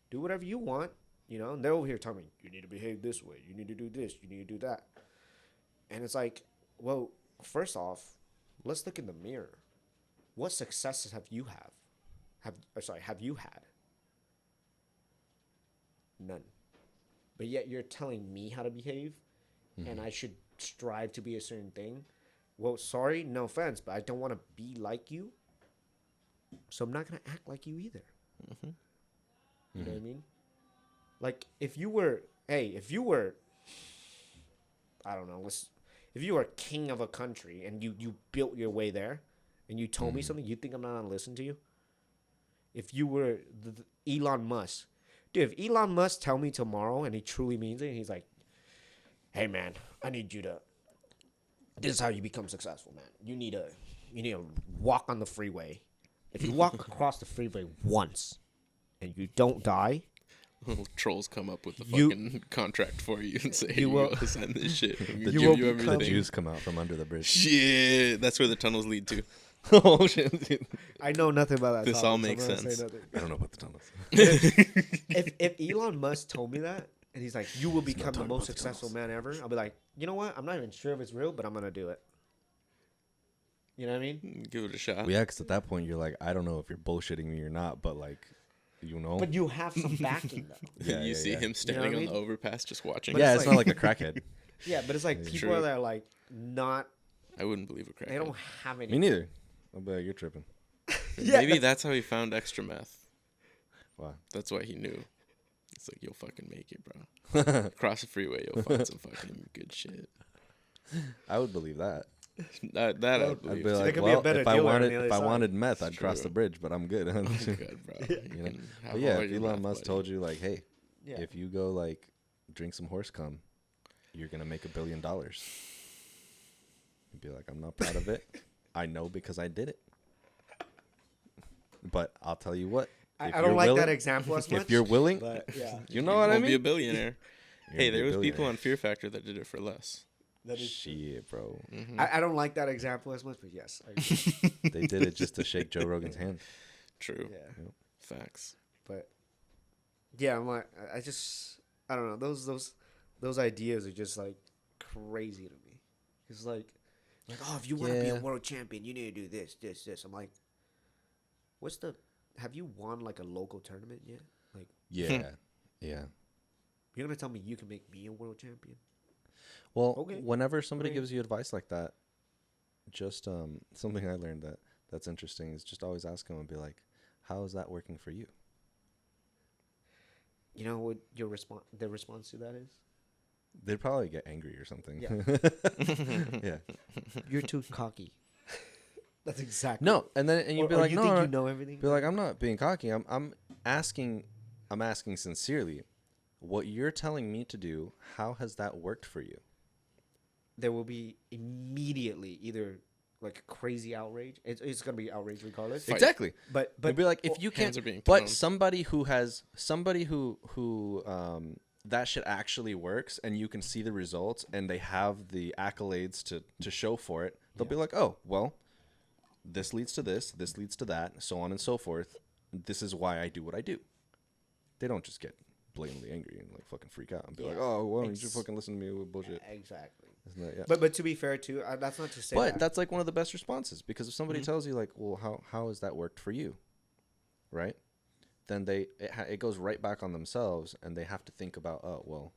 do whatever you want. You know, and they're over here telling me, you need to behave this way. You need to do this. You need to do that. And it's like, well, first off, let's look in the mirror. What successes have you have you had? None. But yet you're telling me how to behave, and I should strive to be a certain thing. Well, sorry, no offense, but I don't want to be like you, so I'm not gonna act like you either. You know what I mean? Like if you were, I don't know, if you were king of a country and you built your way there, and you told me something, you think I'm not gonna listen to you? If you were Elon Musk, dude, if Elon Musk tell me tomorrow and he truly means it, and he's like, hey man, I need you to, this is how you become successful, man. You need to walk on the freeway. If you walk across the freeway once and you don't die, Little trolls come up with the You- fucking contract for you and say, you you will- will sign this shit. The, We You give will you become- the everything. Jews come out from under the bridge. Shit. That's where the tunnels lead to. Oh shit! I know nothing about that. This topic, all so makes I'm not gonna say sense. nothing. I don't know about the tunnels. If Elon Musk told me that, and he's like, you will become the talking most about the successful tunnels. man ever, I'll be like, you know what? I'm not even sure if it's real, but I'm gonna do it. You know what I mean? Give it a shot. Well, yeah, because at that point you're like, I don't know if you're bullshitting me or not, but like, you know. But you have some backing though. Yeah, you yeah, see yeah. him standing what I on the mean? overpass just watching. But yeah, it's it's like- not like a crackhead. Yeah, but it's like people True. that are like not. I wouldn't believe a crack. They don't have any. Me neither. I'll be like, you're tripping. Yeah, Maybe that's how he found extra meth. Wow. That's why he knew. It's like, you'll fucking make it, bro. Cross the freeway, you'll find some fucking good shit. I would believe that. That I would I'd believe. be there like, could be a well, better if I dealer on wanted the other if I side. wanted meth, It's I'd cross true. the bridge, but I'm good. Oh, good, bro. You know? can have But yeah, all if your Elon meth, Musk buddy. told you like, hey, Yeah. if you go like drink some horse cum, you're gonna make $1 billion. You'd be like, I'm not proud of it. I know because I did it. But I'll tell you what. if I you're don't like that willing- example as much. If you're willing, but yeah, you know what I won't be a mean. billionaire. You're Hey, gonna be there a was people billionaire. on Fear Factor that did it for less. that is. Shit, bro. Mm-hmm. I don't like that example as much, but yes. I, They did it just to shake Joe Rogan's hand. True. yeah, Facts. but yeah, I'm like, I don't know. Those ideas are just like crazy to me. It's like, oh, if you want to be a Yeah. world champion, you need to do this, this, this. I'm like, have you won like a local tournament yet? Like, Yeah, yeah. you're gonna tell me you can make me a world champion? Well, Okay. whenever somebody mean- gives you advice like that, just something I learned that's interesting is just always ask them and be like, "How is that working for you?" You know what your response? Their response to that is, They'd probably get angry or something. Yeah. Yeah. "You're too cocky." That's exactly. No, and you'd be or like, you "No, think no." you know everything. Be like, "I'm not being cocky. I'm asking sincerely. What you're telling me to do, how has that worked for you?" There will be immediately either like crazy outrage. It's gonna be outrage regardless. Fight. Exactly. But It'd be like if you hands can't, are being but thrown. somebody who that shit actually works and you can see the results and they have the accolades to show for it, they'll be like, oh, well, this leads to this leads to that, so on and so forth. This is why I do what I do. They don't just get blatantly angry and like fucking freak out and be like, oh, well, you should fucking listen to me with bullshit. Exactly. Isn't that, yeah. But to be fair too, that's not to say. But that's like one of the best responses, because if somebody tells you like, well, how has that worked for you, right? Then it goes right back on themselves, and they have to think about, oh, well,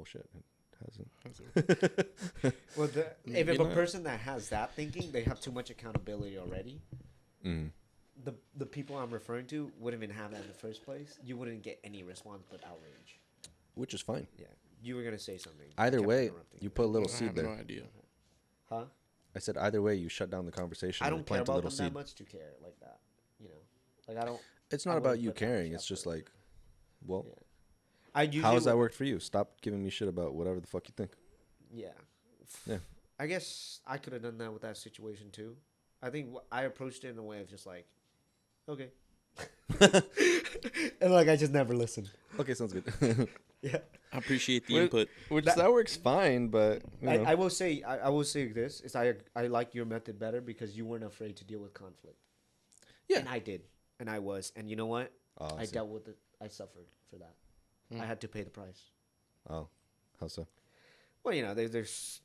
shit, it hasn't. Well, if a person that has that thinking, they have too much accountability already. Mm. The people I'm referring to wouldn't even have that in the first place. You wouldn't get any response but outrage. Which is fine. Yeah, you were gonna say something. Either Kept way, interrupting. you put a little I seed have there. no idea. Huh? I said either way, you shut down the conversation. I and don't care plant a about little them seed. that much to care like that. You know, like I don't. It's I not about wouldn't you put that caring. much It's just effort. like, well, Yeah. I usually how has that worked for you? Stop giving me shit about whatever the fuck you think. Yeah. Yeah. I guess I could have done that with that situation too. I think I approached it in a way of just like, okay. And like I just never listened. Okay, sounds good. Yeah. I appreciate the Well, input. Which That- that works fine, but you know. I will say I will say this is I like your method better because you weren't afraid to deal with conflict. Yeah. And I did. And I was. And you know what? Oh, I see. dealt with it. I suffered for that. I had to pay the price. Oh, how so? Well, you know, there's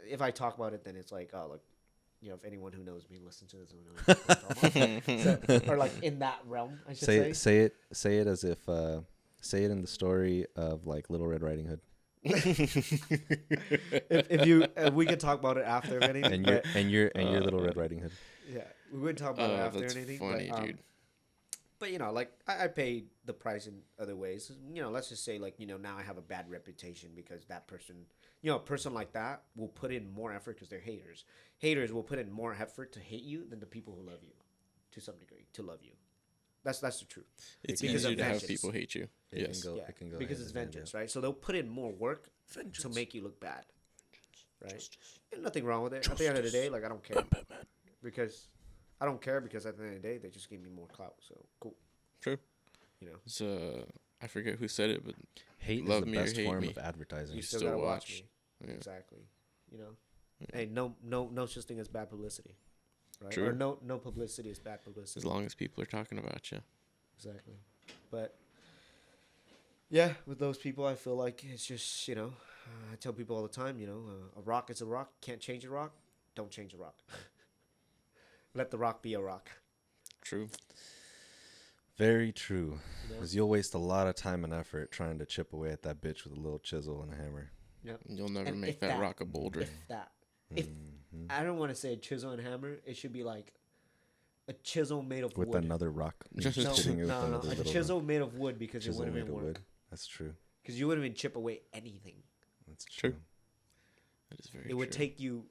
if I talk about it, then it's like, oh, look, you know, if anyone who knows me listens to this, who knows what I'm talking about. So, or like in that realm, I should say. Say it as if say it in the story of like Little Red Riding Hood. if you, we could talk about it after if anything. And you're Little Red Riding Hood. Yeah, we wouldn't talk about it after that's anything. funny, but, dude. But you know, like I paid the price in other ways. You know, let's just say like, you know, now I have a bad reputation because that person, you know, a person like that will put in more effort because they're haters. Haters will put in more effort to hate you than the people who love you, to some degree, to love you. That's the truth. It's because easier of to have vengeance. people hate you. Yes. It can go because hand it's in hand, vengeance, right? So they'll put in more work to make you look bad, right? And nothing wrong with it. At the end of the day, like I don't care because I don't care because at the end of the day they just gave me more clout. So cool, True. you know. It's, I forget who said it, but Hate Love is the me or best hate form me. of advertising. You still, still gotta watch watch. me. Yeah. Exactly. You know. Hey, no such thing as bad publicity, right? True. Or no publicity is bad publicity. as long as people are talking about you. Exactly. But yeah, with those people, I feel like it's just, you know, I tell people all the time, you know, a rock is a rock. Can't change a rock. Don't change a rock. Let the rock be a rock. True. Very true. You know? Because you'll waste a lot of time and effort trying to chip away at that bitch with a little chisel and a hammer. Yep. You'll never And make if that rock a boulder. If that. If I don't want to say a chisel and hammer, it should be like a chisel made of With wood. another rock. No, Just hitting it with No, another a little chisel made of wood because chisel it wouldn't made even of work. wood. That's true. Because you wouldn't even chip away anything. That's True. true. That is very It would true. take you.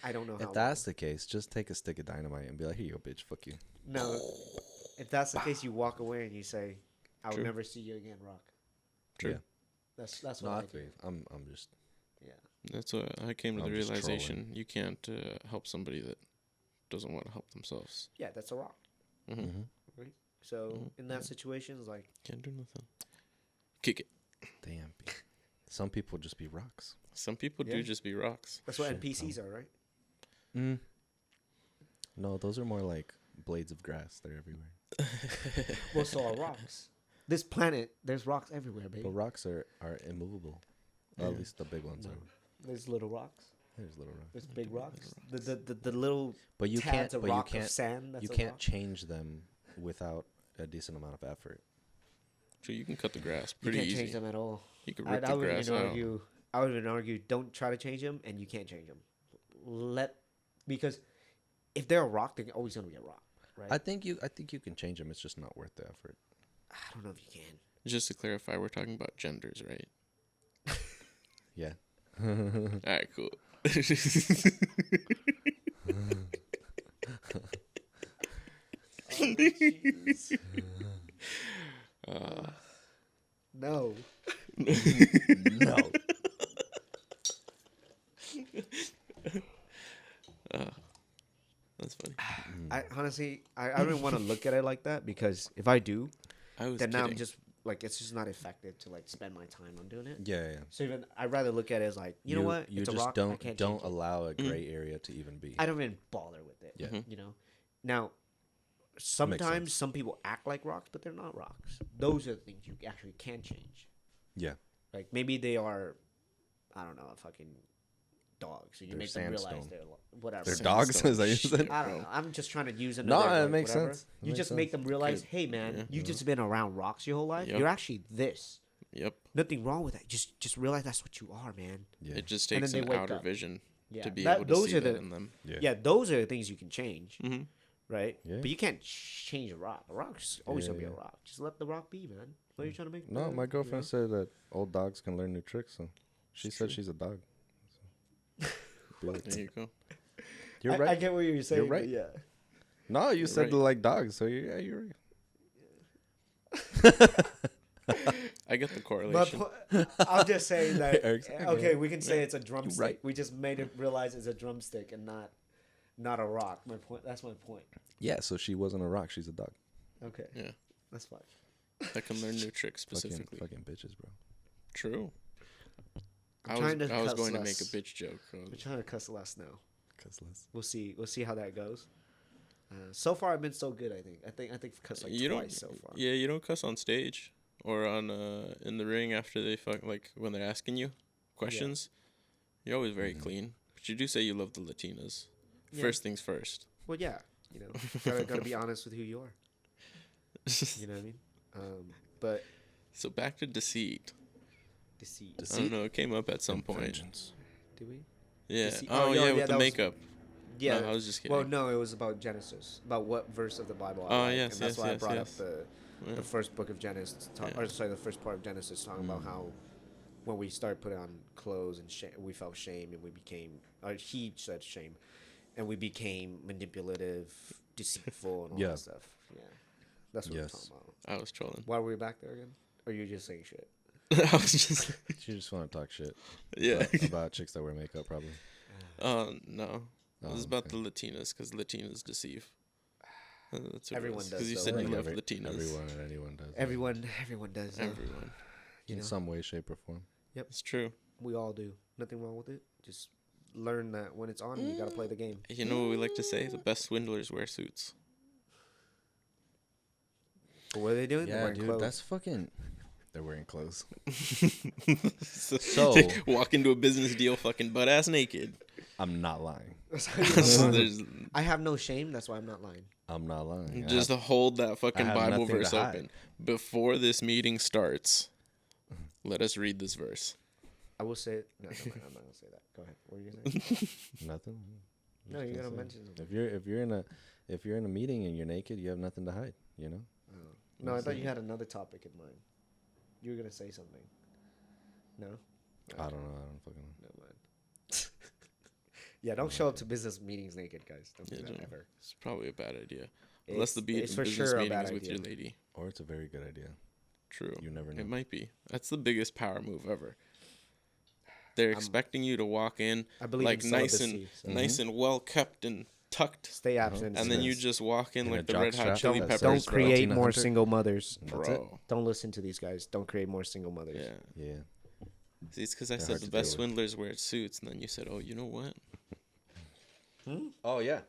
I don't know how. If that's the case, just take a stick of dynamite and be like, here you go, bitch. Fuck you. No, if that's the case, you walk away and you say, "I will True. never see you again, Rock." True. Yeah. That's No, what I I do. feel you. I'm just. Yeah, That's what I came to I'm the just realization. You can't help somebody that doesn't want to help themselves. yeah, that's a rock. Mm-hmm. Mm-hmm. Right. So in that situation, it's like, Can't do nothing. Kick it. Damn. Some people just be rocks. Some people Yeah. do just be rocks. that's what Shit, NPCs are, right? Mm. No, those are more like blades of grass. They're everywhere. Well, so are rocks. This planet, there's rocks everywhere, baby. But rocks are immovable. Well, at least the big ones No. are. There's little rocks. There's little rocks. There's big rocks. The little But you tads can't. of But rock you can't. of sand. That's You a can't rock. change them without a decent amount of effort. So you can cut the grass You pretty can't easy. change them at all. You can I rip the would grass even out. argue. I would even argue. Don't try to change them, and you can't change them. Because if they're a rock, they're always gonna be a rock, right? I think you can change them. It's just not worth the effort. I don't know if you can. Just to clarify, we're talking about genders, right? Yeah. All right, cool. No. No. That's funny. I honestly, I don't want to look at it like that because if I do, I was then now I'm kidding. just like it's just not effective to like spend my time on doing it. Yeah, yeah. So even I'd rather look at it as like, you know what, You it's a just rock. I can't don't change it. allow a gray area to even be. I don't even bother with it. Yeah. You know. Now, sometimes some people act like rocks, but they're not rocks. Those are the things you actually can change. Yeah. Like maybe they are, I don't know, a fucking dogs. So you They're make them realize sandstone. they're whatever. They're dogs. Is that what you said? I don't know. I'm just trying to use them. No, to their, it like, makes whatever. sense. It You makes just sense. make them realize, Good. hey man, Yeah. you've just been around rocks your whole life. Yep. You're actually this. Yep. Nothing wrong with that. Just realize that's what you are, man. Yeah. It just And takes then an they wake outer up. vision Yeah. to be That- able to those see are that the- in them. Yeah, those are the things you can change, Mm-hmm. right? Yeah. But you can't change a rock. A rock's always gonna be a Yeah. rock. Just let the rock be, man. What are you trying to make? No, better, my you girlfriend know? said that old dogs can learn new tricks, so she It's said true. she's a dog. So. Be like, There you go. you're I right. get what you're saying. right. But yeah. No, you You're said right. they like dogs, so you're right. I get the But correlation. I'm just saying that. Eric's like, Okay, yeah. we can say it's a drumstick. right. We just made it realize it's a drumstick and not a rock. My point. That's my point. Yeah, so she wasn't a rock. She's a dog. Okay, Yeah. that's fine. That can learn new tricks specifically. Fucking bitches, bro. True. I'm I trying was, to I was cuss going to less. make a bitch joke. We're trying to cuss less now. Cause let's. We'll see. We'll see how that goes. So far, I've been so good. I think I've cussed like You don't. twice so far. Yeah, you don't cuss on stage or on in the ring after they fuck, like when they're asking you questions. You're always very clean, but you do say you love the Latinas. Yeah. First things first. Well, yeah. You know, gotta be honest with who you are. You know what I mean? But So back to deceit. deceit. I don't know. It came up at some point. Vengeance. Do we? Yeah. Deceit- Oh, oh, yeah, yeah, with the that was- makeup. Yeah. No, I was just kidding. Well, no, it was about Genesis, about what verse of the Bible. I Oh, like, yes, and that's yes, why yes, I brought yes. up Yeah. the first book of Genesis, Yeah. or sorry, the first part of Genesis, talking about how when we started putting on clothes and we felt shame, and we became, or he said shame, and we became manipulative, deceitful, and all Yeah. that stuff. Yeah, that's what Yes. we're talking about. I was trolling. Why were we back there again? Or you just saying shit? I was just. She just want to talk shit. Yeah. About chicks that wear makeup, probably. No. Oh, This is about okay. the Latinas because Latinas deceive. That's what Everyone does, Because you though, said you right? love Latinas. Everyone and anyone does. Everyone does. Though. Everyone. You in know? some way, shape, or form. It's true. We all do. Nothing wrong with it. Just learn that when it's on, you gotta play the game. You know what we like to say? The best swindlers wear suits. But what are they doing? They're Yeah, wearing dude, clothes. that's fucking. They're wearing clothes. So walk into a business deal fucking butt ass naked. I'm not lying. So there's I have no shame. That's why I'm not lying. I'm not lying. I just have- to hold that fucking have Bible nothing to verse hide. open. Before this meeting starts, let us read this verse. I will say it. No, I'm not gonna say that. Go ahead. What are you gonna say? nothing. No, you're gonna mention something. If you're in a meeting and you're naked, you have nothing to hide. You know. No, I thought you had another topic in mind. You were gonna say something. No. I don't know. I don't fucking know. Never mind. Yeah, don't show up to business meetings naked, guys. Don't do Yeah, that don't. ever. It's probably a bad idea. Unless the It's for business sure a meeting bad is with your idea. lady. Or it's a very good idea. True. You never know. It might be. That's the biggest power move ever. They're expecting you to walk in I believe like in nice celibacy, so- and nice and well kept and tucked, Stay absent. and then you yes. just walk in In a like the Red jockstrap Hot Chili that Peppers. says Don't bro. create Latina more hunter. single mothers. That's it. Bro. Don't listen to these guys. Don't create more single mothers. Yeah. Yeah. See, it's because I They're said hard the to best deal with. swindlers wear suits, and then you said, "Oh, you know what?" Oh yeah.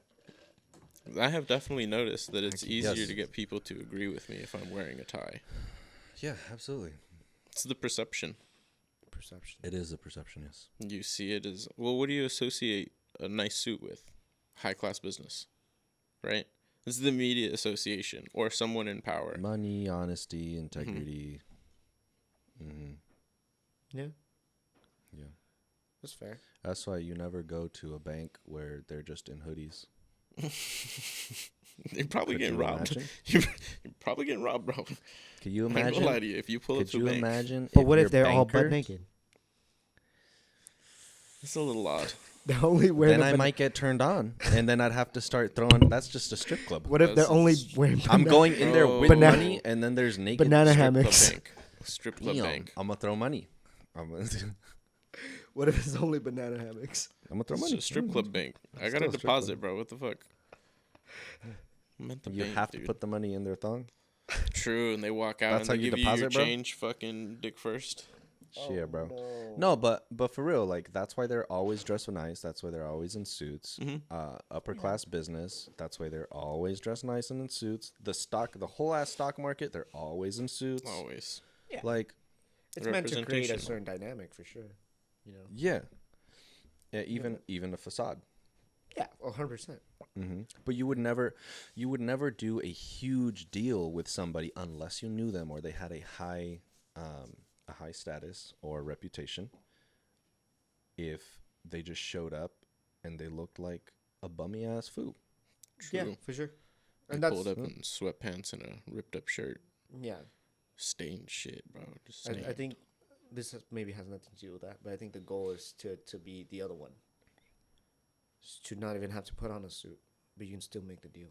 I have definitely noticed that it's easier Yes. to get people to agree with me if I'm wearing a tie. Yeah, absolutely. It's the perception. Perception. It is a perception, yes. You see it as, well, what do you associate a nice suit with? High class business, right? This is the immediate association, or someone in power. Money, honesty, integrity. Mm-hmm. Yeah, Yeah. that's fair. That's why you never go to a bank where they're just in hoodies. You're probably Could getting you robbed. imagine? You're probably getting robbed, bro. Could you I'm not imagine? gonna lie to you. If you pull up Could to a you bank, imagine? But what your if they're all banker- butt naked? it's a little odd. They're only wearing. Then I might get turned on, and then I'd have to start throwing. That's just a strip club. What if they're That's- only wearing? I'm going in there Bro. with Banana- money, and then there's naked. banana Strip club hammocks. bank. Strip club Damn, bank. I'm gonna throw money. I'm gonna What if it's only banana hammocks? throw It's money. a strip club bank. I got Still a a strip deposit, club. bro. What the fuck? I'm at the You bank, have to dude. put the money in their thong. True, and they walk out That's and how they you give you your deposit, bro? change, fucking dick first. Shit, bro. No. No, but for real, like that's why they're always dressed nice. That's why they're always in suits. Upper class business. That's why they're always dressed nice and in suits. The whole ass stock market, they're always in suits. Always. Yeah. Like, It's meant to create a representation. certain dynamic for sure. You know. yeah, even a facade. Yeah, 100%. But you would never do a huge deal with somebody unless you knew them or they had a high status or reputation. If they just showed up and they looked like a bummy ass fool. True. Yeah, for sure. They And that's pulled up in sweatpants and a ripped up shirt. yeah. Stained shit, bro. Just I stained. think maybe has nothing to do with that, but I think the goal is to be the other one. To not even have to put on a suit, but you can still make the deal.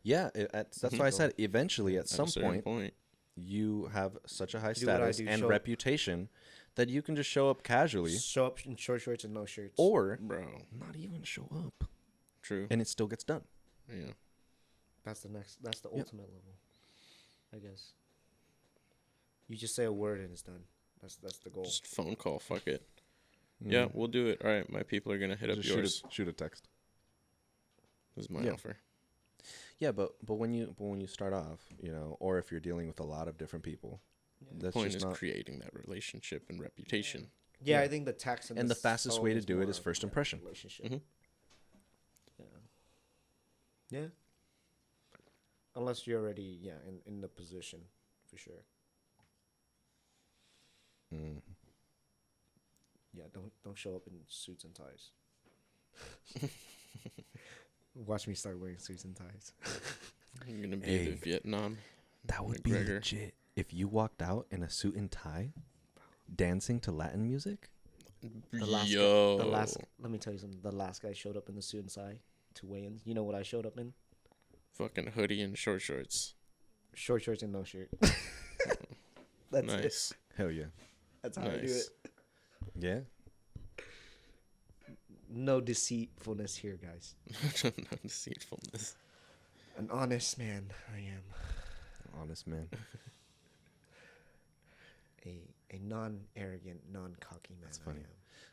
Yeah, that's why I said eventually at some a certain point you have such a high Do what I status do, and show up. reputation that you can just show up casually Show up in short shorts and no shirts. or bro. not even show up True. and it still gets done. Yeah. That's the ultimate level, I guess. You just say a word and it's done. That's the goal. Just phone call. Fuck it. Yeah, we'll do it. All right, my people are gonna hit Just up yours. shoot a text. This is my Yeah. offer. Yeah, but when you start off, or if you're dealing with a lot of different people, that's Point just is not. creating that relationship and reputation. Yeah, I think the tax And the fastest way to do it is first impression. Relationship. Mhm. Yeah. Unless you're already in the position, for sure. Mm. Yeah, don't show up in suits and ties. Watch me start wearing suits and ties. I'm gonna be Hey. the Vietnam. That would be McGregor. legit if you walked out in a suit and tie, dancing to Latin music. Yo. Let me tell you something. The last guy showed up in the suit and tie to weigh-ins. You know what I showed up in? Fucking hoodie and short shorts. Short shorts and no shirt. That's it. Nice. Hell yeah. That's how I do Nice. it. Yeah. No deceitfulness here, guys. No deceitfulness. An honest man, I am. Honest man. A non-arrogant, non-cocky man. That's funny. I am.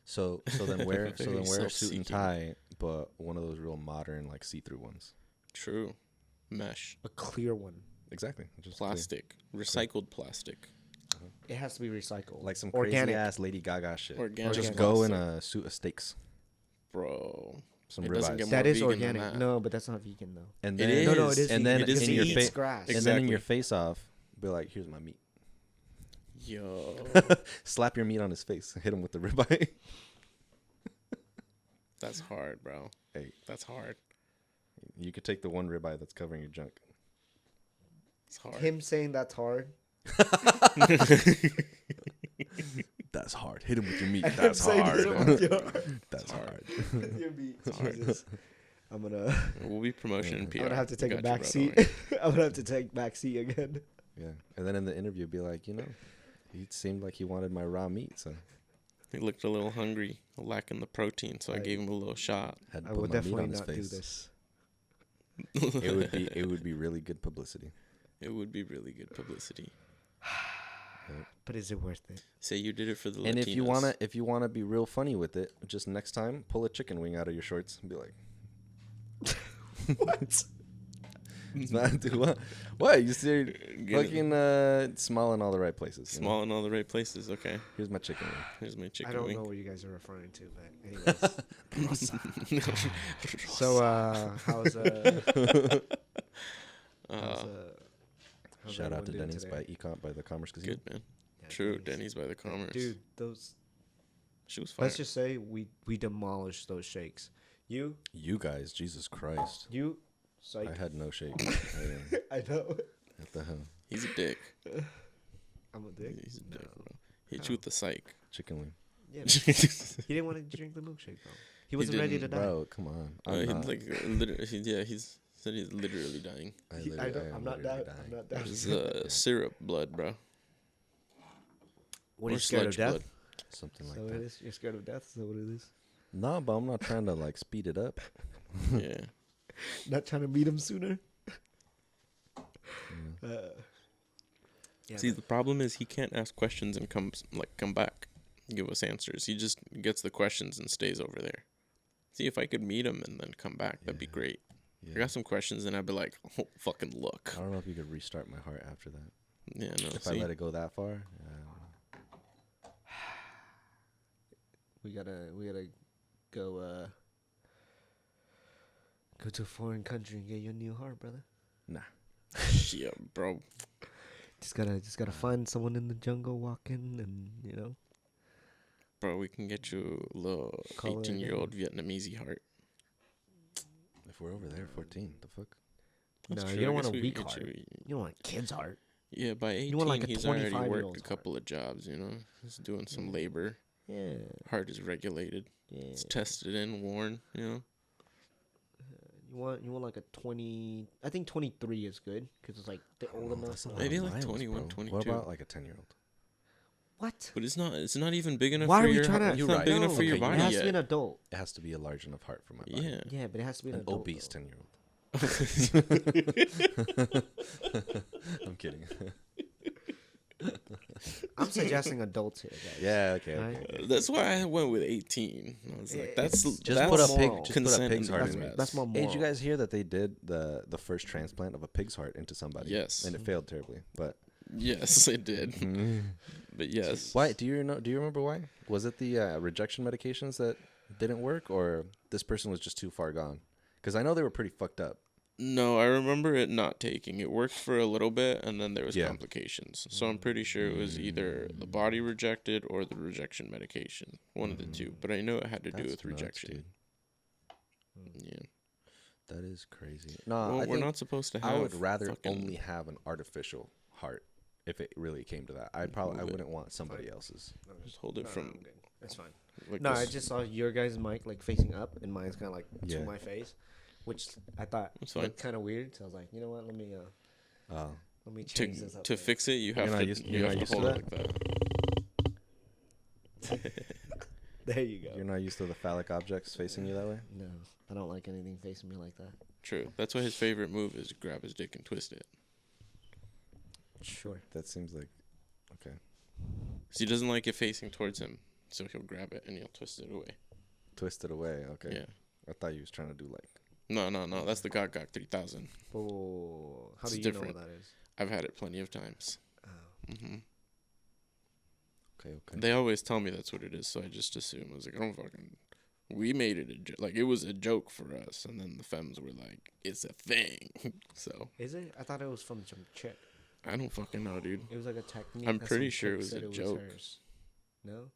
So then wear Very wear a suit and self-seeking. tie, but one of those real modern like see-through ones. True. Mesh. A clear one. Exactly. Just clear. Plastic. Recycled plastic. It has to be recycled. Like some organic. crazy ass Lady Gaga shit. Organic. Just Organic. go in plastic. a suit of steaks, Bro. some It doesn't ribeyes, get That more is vegan than organic. that. No, but that's not vegan though. and It then No, it is. and vegan then because in it your eats face, grass. and then in Exactly. your face off, be like, "Here's my meat." Yo. Slap your meat on his face. Hit him with the ribeye. That's hard, bro. Hey, That's hard. you could take the one ribeye that's covering your junk. It's hard. Him saying that's hard. That's hard. Hit him with your meat. And That's him saying hard. that's hard. That's hard. Your meat. Jesus. I'm gonna We'll be promotion and PR. I'm gonna have to take a Got you, back bro, seat. don't worry. I'm gonna have to take back seat again. Yeah, and then in the interview, be like, he seemed like he wanted my raw meat, so He looked a little hungry, lacking the protein, so I Right. gave him a little shot. had to I put will my meat definitely on his not do face. this. It would be really good publicity. It would be really good publicity. But is it worth it? Say you did it for the Latinas. And if you wanna be real funny with it, just next time pull a chicken wing out of your shorts and be like, What? what? You see, Get fucking small in all the right places. you know? small in all the right places. Okay, Here's my chicken wing. here's my I chicken don't wing. know what you guys are referring to, but anyways. So how's Shout out everyone to doing Denny's today? by the Commerce Casino. Good man. Yeah, True. Denny's by the Commerce. Dude, those. She was fine. Let's just say we demolished those shakes. You, You guys, Jesus Christ! psych. I had no shake. I know. What the hell? He's a dick. I'm a dick. He's a dick, No. bro. Hit you with the psych. Chicken wing, Yeah, he didn't want to drink the milkshake, bro. He wasn't ready to didn't, die. bro. Come on. I'm He, not. he's said he's literally dying. I'm not down. I'm not down. It's syrup blood, bro. What Or are you scared of sludge death? Something like So it that. is. You're scared of death. Is that what it is? No, but I'm not trying to like speed it up. Yeah. Not trying to meet him sooner. Yeah, See, the problem is he can't ask questions and come back, give us answers. He just gets the questions and stays over there. See, if I could meet him and then come back, that'd be great. Yeah. I got some questions, and I'd be like, oh, fucking look. I don't know if you could restart my heart after that. Yeah, no. If I let it go that far, we gotta go go to a foreign country and get your new heart, brother. nah. Yeah, bro. Just gotta find someone in the jungle walking, and Bro, we can get you a little Call it 18-year-old Vietnamese heart. If we're over there, 14, the fuck? That's no, true. you don't I want guess a we weak could get heart. you- You don't want a kid's heart. Yeah, by 18, want like a he's already 25-year-old's worked a heart. couple of jobs, you know? He's doing some Yeah. labor. Yeah, Heart is regulated. yeah. It's tested and worn, you know? You want like a 20. I think 23 is good because it's like the old enough. That's a lot Maybe of like miles, 21, bro. 22. What about like a 10-year-old? What? But it's not even big enough Why for are we your trying heart. to? It's not big enough for your Okay, It body has to be an yet. adult. It has to be a large enough heart for my body. Yeah. Yeah, but it has to be an An adult. obese though. 10-year-old. I'm kidding. I'm suggesting adults here, guys. Yeah, okay. Right? That's why I went with 18. I was like, that's Just that's put a moral. consent pig's in heart the in US. it. That's more Hey, moral. did you guys hear that they did the first transplant of a pig's heart into somebody? Yes. And it failed terribly. But Yes, it did. But yes. why? Do you remember why? Was it the rejection medications that didn't work, or this person was just too far gone? Because I know they were pretty fucked up. No, I remember it not taking. It worked for a little bit, and then there was Yeah. complications. So I'm pretty sure it was either the body rejected or the rejection medication. One of the two. But I know it had to do That's with nuts, rejection. dude. Yeah. That is crazy. Well, I we're think not supposed to have. I would rather fucking- only have an artificial heart if it really came to that. I Move it. wouldn't want somebody else's. just hold it No, from. I'm good. That's fine. Like No, this. I just saw your guys' mic like facing up, and mine's kind of like Yeah. to my face, which I thought That's fine. looked kind of weird. So I was like, you know what? Let me Oh, change this up. to fix it, you have not to used- you you're have not to used to hold it like that. There you go. you're not used to the phallic objects facing you that way? No, I don't like anything facing me like that. True. That's why his favorite move is grab his dick and twist it. Sure. That seems like okay. So he doesn't like it facing towards him, so he'll grab it and he'll twist it away. Twist it away. Okay. Yeah. I thought you was trying to do like. No. That's the Gog 3000. Oh, how It's do you different. know what that is? I've had it plenty of times. Oh. Okay. They always tell me that's what it is, so I just assume. I was like, I don't fucking. We made it like it was a joke for us, and then the femmes were like, "It's a thing." So Is it? I thought it was from some chick. I don't fucking know, dude. It was like a technique. I'm that pretty some sure it chick was said a joke. hers. No,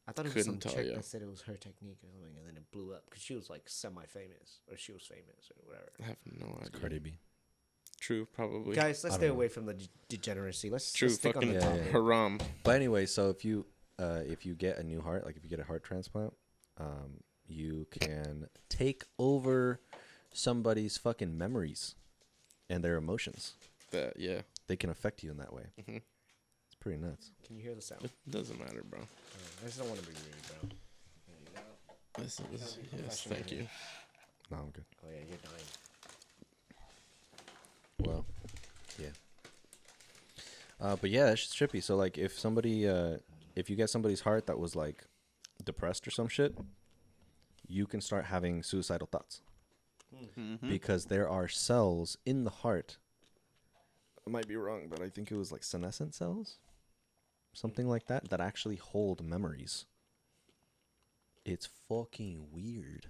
I thought it was Couldn't some tell chick ya. that said it was her technique or something, and then it blew up because she was like semi-famous, or she was famous, or whatever. I have no idea. Cardi B. True, probably. Guys, let's I stay don't know. away from the degeneracy. Let's True, stick on fucking the Yeah, topic. yeah. haram. But anyway, so if you get a new heart, like if you get a heart transplant, you can take over somebody's fucking memories and their emotions. That yeah, They can affect you in that way. Mhm. It's pretty nuts. Can you hear the sound? it doesn't matter, bro. I just don't want to be rude, bro. There you go. This is yes, professional thank here. you. No, I'm good. Oh yeah, you're dying. Well, yeah. But yeah, that's just trippy. So like, if somebody, if you get somebody's heart that was like depressed or some shit, you can start having suicidal thoughts because there are cells in the heart. I might be wrong, but I think it was like senescent cells, something like that, that actually hold memories. It's fucking weird.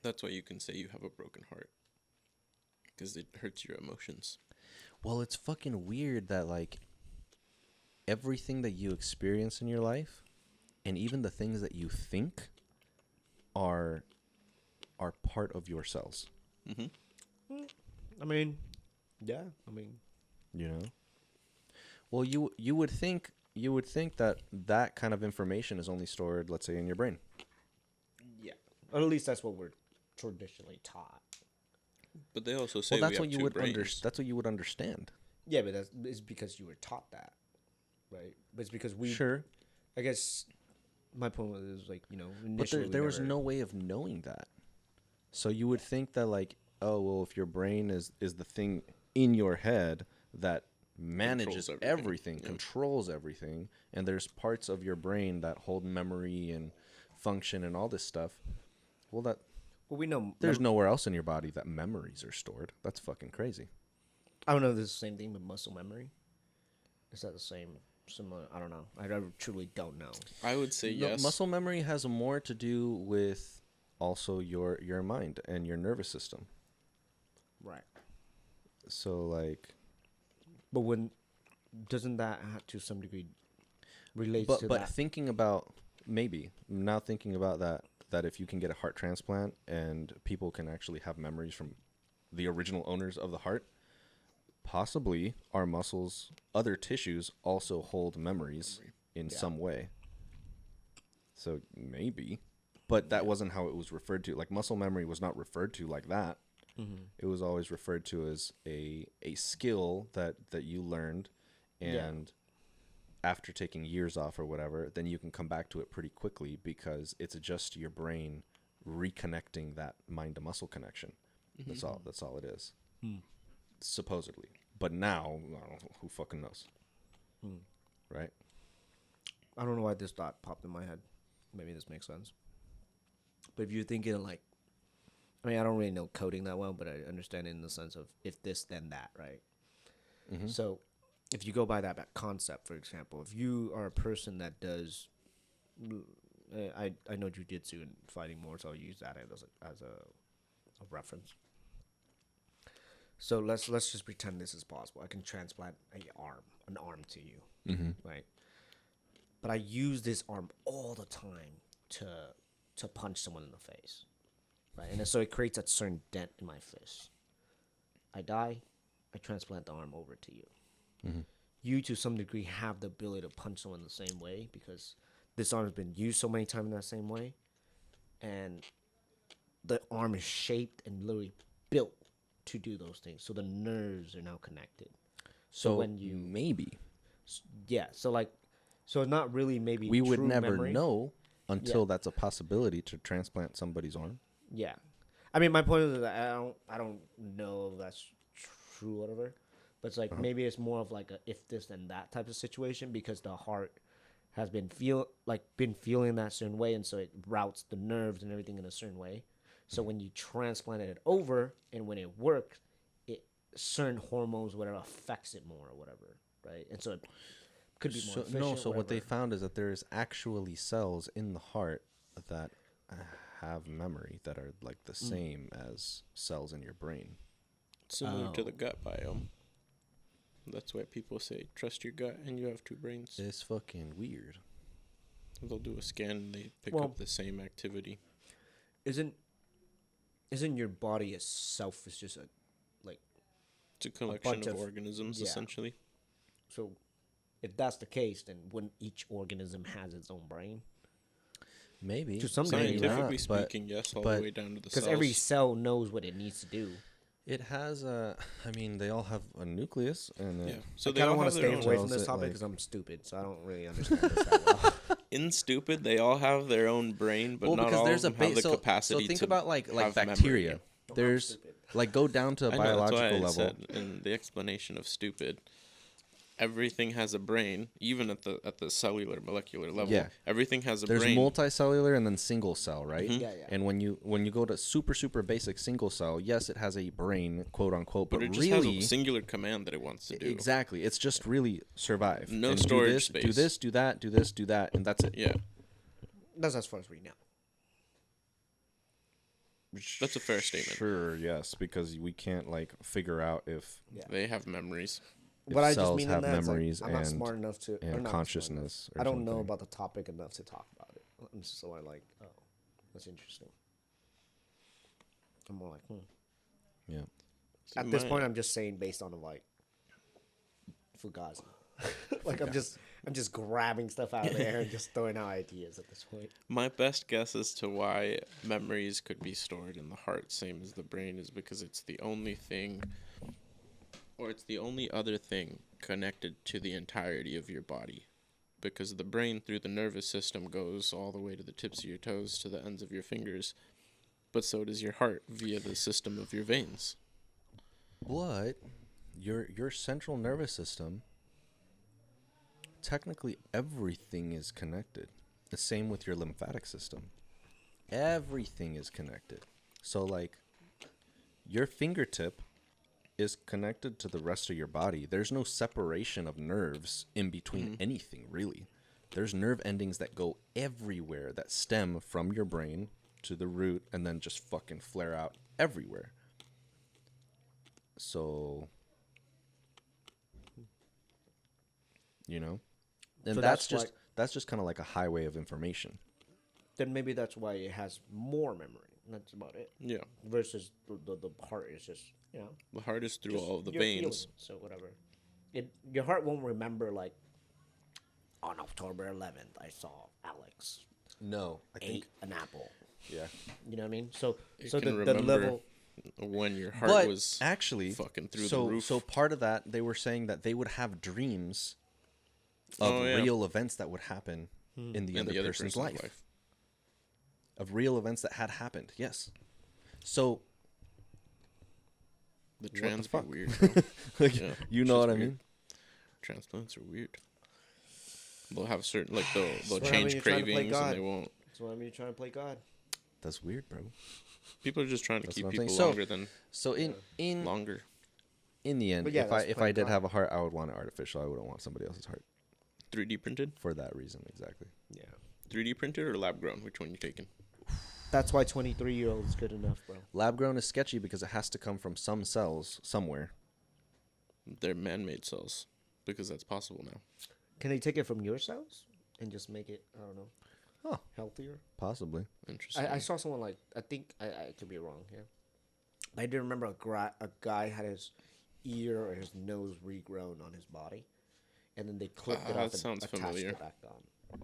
That's why you can say you have a broken heart, because it hurts your emotions. Well, it's fucking weird that like everything that you experience in your life and even the things that you think are part of your cells, I mean, yeah. I mean, you know? Well, you would think that kind of information is only stored, let's say, in your brain. yeah. Or at least that's what we're traditionally taught. But they also say Well, that's we what have you two would brains. that's what you would understand. Yeah, but it's because you were taught that, right? But it's because we. Sure. I guess my point was like, you know, But initially there we was never- no way of knowing that. So you would think that like, oh, well, if your brain is the thing in your head that manages Controls everything, everything, yeah. controls everything, and there's parts of your brain that hold memory and function and all this stuff. Well, Well, we know there's nowhere else in your body that memories are stored. That's fucking crazy. I don't know if this is the same thing with muscle memory. Is that the same? Similar? I don't know. I truly don't know. I would say No, yes. muscle memory has more to do with also your mind and your nervous system. Right. So like, But when doesn't that to some degree relate to but that? thinking about maybe now thinking about that if you can get a heart transplant and people can actually have memories from the original owners of the heart, possibly our muscles, other tissues also hold memories in some way. So maybe, but that wasn't how it was referred to. Like muscle memory was not referred to like that. Mm-hmm. It was always referred to as a skill that you learned, and after taking years off or whatever, then you can come back to it pretty quickly because it's just your brain reconnecting that mind to muscle connection. Mm-hmm. That's all it is. Supposedly. But now, I don't know, who fucking knows? Right? I don't know why this thought popped in my head. Maybe this makes sense. But if you're thinking like, I mean, I don't really know coding that well, but I understand it in the sense of if this, then that, right? Mm-hmm. So if you go by that concept, for example, if you are a person that does, I know jujitsu and fighting more, so I'll use that as a reference. So let's just pretend this is possible. I can transplant an arm to you, right? But I use this arm all the time to punch someone in the face, right? And so it creates a certain dent in my fist. I die, I transplant the arm over to you. Mm-hmm. You, to some degree, have the ability to punch someone the same way because this arm has been used so many times in that same way, and the arm is shaped and literally built to do those things. So the nerves are now connected. So when you maybe so it's not really maybe we would true never memory. know until that's a possibility to transplant somebody's arm. Yeah, I mean, my point is that I don't know if that's true, or whatever. But it's like maybe it's more of like a if this then that type of situation because the heart has been feeling that certain way, and so it routes the nerves and everything in a certain way. So when you transplanted it over, and when it works, certain hormones, whatever, affects it more or whatever, right? And so it could be more efficient. So what they found is that there is actually cells in the heart that have memory that are like the same as cells in your brain. Similar to the gut biome. That's why people say trust your gut and you have two brains. It's fucking weird. They'll do a scan and they pick up the same activity. Isn't your body itself is just It's a collection of of organisms, essentially. So if that's the case, then wouldn't each organism has its own brain? Maybe. To some degree, Scientifically speaking, yes, all the way down to the because cells. every cell knows what it needs to do. It has they all have a nucleus and So I they kind all of want have to their stay own. away from this topic because I'm stupid, so I don't really understand this that well. In stupid, they all have their own brain, but not all of them have the capacity so think to about like have bacteria. memory. There's like go down to a I know, that's why biological I level. said in the explanation of stupid, everything has a brain, even at the cellular molecular level. Yeah. Everything has a There's brain. multicellular and then single cell, right? Yeah. And when you go to super basic single cell, yes, it has a brain, quote unquote, but But it just really has a singular command that it wants to do. exactly, it's just really survive. No and storage do this, space. Do this, do that, do this, do that, and that's it. Yeah, That's as far as we know. that's a fair statement. Sure, yes, because we can't like figure out if They have memories. What I just cells mean have in that is, memories I'm not and smart enough to or and not consciousness. Or I don't know something. about the topic enough to talk about it. So I that's interesting. I'm more like, Yeah. At this point, I'm just saying based on Fugazi. I'm just grabbing stuff out of the air and just throwing out ideas at this point. My best guess as to why memories could be stored in the heart, same as the brain, is because it's the only thing, or it's the only other thing connected to the entirety of your body. Because the brain, through the nervous system, goes all the way to the tips of your toes, to the ends of your fingers. But so does your heart via the system of your veins. But Your central nervous system, technically everything is connected. The same with your lymphatic system. Everything is connected. So like your fingertip is connected to the rest of your body. There's no separation of nerves in between anything, really. There's nerve endings that go everywhere that stem from your brain to the root and then just fucking flare out everywhere. So, you know, and So that's just kind of like a highway of information. Then maybe that's why it has more memory. That's about it. Yeah. Versus the heart is just, you know. The heart is through just all of the your veins. feelings, so whatever. Your heart won't remember, like, on October 11th, I saw Alex No, I ate an apple. yeah. You know what I mean? So It so can the remember level. when your heart But was actually, fucking through the roof. So part of that, they were saying that they would have dreams of real events that would happen in the in other the other person's life. Of real events that had happened. Yes. So The the trans be fuck? weird. Bro. like, Yeah, you it's know just what I weird. mean? Transplants are weird. They'll have certain they'll what I mean, change you're trying to play cravings and God. they won't. So I mean, you're trying to play God. That's weird, bro. People are just trying to That's keep what I'm people saying. So- longer than So in longer. in the end, But yeah, that's if I playing did God. have a heart, I would want it artificial. I wouldn't want somebody else's heart 3D printed, for that reason exactly. Yeah. 3D printed or lab grown. Which one you taking? That's why 23-year-old is good enough, bro. Lab grown is sketchy because it has to come from some cells somewhere. They're man-made cells because that's possible now. Can they take it from your cells and just make it, I don't know, Oh, healthier? possibly. Interesting. I saw someone like, I think, I could be wrong here. I do remember a guy had his ear or his nose regrown on his body. And then they clipped it that off and sounds attached familiar. it back on.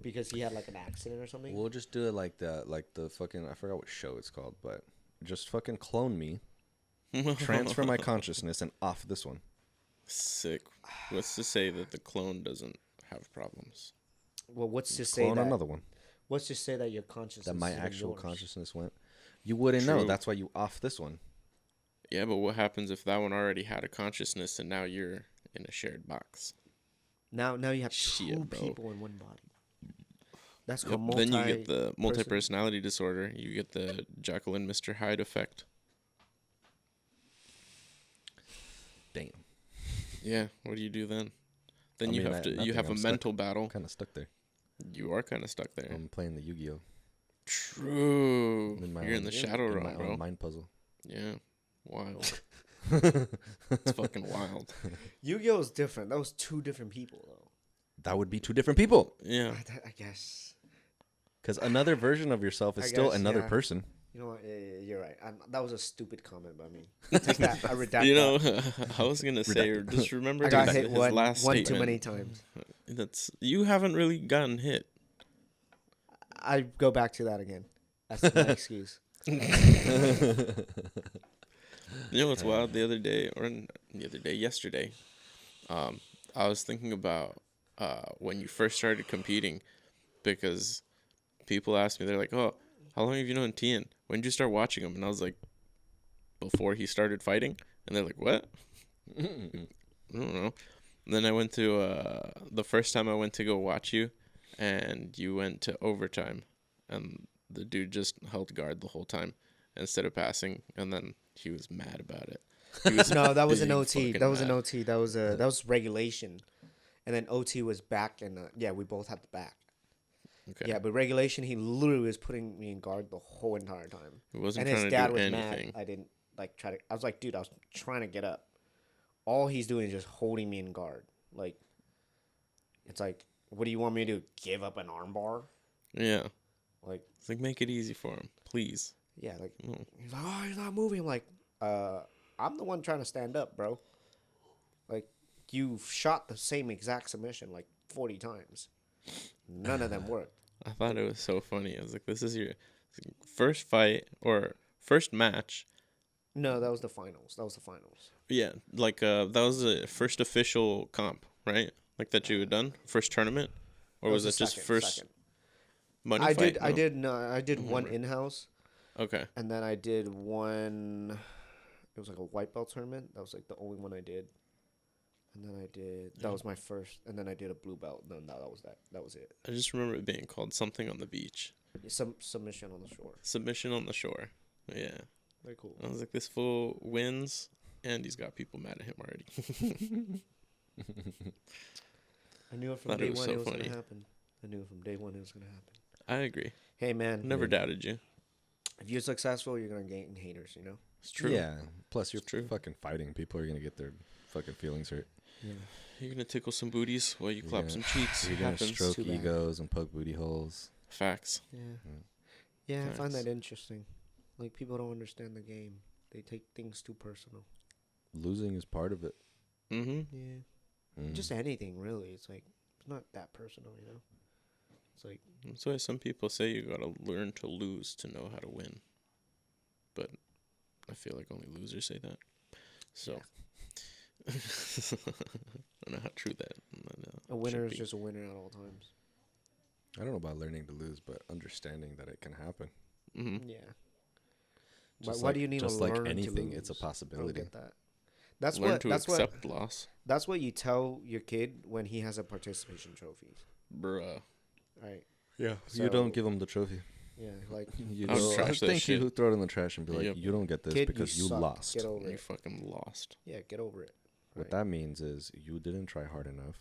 Because he had like an accident or something. We'll just do it like the fucking, I forgot what show it's called, but just fucking clone me, transfer my consciousness, and off this one. Sick. What's to say that the clone doesn't have problems? Well, what's to say Clone that? another one. What's to say that your consciousness That my isn't actual yours? consciousness went. You wouldn't know. True. That's why you off this one. Yeah, but what happens if that one already had a consciousness and now you're in a shared box? Now you have Shit, two bro. people in one body. That's Yep. called Then you get the person- multi-personality disorder. You get the Jekyll and Mr. Hyde effect. Damn. Yeah, what do you do then? Then I you mean, have to you nothing, have I'm a stuck. mental battle. I'm kind of stuck there. You are kind of stuck there. I'm playing the Yu-Gi-Oh. True. In my You're in own- the shadow in realm, my bro. own mind puzzle. Yeah, wild. It's fucking wild. Yu-Gi-Oh is different. That was two different people though. That would be two different people. Yeah. I guess. Because another version of yourself is I still guess, another yeah. person. You know what? Yeah, you're right. That was a stupid comment by me. Take that. I redact You know, that. I was gonna say, just remember I got his, hit his one last too statement. many times. That's you haven't really gotten hit. I go back to that again. That's my excuse. You know what's wild? Yesterday, I was thinking about when you first started competing, because people asked me, they're like, "Oh, how long have you known Thien? When did you start watching him?" And I was like, "Before he started fighting." And they're like, "What?" I don't know. And then I went to the first time I went to go watch you, and you went to overtime, and the dude just held guard the whole time instead of passing, and then he was mad about it. He was No, that was an big OT. fucking That was an mad. OT. That was regulation, and then OT was back, and yeah, we both had the back. Okay. Yeah, but regulation, he literally was putting me in guard the whole entire time. He wasn't And his trying to dad do was anything. mad. I didn't like try to. I was like, dude, I was trying to get up. All he's doing is just holding me in guard. Like, it's like, what do you want me to do? Give up an armbar? Yeah. Like, It's like, make it easy for him, please. yeah, like Mm. he's like, oh, he's not moving. I'm like, I'm the one trying to stand up, bro. Like, you shot the same exact submission like 40 times. None of them worked. I thought it was so funny. I was like, this is your first fight or first match. No, that was the finals. Yeah, like that was the first official comp, right? Like that you had done first tournament, or That was the it just second- first second. money I fight? did. I did one in house, Okay. and then I did one It was like a white belt tournament. That was like the only one I did. And then I did. That was my first. And then I did a blue belt. No, that was that. That was it. I just remember it being called something on the beach. Some submission on the shore. Submission on the shore. Yeah. Very cool. I was like, this fool wins, and he's got people mad at him already. I knew it from day one it was going to happen. I knew from day one it was going to happen. I agree. Hey, man. Never doubted you. If you're successful, you're going to gain haters, you know? It's true. Yeah. Plus, you're true. fucking fighting. People are going to get their fucking feelings hurt. Yeah. You're going to tickle some booties while you clap some cheeks. You're going to stroke egos and poke booty holes. Facts. Yeah. Yeah, I find that interesting. Like, people don't understand the game. They take things too personal. Losing is part of it. Mm-hmm. Yeah. Just anything, really. It's like, it's not that personal, you know? It's like... That's why some people say you got to learn to lose to know how to win. But I feel like only losers say that. So... I don't know how true that a winner is just a winner at all times. I don't know about learning to lose, but understanding that it can happen. Mm-hmm. Yeah. Why do you need to just learn like anything, to lose? it's a possibility. I don't get that. That's learn what. to That's accept what. loss. That's what you tell your kid when he has a participation trophy. Bruh. Right. Yeah. So, you don't give him the trophy. Yeah, like You I would go, trash that thank shit. you. Throw it in the trash and be like, Yep. you don't get this kid, because you suck. lost. Get over You it. fucking lost. Yeah, get over it. What that means is you didn't try hard enough,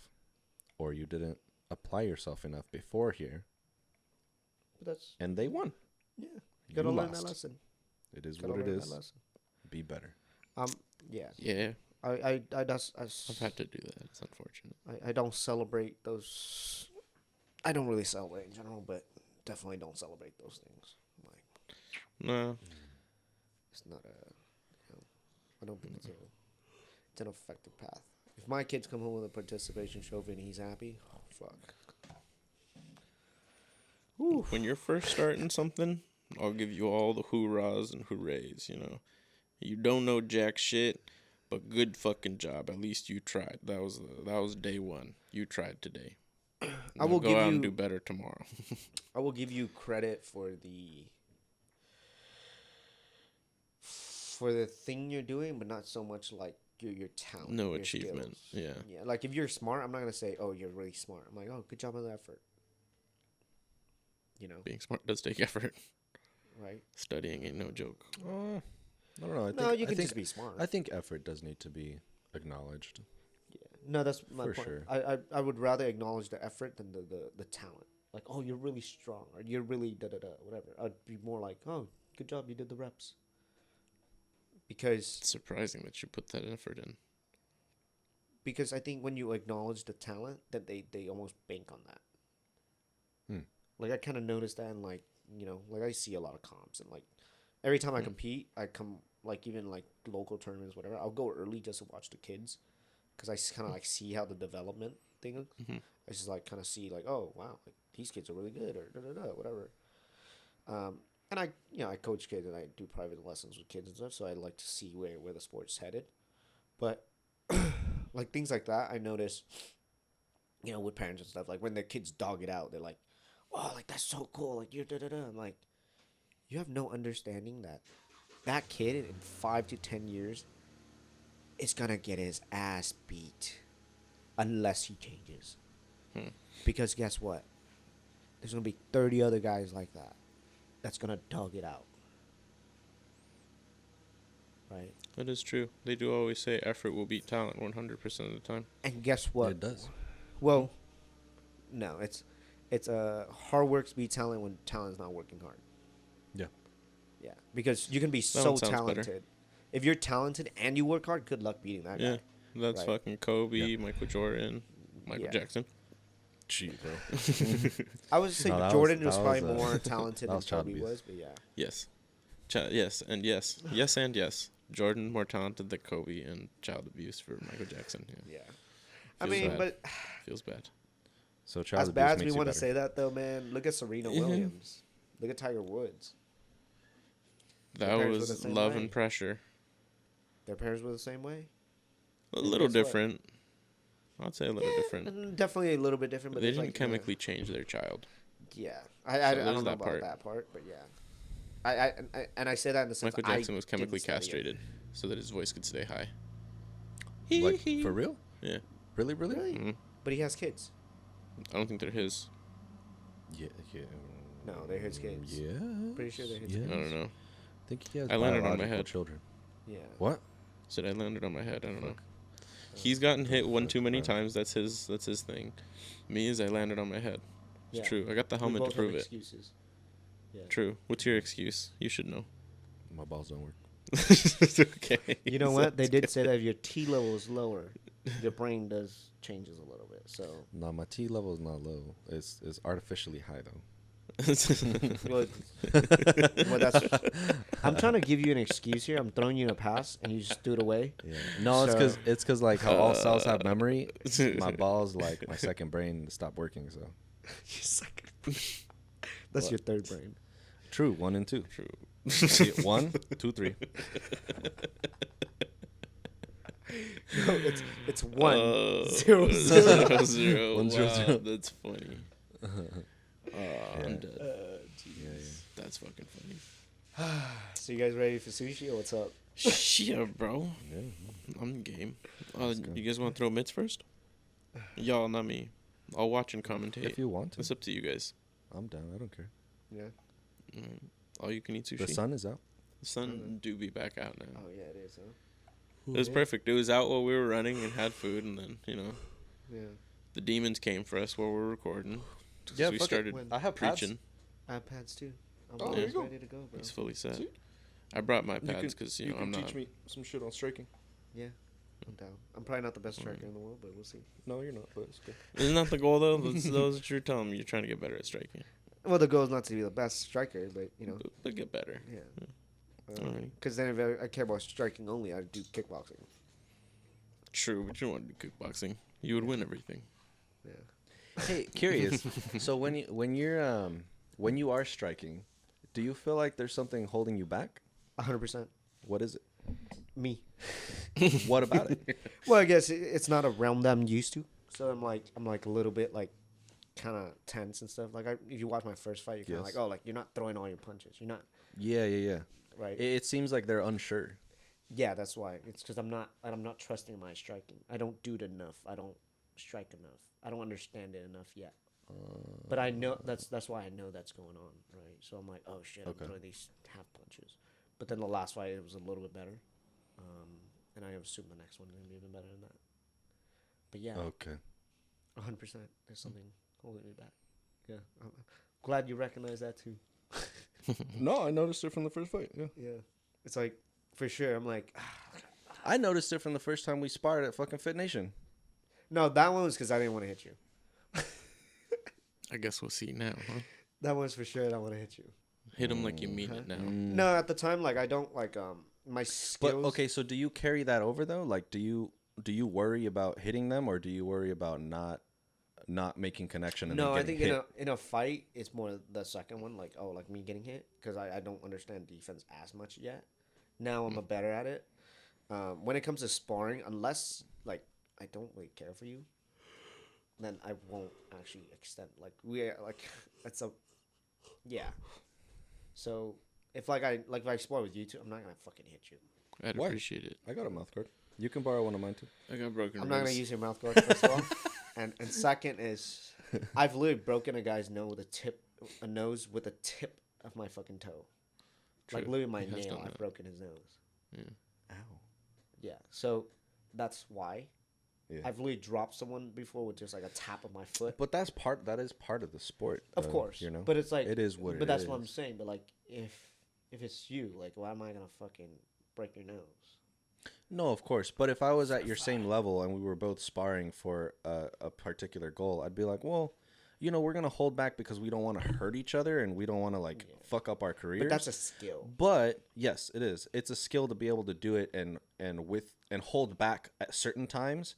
or you didn't apply yourself enough before here, But that's and they won. yeah. You gotta learn lost. that lesson. It is Gotta what it learn is. that lesson. Be better. Yeah. Yeah. I I've had to do that. It's unfortunate. I don't celebrate those. I don't really celebrate in general, but definitely don't celebrate those things. Like, No. it's not a. You know, I don't think it's an effective path. If my kids come home with a participation trophy and he's happy, oh fuck. Whew. When you're first starting something, I'll give you all the hoorahs and hoorays, you know. You don't know jack shit, but good fucking job. At least you tried. That was day one. You tried today. I will go give out you and do better tomorrow. I will give you credit for the thing you're doing, but not so much like your talent. No your achievement. skills. Yeah. Yeah. Like if you're smart, I'm not gonna say, "Oh, you're really smart." I'm like, "Oh, good job on the effort." You know, Being smart does take effort. right? Studying ain't no joke. I don't know. No, you can just be smart. I think effort does need to be acknowledged. Yeah. No, that's my For point. sure. I would rather acknowledge the effort than the talent. Like, oh, you're really strong, or you're really whatever. I'd be more like, oh, good job, you did the reps. Because It's surprising that you put that effort in. I think when you acknowledge the talent, that they almost bank on that. Like I kind of noticed that, and like like I see a lot of comps, and like every time I compete, I come like even like local tournaments, whatever. I'll go early just to watch the kids, because I kind of like see how the development thing. Mm-hmm. I just like kind of see like, oh wow, like these kids are really good, or whatever. And I coach kids and I do private lessons with kids and stuff, so I like to see where the sport's headed. But like things like that, I notice, with parents and stuff, like when their kids dog it out, they're like, "Wow, like that's so cool!" Like you're I'm like, you have no understanding that kid in 5 to 10 years is gonna get his ass beat unless he changes. Because guess what? There's gonna be 30 other guys like that. That's gonna dog it out, right? That is true. They do always say effort will beat talent 100% of the time. And guess what? It does. Well, no, it's hard work beats talent when talent's not working hard. Yeah. Yeah, because you can be That so one sounds talented. better. If you're talented and you work hard, good luck beating that Yeah. guy. That's Right. fucking Kobe, Yep. Michael Jordan, Michael Yeah. Jackson. Cheat, bro. I would say No, that Jordan was- was that probably was, more talented that than was child Kobe abuse. was, but yeah. Yes. Yes, and yes. Yes, and yes. Jordan more talented than Kobe, and child abuse for Michael Jackson. Yeah. Yeah. I Feels mean, bad. but Feels bad. So child as abuse bad as makes we you want to better. say that, though, man, look at Serena Yeah. Williams. Look at Tiger Woods. That parents were was the same love way. and pressure. Their parents were the same way. A little guess what? different. I'd say a little different. And definitely a little bit different, but They there's, didn't like, chemically change their child. yeah. So I don't there's know that about part. that part, but yeah. I say that in the sense Michael Jackson was didn't chemically study it. castrated so that his voice could stay high. Like, for real? Yeah. Really? Really? Mhm. But he has kids. I don't think they're his. Yeah. No, they're his kids. Yeah. Pretty sure they're his I kids. don't know. I think he has I landed on my biological head. children. Yeah. What? Said I landed on my head. I don't know. He's gotten hit one too many times. That's his thing. Me is I landed on my head. It's Yeah. true. I got the We helmet to both have prove it. excuses. Yeah. True. What's your excuse? You should know. My balls don't work. It's okay. You know what? They did say that if your T level is lower, your brain does changes a little bit. So No, my T level is not low. It's artificially high though. well, that's. I'm trying to give you an excuse here. I'm throwing you in a pass, and you just threw it away. Yeah. No, So- it's cause like how all cells have memory. My balls like my second brain stopped working. So You suck. That's your third brain. true. 1 and 2. True. See, 1, 2, 3. No, it's 1 0 0 0. 0. One, zero, Wow, zero. that's funny. I'm dead. Yeah. That's fucking funny. So you guys ready for sushi or what's up? Shit, bro. Yeah. I'm game. Let's go. You guys want to throw mitts first? Y'all, not me. I'll watch and commentate. If you want to, It's up to you guys. I'm down. I don't care. Yeah. All you can eat sushi. The sun is out. The sun do be back out now. Oh yeah, it is. Huh? It was perfect. It was out while we were running and had food, and then Yeah. the demons came for us while we were recording. 'Cause Yeah, we fuck it. started When- I have pads. preaching. I have pads too. I'm Oh, always there you go. ready to go, bro. He's fully set. See? I brought my pads because I'm not. me some shit on striking. Yeah, I'm down. I'm probably not the best striker in the world, but we'll see. No, you're not. But it's good. Isn't that the goal though? That's what you're telling me. You're trying to get better at striking, Well, the goal is not to be the best striker, but but get better. yeah. Alright. Because then if I care about striking only, I'd do kickboxing. True, but you don't want to do kickboxing. You would win everything. Yeah. Hey, curious. So when you are striking, do you feel like there's something holding you back? 100%. What is it? Me. What about it? Well, I guess it's not a realm that I'm used to, so I'm like a little bit like kind of tense and stuff. Like if you watch my first fight, you're kind of Yes. like, oh, like you're not throwing all your punches. You're not Yeah. right. It seems like they're unsure. Yeah, that's why. It's because I'm not trusting my striking. I don't do it enough. I don't strike enough. I don't understand it enough yet. But I know that's why I know that's going on, right? So I'm like, oh shit, Okay. I'm throwing these half punches. But then the last fight it was a little bit better, and I assume the next one is gonna be even better than that. But yeah, Okay. 100%. There's something holding me back. Yeah, I'm glad you recognize that too. No, I noticed it from the first fight. Yeah. Yeah, it's like for sure. I'm like, I noticed it from the first time we sparred at fucking Fit Nation. no, that one was because I didn't want to hit you. I guess we'll see now, huh? That one's for sure. I want to hit you. Hit him like you mean it now. No, at the time, like I don't like my skills. But okay, so do you carry that over though? Like, do you worry about hitting them, or do you worry about not making connection? And No, then I getting think hit? in a fight, it's more the second one. Like like me getting hit because I don't understand defense as much yet. Now I'm better at it. When it comes to sparring, unless like I don't really care for you, then I won't actually extend. Like it's a yeah. So if if I spar with you two, I'm not gonna fucking hit you. I'd Why? appreciate it. I got a mouth guard. You can borrow one of mine too. I got broken I'm not gonna ribs. use your mouth guard first of all, and second is I've literally broken a guy's nose with a nose with the tip of my fucking toe. Like True. literally my He has nail, done I've that. broken his nose. Ow. Yeah, so that's why. Yeah. I've literally dropped someone before with just like a tap of my foot. But that is part of the sport. Of though, course, you know. but it's like it is what it is. But that's what I'm saying. But like if it's you, like why am I gonna fucking break your nose? No, of course. But if I was at your same level and we were both sparring for a particular goal, I'd be like, well, we're gonna hold back because we don't want to hurt each other and we don't want to fuck up our careers. But that's a skill. But yes, it is. It's a skill to be able to do it and hold back at certain times,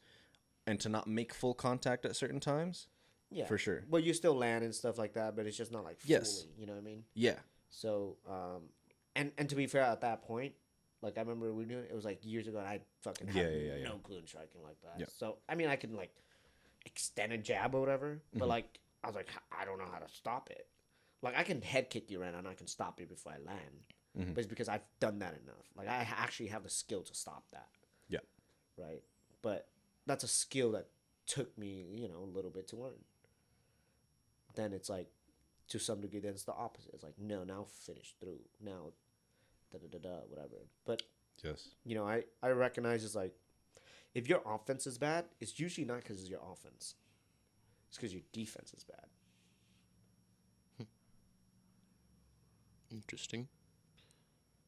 and to not make full contact at certain times. Yeah, for sure. Well, you still land and stuff like that, but it's just not like fully. Yes. You know what I mean? Yeah. So, and to be fair, at that point, like I remember we doing it was like years ago, and I fucking had Yeah. no clue in striking like that. Yeah. So I mean, I can like extend a jab or whatever, but like I was like, I don't know how to stop it. like I can head kick you right now and I can stop you before I land. But it's because I've done that enough. Like I actually have the skill to stop that. Yeah. Right. But that's a skill that took me, you know, a little bit to learn. Then it's like, to some degree, then it's the opposite. It's like, no, now finish through. Now, whatever. But, Yes. you know, I recognize it's like, if your offense is bad, it's usually not because it's your offense. It's because your defense is bad. Interesting.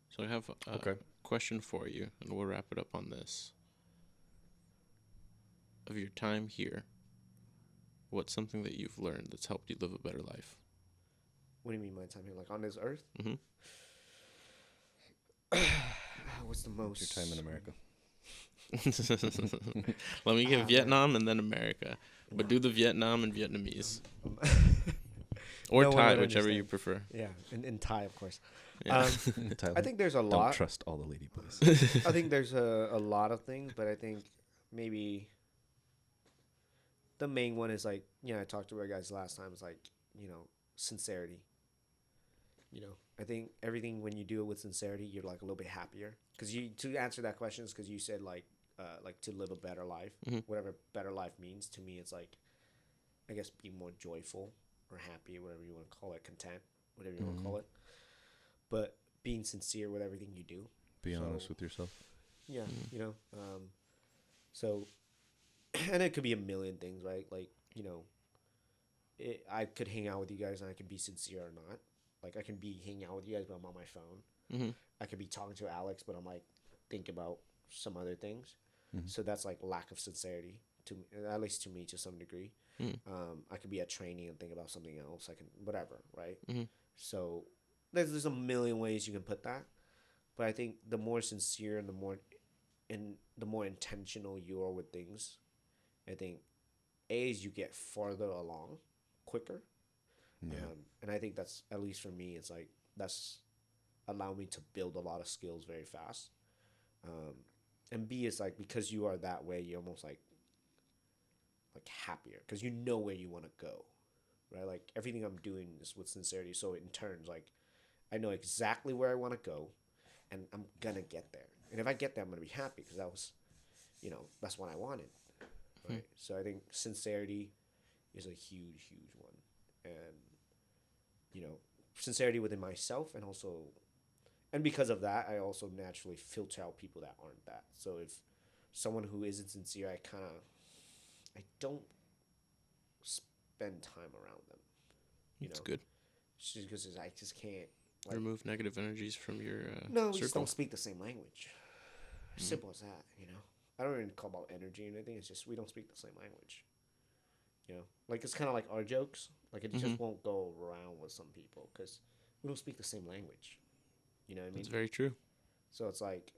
So I have a Okay. question for you, and we'll wrap it up on this. Of your time here, what's something that you've learned that's helped you live a better life? What do you mean my time here? Like on this earth? Mm-hmm. What's the most? Your time in America. Let me get Vietnam and then America. But do the Vietnam and Vietnamese. Or No one Thai, would whichever understand. you prefer. Yeah, in Thai, of course. Yeah. I think there's a Don't lot. trust all the lady boys. I think there's a lot of things, but I think maybe the main one is like, you know, I talked to you guys last time, is like, you know, sincerity. You know, I think everything when you do it with sincerity, you're like a little bit happier. Because you, to answer that question, is because you said like to live a better life, whatever better life means to me. It's like, I guess, be more joyful or happy, whatever you want to call it, content, whatever you want to call it. But being sincere with everything you do. Be honest with yourself. Yeah, you know. So, and it could be a million things, right? Like, you know, I could hang out with you guys and I could be sincere or not. Like, I can be hanging out with you guys, but I'm on my phone. Mm-hmm. I could be talking to Alex, but I'm like think about some other things. So that's like lack of sincerity to at least to me, to some degree. I could be at training and think about something else. I can whatever, right? So there's a million ways you can put that, but I think the more sincere and the more intentional you are with things, I think you get farther along quicker. Yeah. And I think that's, at least for me, it's like that's allowed me to build a lot of skills very fast. And B is like, because you are that way, you're almost like happier because you know where you want to go, right? Like everything I'm doing is with sincerity. So in turns, like I know exactly where I want to go, and I'm gonna get there. And if I get there, I'm gonna be happy because that was, you know, that's what I wanted, right? So I think sincerity is a huge, huge one, and you know, sincerity within myself, and also. And because of that, I also naturally filter out people that aren't that. So if someone who isn't sincere, I don't spend time around them. You That's know, good. just because I just can't. Like, Remove negative energies from your no, we just circle. don't speak the same language. Simple as that. You know, I don't even call about energy or anything. It's just we don't speak the same language. You know, like it's kind of like our jokes. Like it just won't go around with some people because we don't speak the same language. You know what I mean? That's very true. So it's like,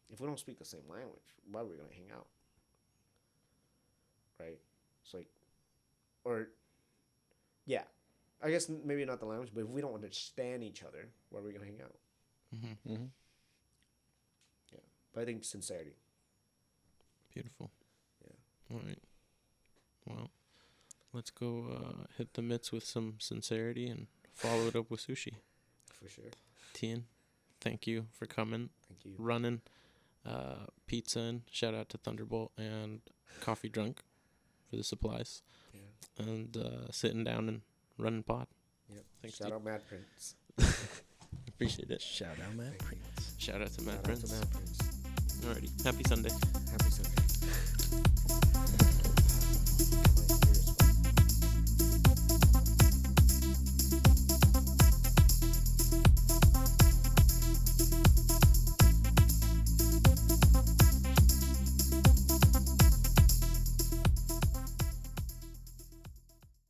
if we don't speak the same language, why are we gonna hang out? Right? It's like, or, yeah, I guess maybe not the language, but if we don't understand each other, why are we gonna hang out? Yeah, but I think sincerity. Beautiful. Yeah. All right. Well, let's go hit the mitts with some sincerity and follow it up with sushi. For sure. Thien, thank you for coming. Thank you. Running pizza in. Shout out to Thunderbolt and Coffee Drunk for the supplies. Yeah. And sitting down and running pod. Yep. Thanks, Shout dude. out Mad Prince. Appreciate it. Shout out, Matt Prince. Shout out to Mad Shout out Prince. to Mad Prince. Alrighty. Happy Sunday. Happy Sunday.